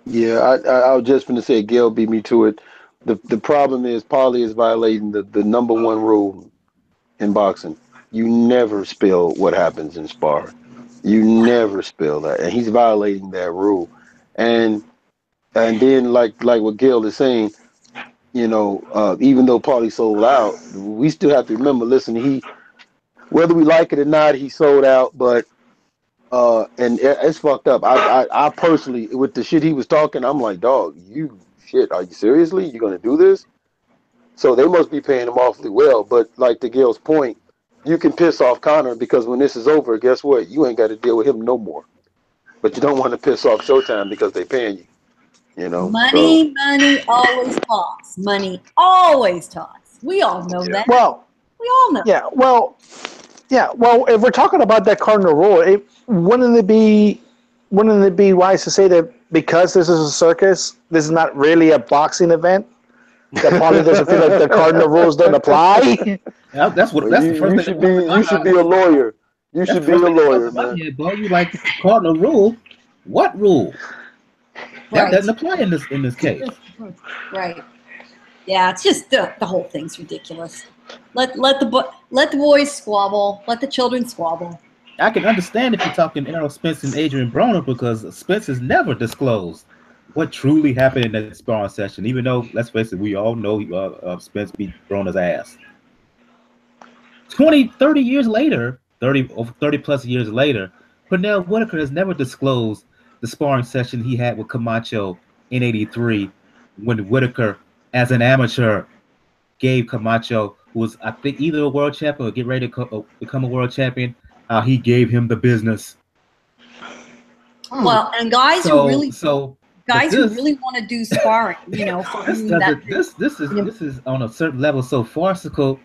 Yeah, I was just going to say, Gail beat me to it. The problem is Paulie is violating the number one rule in boxing. You never spill what happens in sparring. You never spill that, and he's violating that rule. And then like what Gail is saying, even though Paulie sold out, we still have to remember. Listen, whether we like it or not, he sold out. But and it's fucked up. I personally, with the shit he was talking, I'm like, dog, are you seriously? You gonna do this? So they must be paying him awfully well. But like to Gail's point, you can piss off Conor because when this is over, guess what? You ain't got to deal with him no more. But you don't want to piss off Showtime because they paying you. Money always talks. Money always talks. We all know that. Well, we all know. Yeah. Well, if we're talking about that cardinal rule, wouldn't it be wise to say that because this is a circus, this is not really a boxing event? That Paulie doesn't feel like the cardinal rules don't apply. That's the first thing. You should be a lawyer. You should be a lawyer, man. Boy, you like the cardinal rule? What rule? That doesn't apply in this case. Right. Yeah, it's just the whole thing's ridiculous. Let the boys squabble. Let the children squabble. I can understand if you're talking Errol Spence and Adrien Broner because Spence has never disclosed what truly happened in that sparring session. Even though, let's face it, we all know Spence beat Broner's ass. 30 years later, 30 plus years later, Pernell Whitaker has never disclosed the sparring session he had with Camacho in '83 when Whitaker, as an amateur, gave Camacho, who was, I think, either a world champion or get ready to become a world champion, he gave him the business. Well, and guys who really want to do sparring, this is on a certain level so farcical,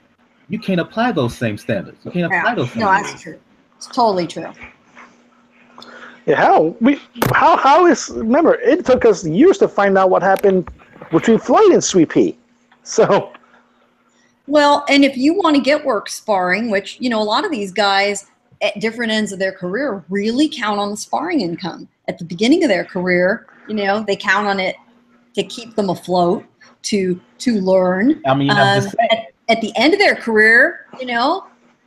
you can't apply those same standards. You can't apply those. No, that's true. It's totally true. Yeah, how is, remember, it took us years to find out what happened between Floyd and Sweet Pea. So, well, and if you want to get work sparring, which, a lot of these guys at different ends of their career really count on the sparring income. At the beginning of their career, they count on it to keep them afloat, to learn. I mean, I'm just saying. At the end of their career,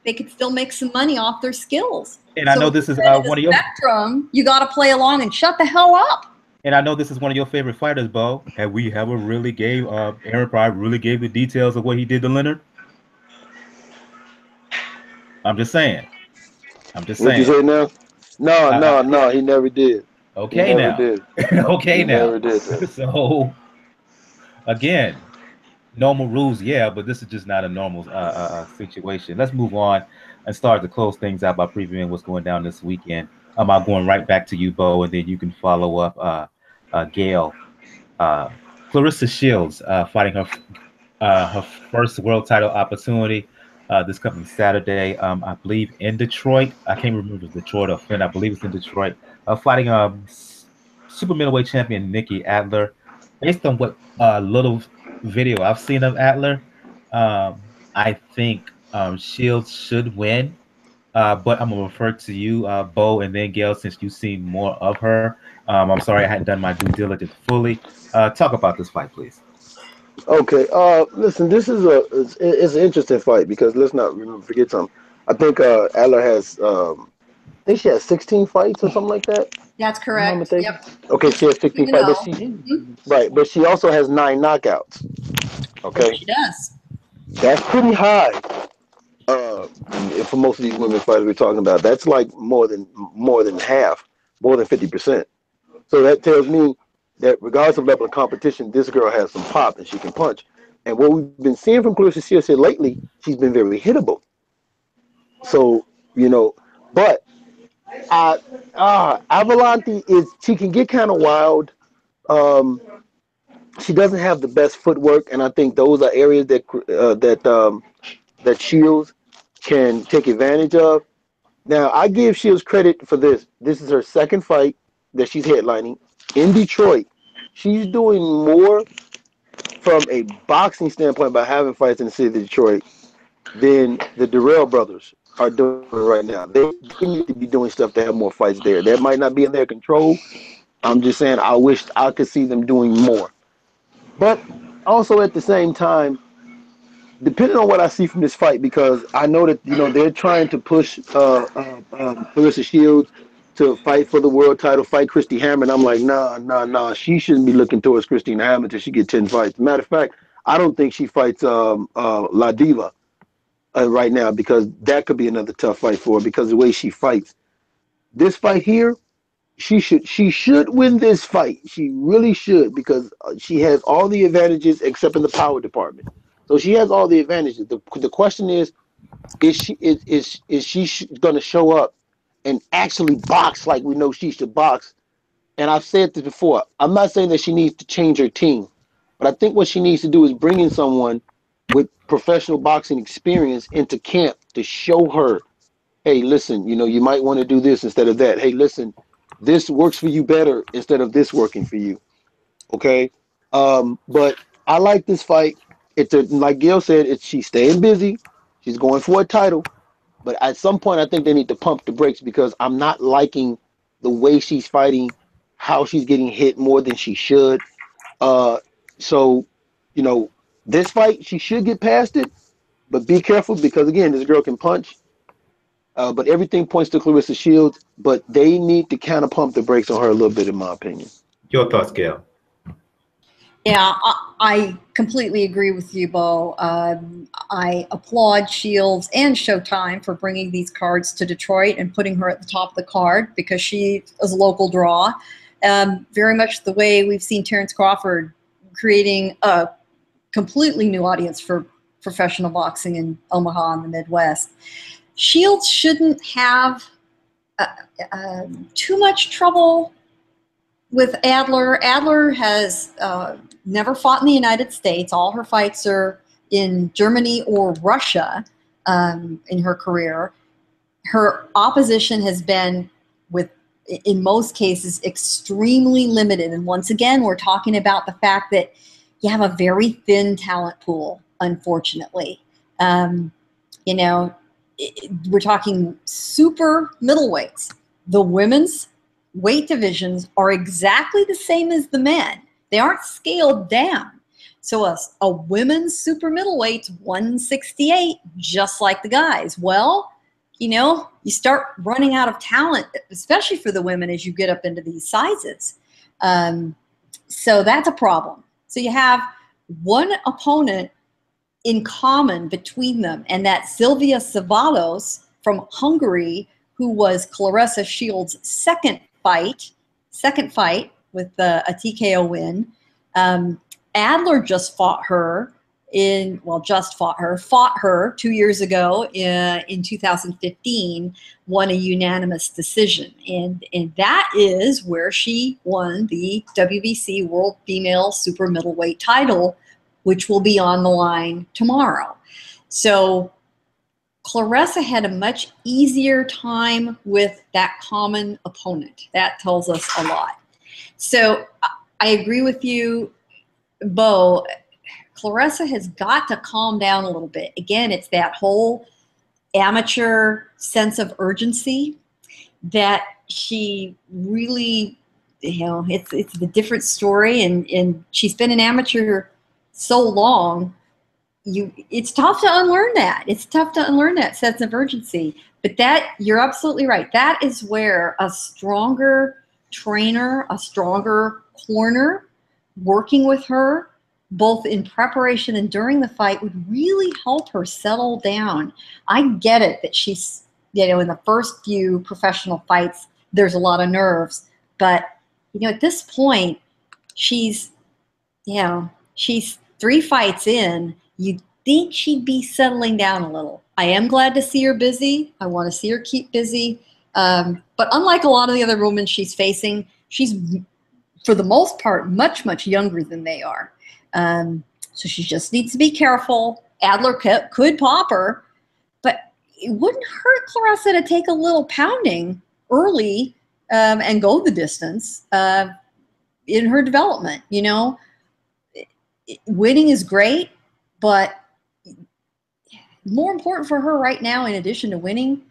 they could still make some money off their skills. And I know this is one of your spectrum. You got to play along and shut the hell up. And I know this is one of your favorite fighters, Bo. Have we ever really gave Aaron Pryor really gave the details of what he did to Leonard? I'm just saying. What you say now? No, he never did. Okay, he now. Did. Okay, he now. Never did that. So, again, normal rules, yeah, but this is just not a normal situation. Let's move on and start to close things out by previewing what's going down this weekend. I'm going right back to you, Bo, and then you can follow up. Gail, Claressa Shields fighting her first world title opportunity this coming Saturday. I believe in Detroit. I can't remember if it's Detroit or Flint. I believe it's in Detroit. Fighting super middleweight champion Nikki Adler. Based on what little video I've seen of Adler, I think Shields should win. But I'm gonna refer to you, Bo, and then Gail, since you've seen more of her. I'm sorry I hadn't done my due diligence fully. Talk about this fight, please. Okay. Listen, this is it's an interesting fight because let's not forget something. I think Adler has I think she has 16 fights or something like that. That's correct. Yep. Okay, she has 16 fights, right? But she also has 9 knockouts. Okay. She does. That's pretty high. For most of these women fighters we're talking about, that's like more than half, more than 50%. So that tells me that regardless of level of competition, this girl has some pop and she can punch. And what we've been seeing from Claressa Shields lately, she's been very hittable. So, but Avalante she can get kind of wild. She doesn't have the best footwork, and I think those are areas that Shields can take advantage of. Now, I give Shields credit for this. This is her second fight that she's headlining in Detroit. She's doing more from a boxing standpoint by having fights in the city of Detroit than the Jarrell brothers are doing right now. They need to be doing stuff to have more fights there. That might not be in their control. I'm just saying I wish I could see them doing more. But also at the same time, depending on what I see from this fight, because I know that they're trying to push Claressa Shields to fight for the world title, fight Christy Hammer, and I'm like, nah. She shouldn't be looking towards Christina Hammer until she gets 10 fights. Matter of fact, I don't think she fights La Diva right now because that could be another tough fight for her because of the way she fights. This fight here, she should win this fight. She really should because she has all the advantages except in the power department. So she has all the advantages. The question is she going to show up and actually box like we know she should box? And I've said this before. I'm not saying that she needs to change her team, but I think what she needs to do is bring in someone with professional boxing experience into camp to show her, hey, listen, you might want to do this instead of that. Hey, listen, this works for you better instead of this working for you. Okay? But I like this fight. Like Gail said, she's staying busy. She's going for a title. But at some point, I think they need to pump the brakes because I'm not liking the way she's fighting, how she's getting hit more than she should. So, This fight, she should get past it, but be careful because, again, this girl can punch. But everything points to Claressa Shields, but they need to kind of pump the brakes on her a little bit, in my opinion. Your thoughts, Gail? Yeah, I completely agree with you, Bo. I applaud Shields and Showtime for bringing these cards to Detroit and putting her at the top of the card because she is a local draw. Very much the way we've seen Terrence Crawford creating a completely new audience for professional boxing in Omaha and the Midwest. Shields shouldn't have too much trouble with Adler. Adler has never fought in the United States. All her fights are in Germany or Russia in her career. Her opposition has been, in most cases, extremely limited. And once again, we're talking about the fact that you have a very thin talent pool, unfortunately. We're talking super middleweights. The women's weight divisions are exactly the same as the men. They aren't scaled down. So a women's super middleweight's 168, just like the guys. Well, you start running out of talent, especially for the women as you get up into these sizes. So that's a problem. So you have one opponent in common between them, and that's Silvia Savalos from Hungary, who was Claressa Shields' second fight with a TKO win. Adler fought her 2 years ago in 2015, won a unanimous decision. And that is where she won the WBC World Female Super Middleweight title, which will be on the line tomorrow. So Claressa had a much easier time with that common opponent. That tells us a lot. So I agree with you, Bo. Claressa has got to calm down a little bit. Again, it's that whole amateur sense of urgency that she really, it's the different story. And she's been an amateur so long, it's tough to unlearn that. It's tough to unlearn that sense of urgency. But you're absolutely right. That is where a stronger trainer, a stronger corner working with her, both in preparation and during the fight, would really help her settle down. I get it that she's, in the first few professional fights, there's a lot of nerves. But, at this point, she's 3 fights in. You'd think she'd be settling down a little. I am glad to see her busy. I want to see her keep busy. But unlike a lot of the other women she's facing, she's, for the most part, much, much younger than they are. So she just needs to be careful. Adler could pop her, but it wouldn't hurt Claressa to take a little pounding early and go the distance in her development. Winning is great, but more important for her right now, in addition to winning,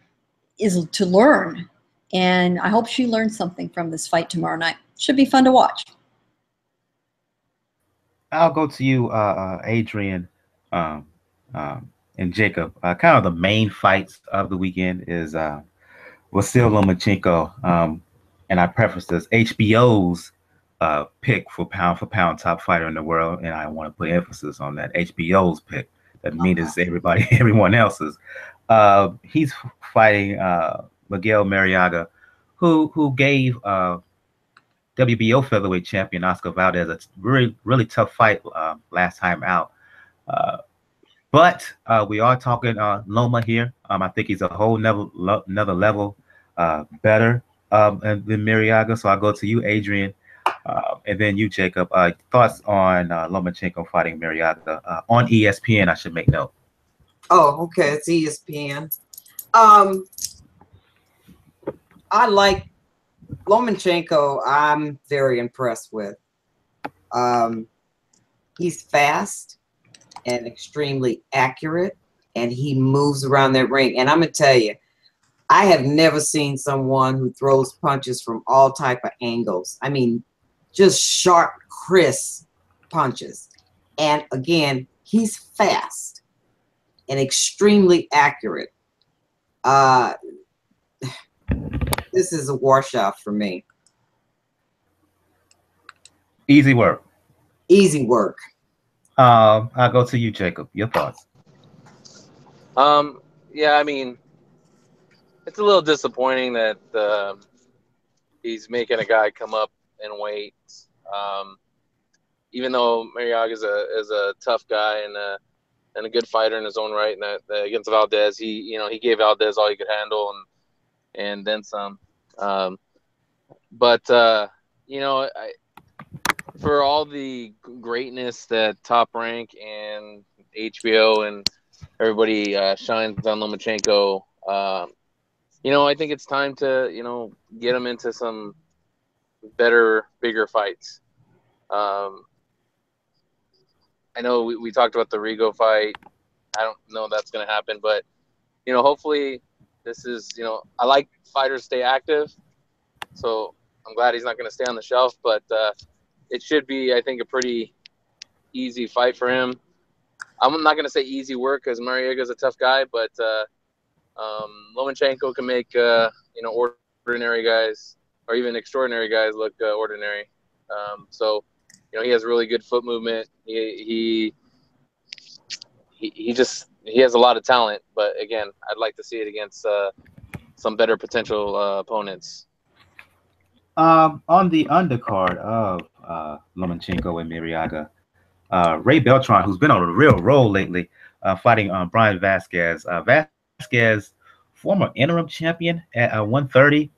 is to learn. And I hope she learns something from this fight tomorrow night. Should be fun to watch. I'll go to you, Adrien and Jacob. Kind of the main fights of the weekend is Vasyl Lomachenko. And I preface this, HBO's pick for pound top fighter in the world. And I want to put emphasis on that. HBO's pick. That means it's everyone else's. He's fighting Miguel Marriaga, who gave WBO featherweight champion Oscar Valdez a really tough fight last time out. But we are talking Loma here. I think he's a whole another level better than Marriaga. So I'll go to you, Adrien, and then you, Jacob. Thoughts on Lomachenko fighting Marriaga on ESPN, I should make note. Oh, okay. It's ESPN. I like Lomachenko. I'm very impressed with. He's fast and extremely accurate, and he moves around that ring. And I'm gonna tell you, I have never seen someone who throws punches from all type of angles. I mean, just sharp, crisp punches. And again, He's fast and extremely accurate. This is a washout for me. Easy work. Easy work. I'll go to you, Jacob. Your thoughts? Yeah, I mean, it's a little disappointing that he's making a guy come up in weight. Even though Marriaga is a tough guy and a good fighter in his own right, and that against Valdez, he gave Valdez all he could handle and then some. For all the greatness that Top Rank and HBO and everybody shines on Lomachenko, I think it's time to get him into some better, bigger fights. I know we talked about the Rigo fight. I don't know that's going to happen, but hopefully this is I like fighters stay active, so I'm glad he's not going to stay on the shelf. But it should be, I think, a pretty easy fight for him. I'm not going to say easy work because Marriaga is a tough guy, but Lomachenko can make ordinary guys or even extraordinary guys look ordinary. So he has really good foot movement. He has a lot of talent, but again, I'd like to see it against some better potential opponents. On the undercard of Lomachenko and Marriaga, Ray Beltran, who's been on a real roll lately, fighting Bryan Vasquez. Vasquez, former interim champion at 130.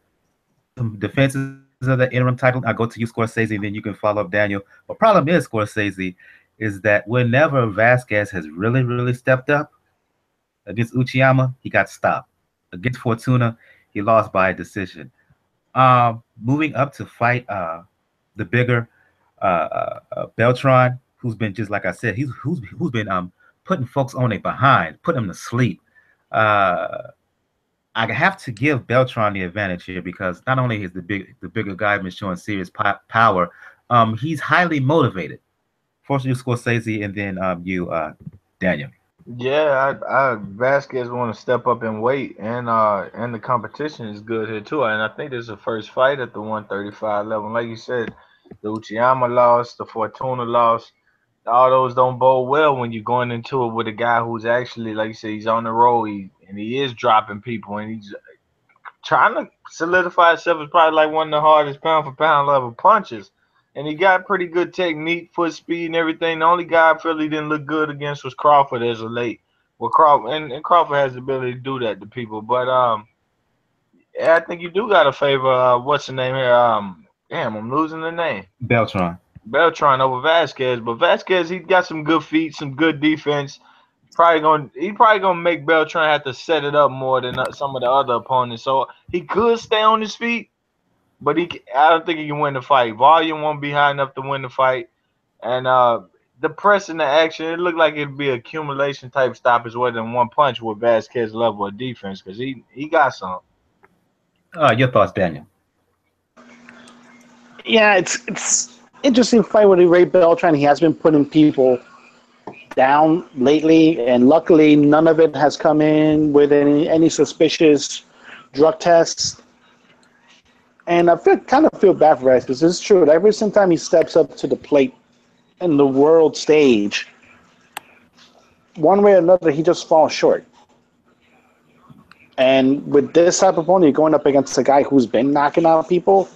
Some defenses of the interim title. I'll go to you, Scorsese, and then you can follow up, Daniel. The problem is, Scorsese, is that whenever Vasquez has really, really stepped up against Uchiyama, he got stopped. Against Fortuna, he lost by a decision. Moving up to fight the bigger Beltran, who's been, just like I said, who's been putting folks on their behind, putting them to sleep. I have to give Beltran the advantage here because not only is the bigger guy been showing serious power, he's highly motivated. First you, Scorsese, and then you, Daniel. Yeah, Vasquez want to step up in weight, and the competition is good here too. And I think this is the first fight at the 135 level. Like you said, the Uchiyama loss, the Fortuna loss, all those don't bode well when you're going into it with a guy who's actually, like you said, he's on the road, and he is dropping people, and he's trying to solidify himself as probably like one of the hardest pound for pound level punches. And he got pretty good technique, foot speed, and everything. The only guy I feel he didn't look good against was Crawford as of late. Well, Crawford has the ability to do that to people. But yeah, I think you do got to favor what's the name here? Damn, I'm losing the name. Beltran over Vasquez. But Vasquez, he got some good feet, some good defense. He's probably gonna make Beltran have to set it up more than some of the other opponents. So he could stay on his feet. But I don't think he can win the fight. Volume won't be high enough to win the fight. And the press and the action, it looked like it'd be accumulation type stoppage rather than one punch with Vasquez's level of defense because he got some. Your thoughts, Daniel? Yeah, it's interesting fight with Ray Beltran. He has been putting people down lately, and luckily none of it has come in with any suspicious drug tests. And I kind of feel bad for Vasquez because it's true. Every single time he steps up to the plate in the world stage, one way or another, he just falls short. And with this type of opponent, you're going up against a guy who's been knocking out people,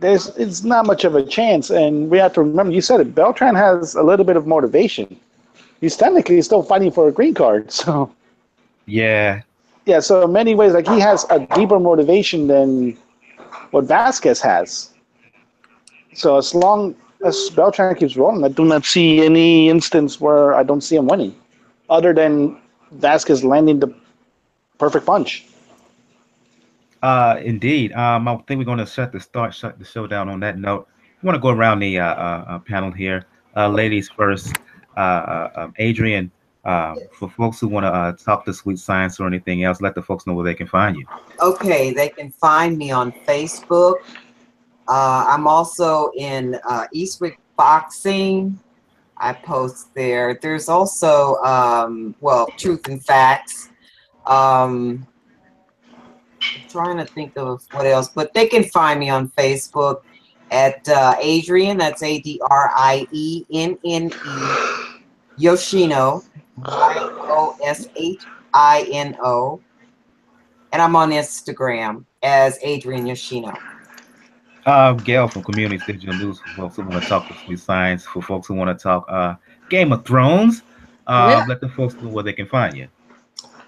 it's not much of a chance. And we have to remember, you said it, Beltran has a little bit of motivation. He's technically still fighting for a green card. So yeah, so in many ways, like, he has a deeper motivation than what Vasquez has. So as long as Beltran keeps rolling, I do not see any instance where I don't see him winning, other than Vasquez landing the perfect punch. Indeed. I think we're going to shut the show down on that note. I want to go around the panel here. Ladies first. Adrien, for folks who want to talk to Sweet Science or anything else, let the folks know where they can find you. Okay, they can find me on Facebook. I'm also in Eastwick Boxing. I post there. There's also, well, Truth and Facts. I'm trying to think of what else, but they can find me on Facebook at Adrien, that's ADRIENNE, Yoshino, YOSHINO, and I'm on Instagram as Adrien Yoshino. Gail from Community Digital News for folks who want to talk Sweet Science, for folks who want to talk Game of Thrones. Let the folks know where they can find you.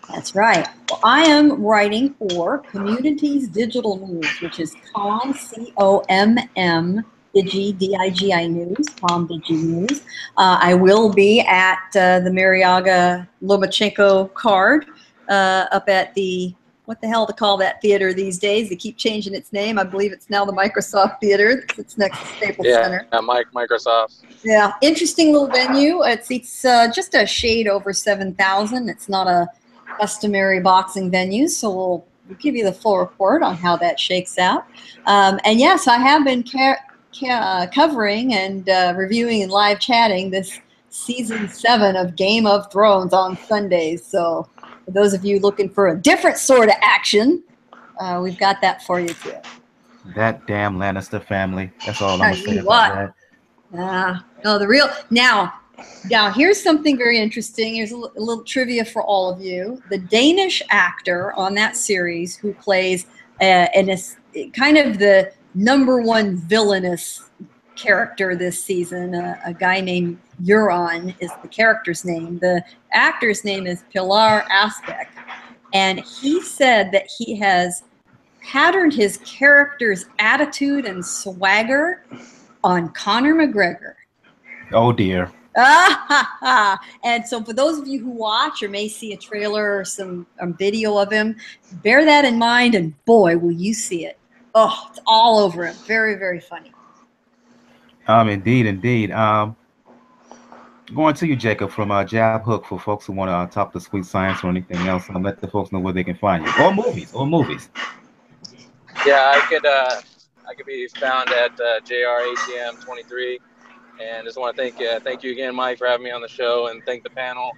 That's right. Well, I am writing for Communities Digital News, which is COM, COMM, Digi News, COM Digi News. I will be at the Marriaga Lomachenko card up at the, what the hell to call that theater these days? They keep changing its name. I believe it's now the Microsoft Theater. It's next to Staples Center. Yeah, Microsoft. Yeah, interesting little venue. It's just a shade over 7,000. It's not a customary boxing venue, so we'll give you the full report on how that shakes out. And yes, I have been covering and reviewing and live chatting this season 7 of Game of Thrones on Sundays. So for those of you looking for a different sort of action, we've got that for you too. That damn Lannister family. That's all I'm gonna say about that. No, the real now here's something very interesting. Here's a little trivia for all of you. The Danish actor on that series who plays kind of the #1 villainous character this season, a guy named Euron is the character's name. The actor's name is Pilar Asbeck, and he said that he has patterned his character's attitude and swagger on Conor McGregor. Oh dear. And so for those of you who watch or may see a trailer or some video of him, bear that in mind, and boy, will you see it. Oh, it's all over him. Very, very funny. Indeed. Going to you, Jacob, from Jab Hook, for folks who want to talk to Sweet Science or anything else, and let the folks know where they can find you. Or movies. Yeah, I could be found at JRATM23. And just want to thank you again, Mike, for having me on the show, and thank the panel,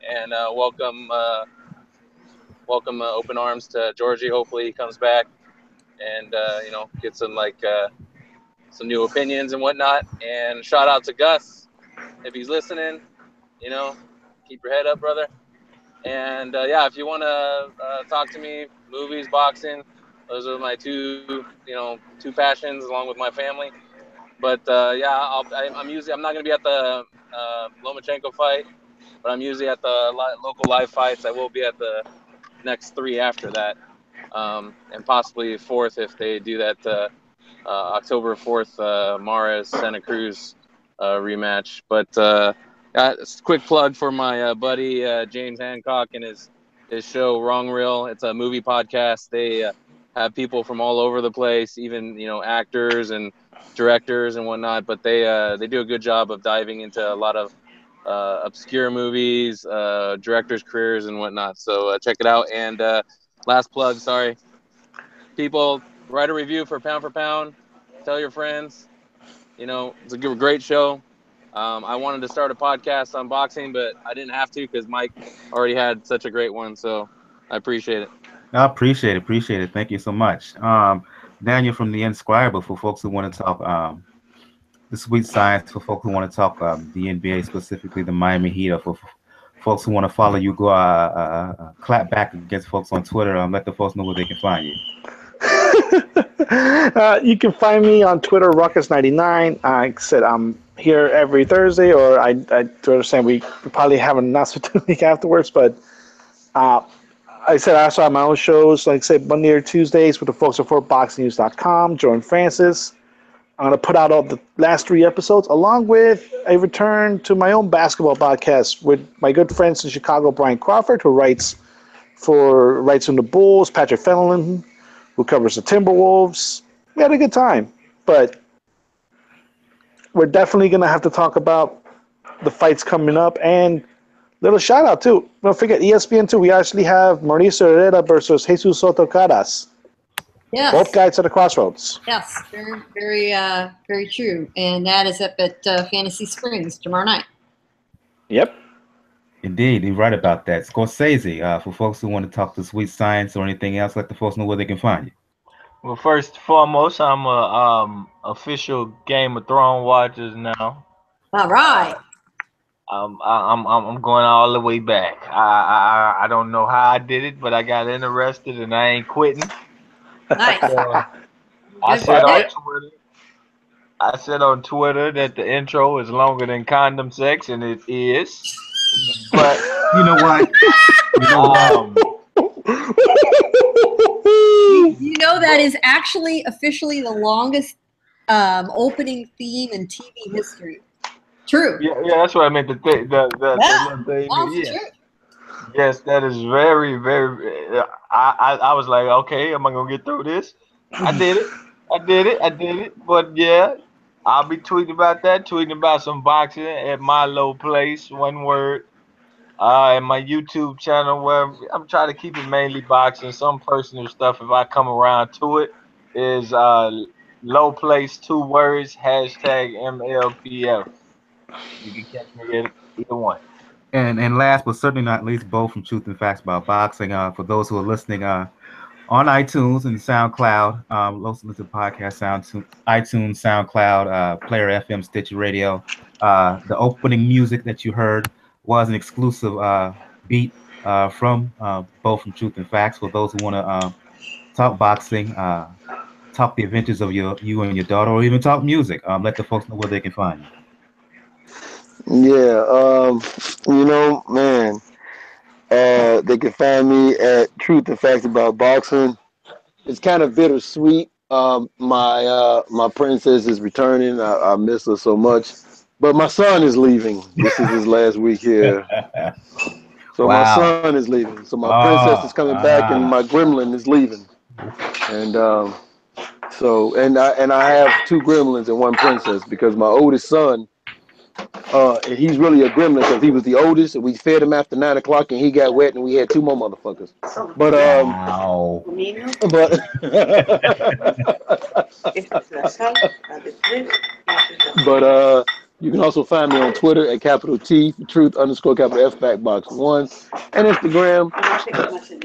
and welcome open arms to Georgie. Hopefully he comes back and get some some new opinions and whatnot. And shout out to Gus if he's listening. Keep your head up, brother. And if you want to talk to me, movies, boxing, those are my two passions, along with my family. But I'm not going to be at the Lomachenko fight, but I'm usually at the local live fights. I will be at the next 3 after that, and possibly 4th if they do that October 4th Mares Santa Cruz rematch. But it's a quick plug for my buddy James Hancock and his show Wrong Reel. It's a movie podcast. They have people from all over the place, even actors and directors and whatnot, but they do a good job of diving into a lot of obscure movies, directors' careers and whatnot. So check it out. And last plug, sorry, people, write a review for Pound. Tell your friends. It's a great show. I wanted to start a podcast on boxing, but I didn't have to because Mike already had such a great one. So I appreciate it. I appreciate it. Thank you so much. Daniel from the Inscriber, for folks who want to talk the Sweet Science, for folks who want to talk the NBA, specifically the Miami Heat, or for folks who want to follow you, go clap back against folks on Twitter. Let the folks know where they can find you. You can find me on Twitter, Ruckus99. I said I'm here every Thursday, or I understand we probably have an announcement the week afterwards, but I said I also have my own shows, like I said, Monday or Tuesdays with the folks at FortBoxingNews.com, Jordan Francis. I'm going to put out all the last 3 episodes, along with a return to my own basketball podcast with my good friends in Chicago, Brian Crawford, who writes on the Bulls, Patrick Fenelon, who covers the Timberwolves. We had a good time, but we're definitely going to have to talk about the fights coming up, and little shout out too. Don't forget ESPN 2. We actually have Mauricio Herrera versus Jesus Soto Caras. Yes. Both guys at the crossroads. Yes, very, very, very true. And that is up at Fantasy Springs tomorrow night. Yep. Indeed, you're right about that. Scorsese, for folks who want to talk to Sweet Science or anything else, let the folks know where they can find you. Well, first and foremost, I'm a official Game of Thrones watchers now. All right. I'm going all the way back. I don't know how I did it, but I got interested and I ain't quitting. Nice. I Good said for on you. Twitter. I said on Twitter that the intro is longer than condom sex, and it is. But You know what? You know that is actually officially the longest opening theme in TV history. True. yeah, that's what I meant. The little thing. Also Yeah. true. Yes, that is very, very. I was like, okay, am I gonna get through this? I did it. But yeah, I'll be tweeting about that, tweeting about some boxing at my low place, one word. And my YouTube channel where I'm trying to keep it mainly boxing, some personal stuff if I come around to it, is low place, 2 words, hashtag MLPF. You can catch me at either one. And last but certainly not least, Bo from Truth and Facts About Boxing. For those who are listening on iTunes and SoundCloud, listen to the podcast, iTunes, SoundCloud, Player FM, Stitcher Radio. The opening music that you heard was an exclusive beat from Bo from Truth and Facts. For those who want to talk boxing, talk the adventures of you and your daughter, or even talk music, let the folks know where they can find you. Yeah, man, they can find me at Truth and Facts About Boxing. It's kind of bittersweet. My princess is returning. I miss her so much, but my son is leaving. This is his last week here, so my son is leaving. So my princess is coming back, and my gremlin is leaving. And I have 2 gremlins and 1 princess because my oldest son. And he's really a gremlin because he was the oldest, and we fed him after 9 o'clock, and he got wet, and we had 2 more motherfuckers. But you can also find me on Twitter at capital T for Truth _ capital F Factbox1, and Instagram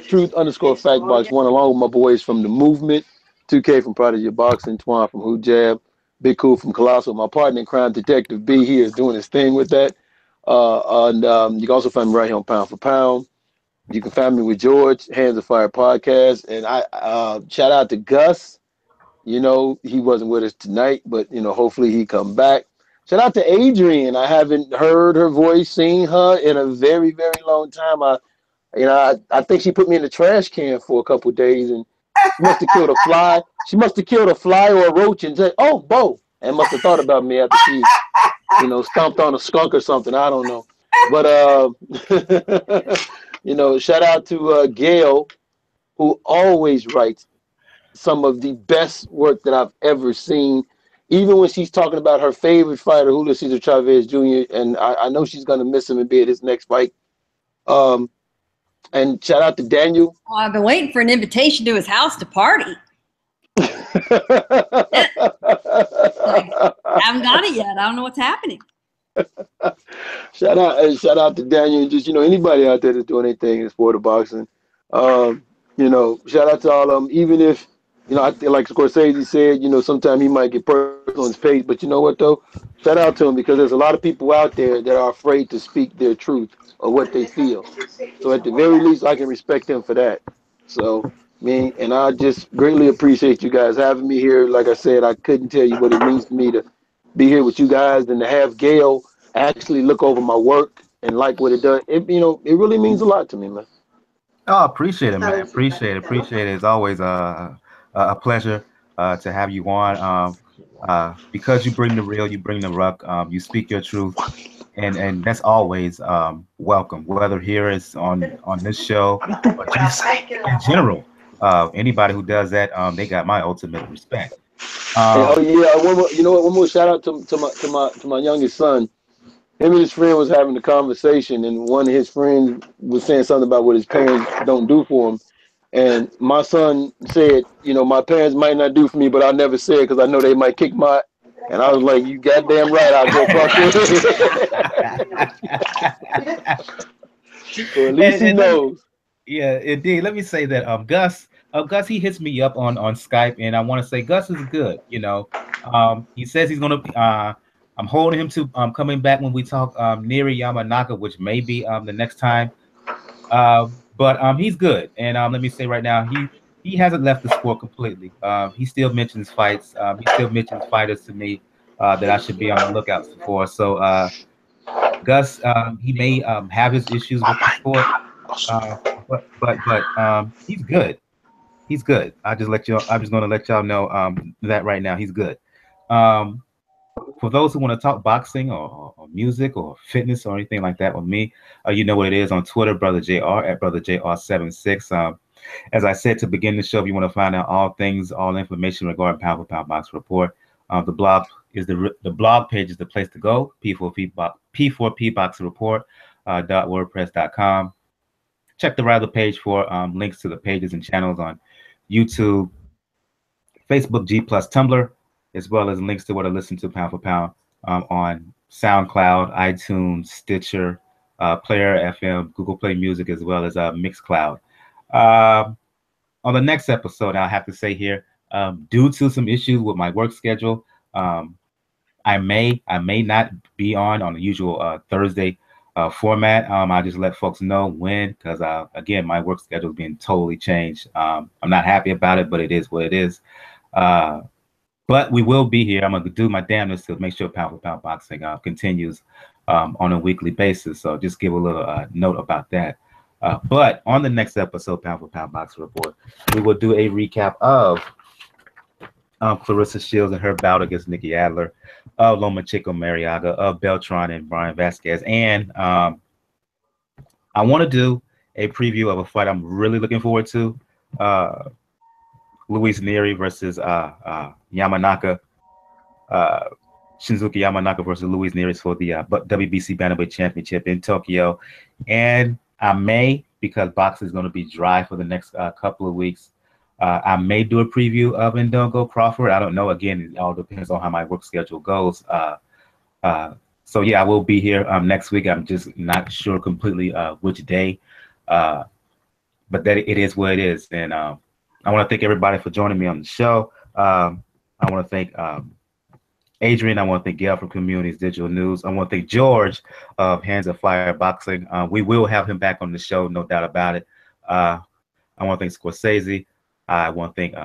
Truth _ Factbox1, along with my boys from the movement, 2K from Prodigy Boxing, Twan from Who Jab, Big Cool from Colossal. My partner in crime, Detective B, he is doing his thing with that. You can also find me right here on Pound for Pound. You can find me with George, Hands of Fire podcast. And I shout out to Gus. You know, he wasn't with us tonight, but, hopefully he come back. Shout out to Adrien. I haven't heard her voice, seen her in a very, very long time. I think she put me in the trash can for a couple of days, and she must have killed a fly. She must have killed a fly or a roach and said, "Oh, Bo," and must have thought about me after she, stomped on a skunk or something. I don't know. But shout out to Gail, who always writes some of the best work that I've ever seen. Even when she's talking about her favorite fighter, Julio Cesar Chavez Jr., and I know she's gonna miss him and be at his next fight. And shout out to Daniel. Oh, I've been waiting for an invitation to his house to party. I haven't got it yet. I don't know what's happening. Shout out to Daniel, and just anybody out there that's doing anything in the sport of boxing. Shout out to all of them. Even if I feel like Scorsese said, sometimes he might get personal on his page, but you know what though? Shout out to him because there's a lot of people out there that are afraid to speak their truth or what they feel. So at the very least, I can respect them for that. So and I just greatly appreciate you guys having me here. Like I said, I couldn't tell you what it means to me to be here with you guys and to have Gail actually look over my work and like what it does. It really means a lot to me, man. Oh, appreciate it, man. Appreciate it. It's always a pleasure to have you on. Because you bring the real, you bring the ruck, you speak your truth, and that's always welcome. Whether here is on this show or just in general, anybody who does that, they got my ultimate respect. One more shout out to my youngest son. Him and his friend was having a conversation, and one of his friends was saying something about what his parents don't do for him. And my son said, my parents might not do for me, but I'll never say it because I know they might kick my And I was like, you goddamn right, I'll go across your head. So at least he knows. Yeah, indeed. Let me say that Gus, he hits me up on Skype, and I want to say Gus is good. You know, he says he's gonna. I'm holding him to coming back when we talk Neri Yamanaka, which may be the next time. But he's good, and let me say right now, he hasn't left the sport completely. He still mentions fights. He still mentions fighters to me that I should be on the lookout for. So Gus, he may have his issues with the sport. But he's good. He's good. I'm just going to let y'all know that right now he's good. For those who want to talk boxing or music or fitness or anything like that with me, you know what it is on Twitter, Brother JR at Brother JR76. As I said to begin the show, if you want to find out all information regarding Pound for Pound Box Report, the blog page is the place to go. P4P Box Report .wordpress.com. Check the Rattler page for links to the pages and channels on YouTube, Facebook, G+, Tumblr, as well as links to what I listen to Pound for Pound on SoundCloud, iTunes, Stitcher, Player FM, Google Play Music, as well as Mixcloud. On the next episode, I'll have to say here, due to some issues with my work schedule, I may not be on the usual Thursday format. I'll just let folks know when, because again, my work schedule is being totally changed. I'm not happy about it, but it is what it is. But we will be here. I'm going to do my damnedest to make sure Pound for Pound Boxing continues on a weekly basis. So just give a little note about that. But on the next episode, Pound for Pound Boxing Report, we will do a recap of Claressa Shields and her bout against Nikki Adler, of Lomachenko Marriaga, of Beltran and Bryan Vasquez. And I want to do a preview of a fight I'm really looking forward to. Luis Neri versus Yamanaka. Shinsuke Yamanaka versus Luis Neri for the WBC Bantamweight Championship in Tokyo. And I may, because boxing is going to be dry for the next couple of weeks, I may do a preview of Ndongo Crawford. I don't know. Again, it all depends on how my work schedule goes. So yeah, I will be here next week. I'm just not sure completely which day, but that it is what it is. And I want to thank everybody for joining me on the show. I want to thank Adrien. I want to thank Gail from Communities Digital News. I want to thank George of Hands of Fire Boxing. We will have him back on the show, no doubt about it. I want to thank Scorsese. I want to thank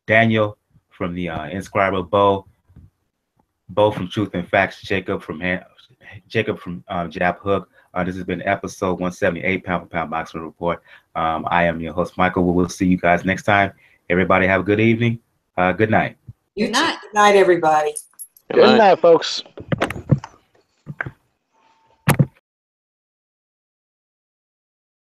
Daniel from the Inscriber, Bo from Truth and Facts, Jacob from Jab Hook. This has been episode 178, Pound for Pound Boxing Report. I am your host, Michael. We will see you guys next time. Everybody have a good evening. Good night. Good night. Good night, everybody. Good night, folks.